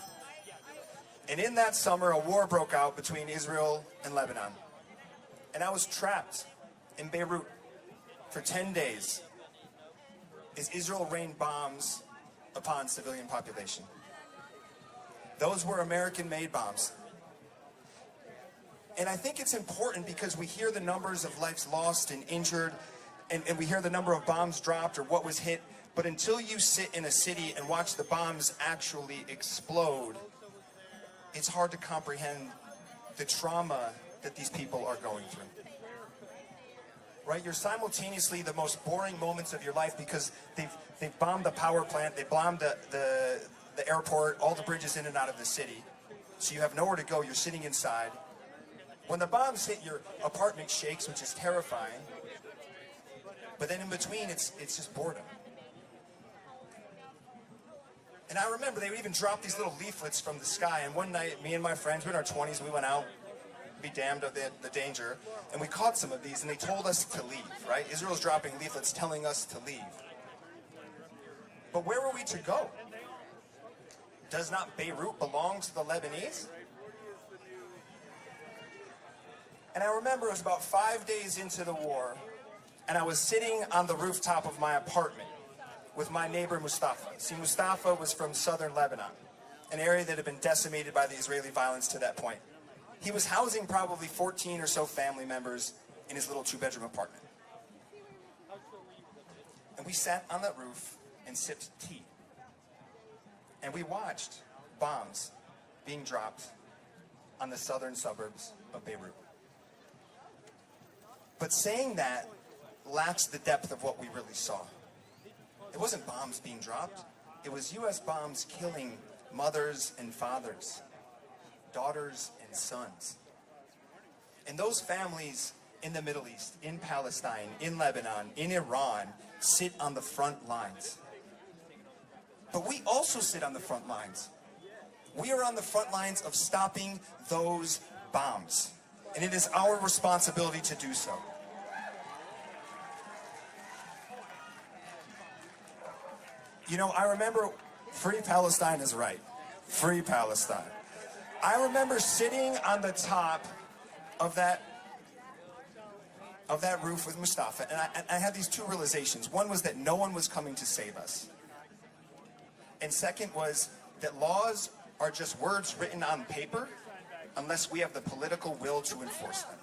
And in that summer, a war broke out between Israel and Lebanon. And I was trapped in Beirut for 10 days as Israel rained bombs upon civilian population. Those were American-made bombs. And I think it's important because we hear the numbers of lives lost and injured, and we hear the number of bombs dropped or what was hit, but until you sit in a city and watch the bombs actually explode, it's hard to comprehend the trauma that these people are going through. Right? You're simultaneously the most boring moments of your life because they've bombed the power plant, they bombed the airport, all the bridges in and out of the city. So you have nowhere to go, you're sitting inside. When the bombs hit, your apartment shakes, which is terrifying. But then in between, it's just boredom. And I remember they would even drop these little leaflets from the sky. And one night, me and my friends, we were in our 20s, we went out, be damned of the danger. And we caught some of these, and they told us to leave, right? Israel's dropping leaflets telling us to leave. But where were we to go? Does not Beirut belong to the Lebanese? And I remember it was about 5 days into the war, and I was sitting on the rooftop of my apartment with my neighbor Mustafa. See, Mustafa was from southern Lebanon, an area that had been decimated by the Israeli violence to that point. He was housing probably 14 or so family members in his little two-bedroom apartment. And we sat on that roof and sipped tea. And we watched bombs being dropped on the southern suburbs of Beirut. But saying that lacks the depth of what we really saw. It wasn't bombs being dropped. It was U.S. bombs killing mothers and fathers, daughters and sons. And those families in the Middle East, in Palestine, in Lebanon, in Iran, sit on the front lines. But we also sit on the front lines. We are on the front lines of stopping those bombs. And it is our responsibility to do so. You know, I remember Free Palestine is right. Free Palestine. I remember sitting on the top of that roof with Mustafa, and I had these two realizations. One was that no one was coming to save us. And second was that laws are just words written on paper unless we have the political will to enforce them.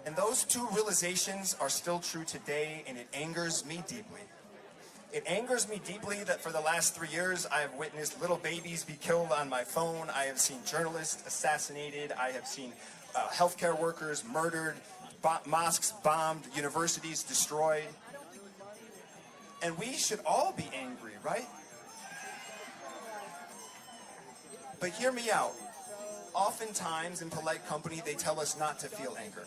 And those two realizations are still true today, and it angers me deeply. It angers me deeply that for the last 3 years, I have witnessed little babies be killed on my phone. I have seen journalists assassinated. I have seen healthcare workers murdered, mosques bombed, universities destroyed. And we should all be angry, right? But hear me out. Oftentimes in polite company, they tell us not to feel anger,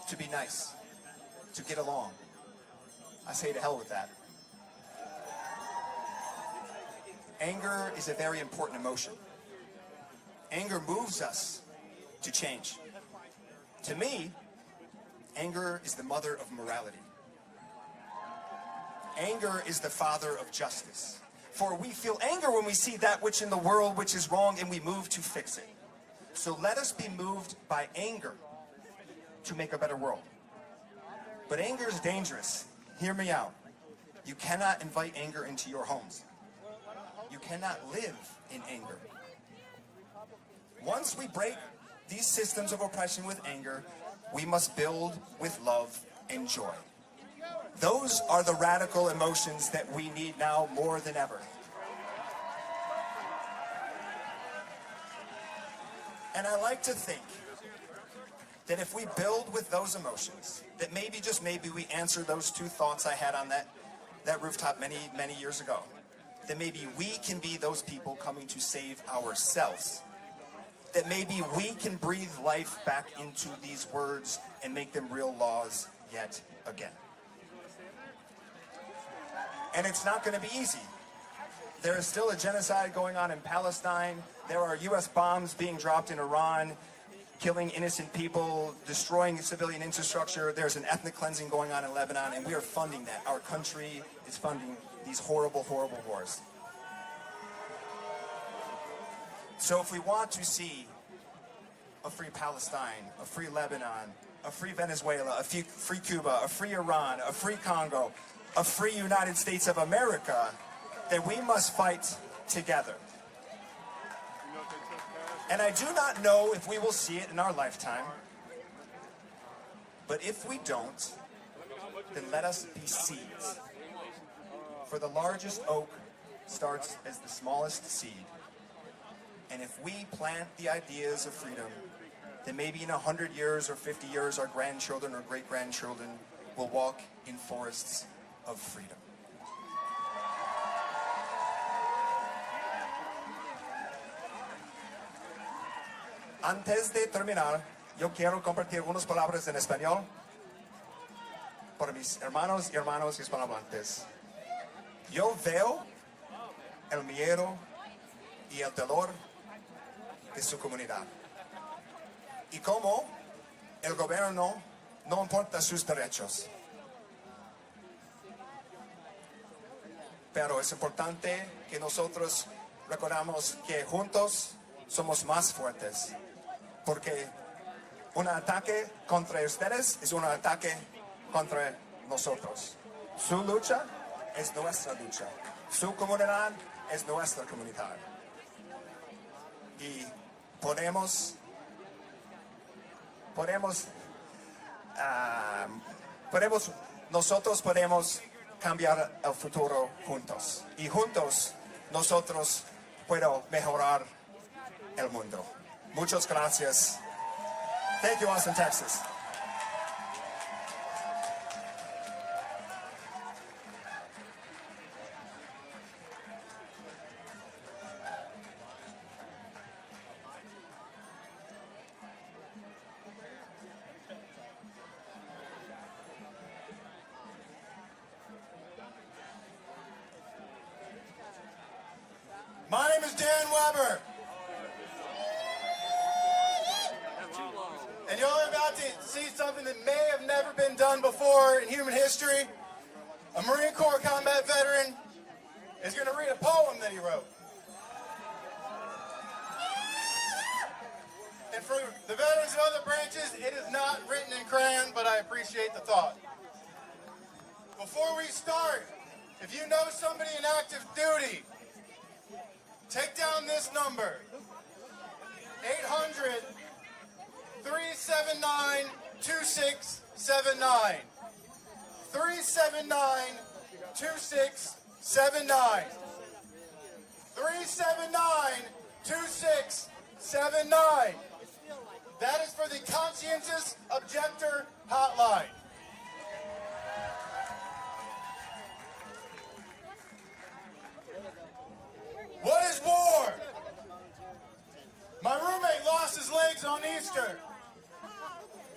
to be nice. to get along. I say to hell with that. Anger is a very important emotion. Anger moves us to change. To me, anger is the mother of morality. Anger is the father of justice. For we feel anger when we see that which in the world which is wrong, and we move to fix it. So let us be moved by anger to make a better world. But anger is dangerous. Hear me out. You cannot invite anger into your homes. You cannot live in anger. Once we break these systems of oppression with anger, we must build with love and joy. Those are the radical emotions that we need now more than ever. And I like to think that if we build with those emotions, that maybe, just maybe, we answer those two thoughts I had on that rooftop many, many years ago. That maybe we can be those people coming to save ourselves. That maybe we can breathe life back into these words and make them real laws yet again. And it's not going to be easy. There is still a genocide going on in Palestine. There are U.S. bombs being dropped in Iran, killing innocent people, destroying civilian infrastructure. There's an ethnic cleansing going on in Lebanon, and we are funding that. Our country is funding these horrible, horrible wars. So if we want to see a free Palestine, a free Lebanon, a free Venezuela, a free Cuba, a free Iran, a free Congo, a free United States of America, then we must fight together. And I do not know if we will see it in our lifetime, but if we don't, then let us be seeds. For the largest oak starts as the smallest seed. And if we plant the ideas of freedom, then maybe in 100 years or 50 years, our grandchildren or great-grandchildren will walk in forests of freedom. Antes de terminar, yo quiero compartir unas palabras en español para mis hermanos y hermanas hispanohablantes. Yo veo el miedo y el dolor de su comunidad. Y cómo el gobierno no importa sus derechos. Pero es importante que nosotros recordamos que juntos somos más fuertes. Porque un ataque contra ustedes es un ataque contra nosotros. Su lucha es nuestra lucha. Su comunidad es nuestra comunidad. Y nosotros podemos cambiar el futuro juntos. Y juntos nosotros podemos mejorar el mundo. Muchas gracias. Thank you, Austin, Texas. My name is Dan Weber. And y'all are about to see something that may have never been done before in human history. A Marine Corps combat veteran is going to read a poem that he wrote. And for the veterans of other branches, it is not written in crayon, but I appreciate the thought. Before we start, if you know somebody in active duty, take down this number, 800-379-2679. 379-2679. 379-2679. That is for the Conscientious Objector Hotline. What is war? My roommate lost his legs on Easter.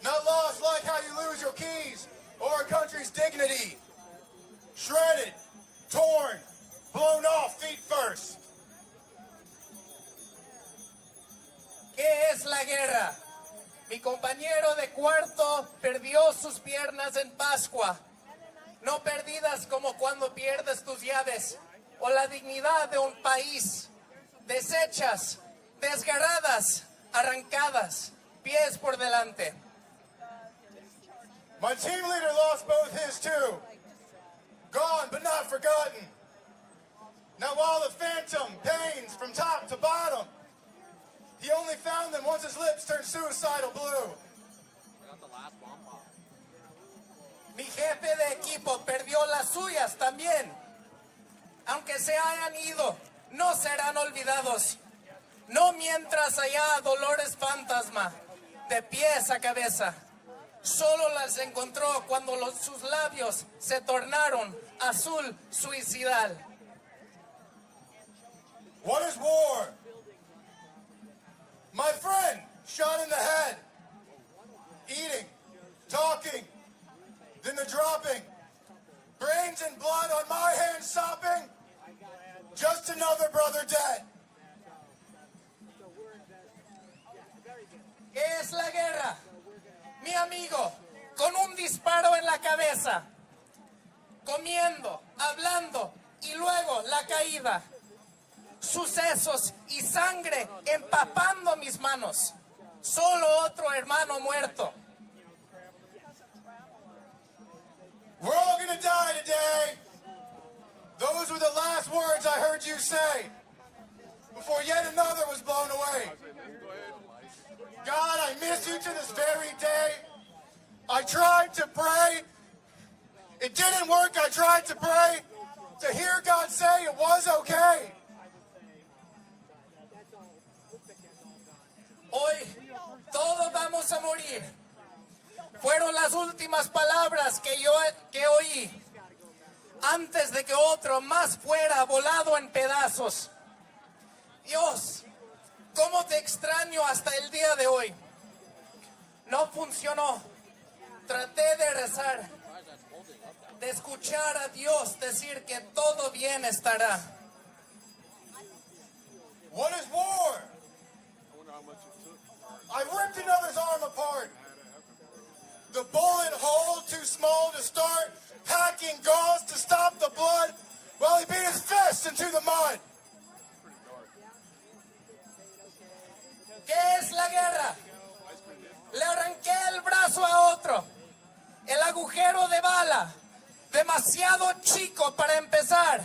Not lost like how you lose your keys, or our country's dignity. Shredded, torn, blown off feet first. ¿Qué es la guerra? Mi compañero de cuarto perdió sus piernas en Pascua, no perdidas como cuando pierdes tus llaves o la dignidad de un país, deshechas, desgarradas, arrancadas, pies por delante. My team leader lost both his too. Gone but not forgotten. Now while the phantom pains from top to bottom, he only found them once his lips turned suicidal blue. Mi jefe de equipo perdió las suyas también. Aunque se hayan ido, no serán olvidados. No mientras haya dolores fantasma, de pies a cabeza. Solo las encontró cuando sus labios se tornaron azul suicidal. What is war? My friend, shot in the head. Eating, talking, then the dropping. Brains and blood on my hands sopping. Just another brother dead. ¿Qué es la guerra? Mi amigo, con un disparo en la cabeza, comiendo, hablando y luego la caída. Sucesos y sangre empapando mis manos. Solo otro hermano muerto. We're all gonna die today. Those were the last words I heard you say before yet another was blown away. God, I miss you to this very day. I tried to pray. It didn't work. I tried to pray to hear God say it was okay. Hoy todos vamos a morir. Fueron las últimas palabras que oí antes de que otro más fuera volado en pedazos. Dios, ¿cómo te extraño hasta el día de hoy? No funcionó. Traté de rezar, de escuchar a Dios decir que todo bien estará. What is war? I ripped another's arm apart. The bullet hole too small to start, hacking gauze to stop the blood, while he beat his fist into the mud. ¿Qué es la guerra? Le arranqué el brazo a otro. El agujero de bala, demasiado chico para empezar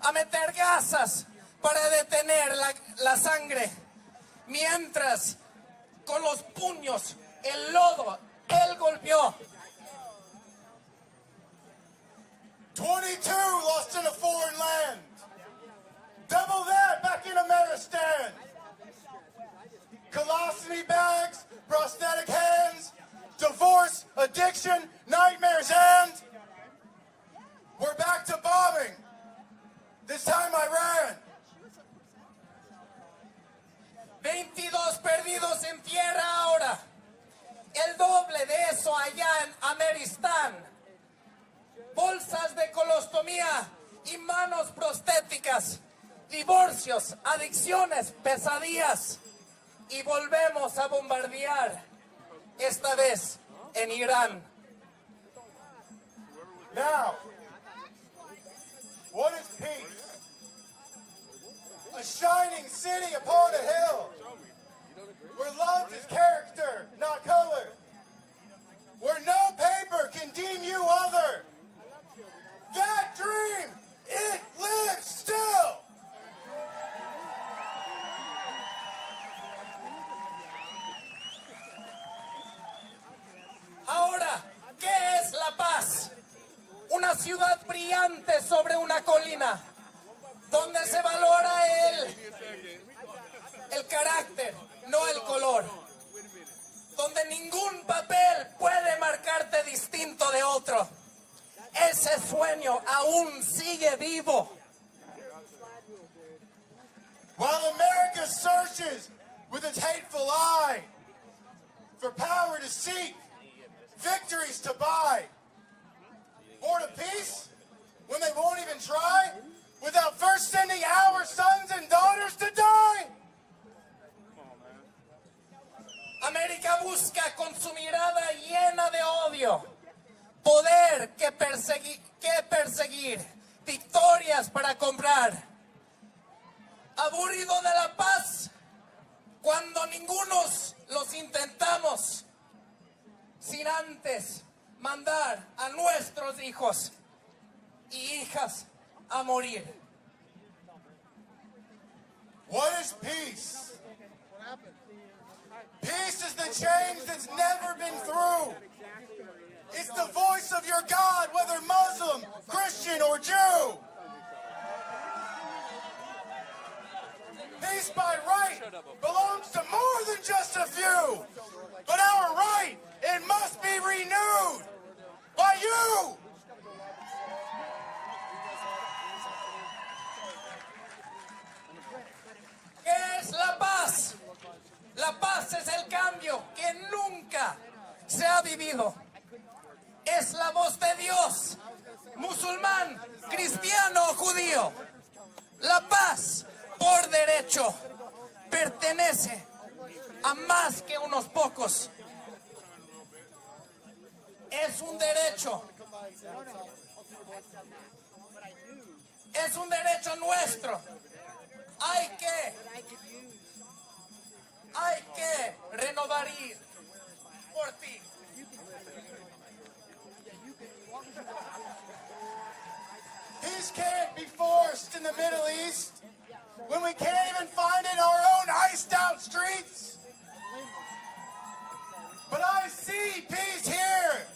a meter gasas para detener la sangre. Mientras, con los puños, el lodo, él golpeó. 22 lost in a foreign land. Double that back in Ameristan. Colostomy bags, prosthetic hands, divorce, addiction, nightmares, and we're back to bombing. This time I ran. 22 perdidos en tierra ahora. El doble de eso allá en Ameristán. Bolsas de colostomía y manos prostéticas. Divorcios, adicciones, pesadillas. Y volvemos a bombardear. Esta vez en Irán. Now, what is peace? A shining city upon a hill, where love is character, not color, where no paper can deem you other. That dream, it lives still. Ahora, ¿qué es la paz? Una ciudad brillante sobre una colina, donde se valora el carácter, no el color. Donde ningún papel puede marcarte distinto de otro. Ese sueño aún sigue vivo. While America searches with its hateful eye for power to seek, victories to buy, Board of peace? When they won't even try? Without first sending our sons and daughters to die? América busca con su mirada llena de odio poder que perseguir, victorias para comprar. Aburrido de la paz cuando ningunos los intentamos, sin antes mandar a nuestros hijos y hijas a morir. What is peace? Peace is the change that's never been through. It's the voice of your God, whether Muslim, Christian, or Jew. Peace by right belongs to more than just a few. But our right, it must be renewed by you. ¿Qué es la paz? La paz es el cambio que nunca se ha vivido. Es la voz de Dios, musulmán, cristiano o judío. La paz, por derecho, pertenece a más que unos pocos. Es un derecho. Es un derecho nuestro. Hay que renovar por ti. Peace can't be forced in the Middle East when we can't even find it in our own iced out streets. But I see peace here.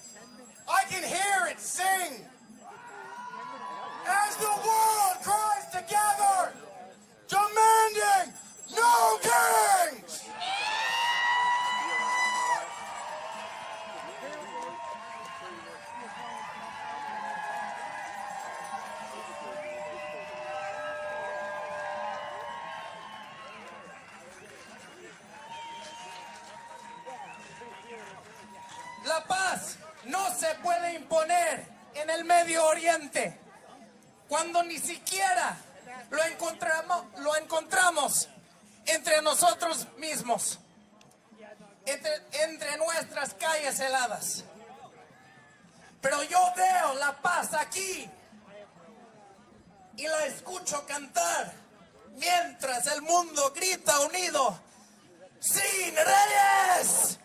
I can hear it sing. As the world cries together, demanding no kings! La paz no se puede imponer en el Medio Oriente cuando ni siquiera lo encontramos entre nosotros mismos, entre nuestras calles heladas. Pero yo veo la paz aquí y la escucho cantar mientras el mundo grita unido: ¡Sin reyes!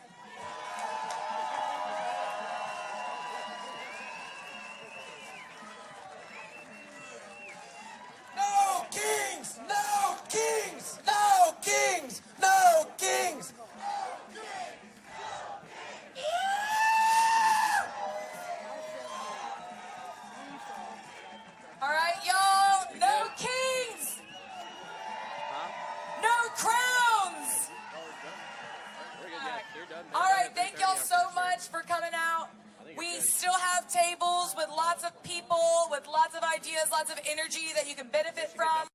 No kings, no kings, no kings, no kings. All right, y'all, no kings, no crowns. All right, thank y'all so much for coming out. We still have tables with lots of people, with lots of ideas, lots of energy that you can benefit from.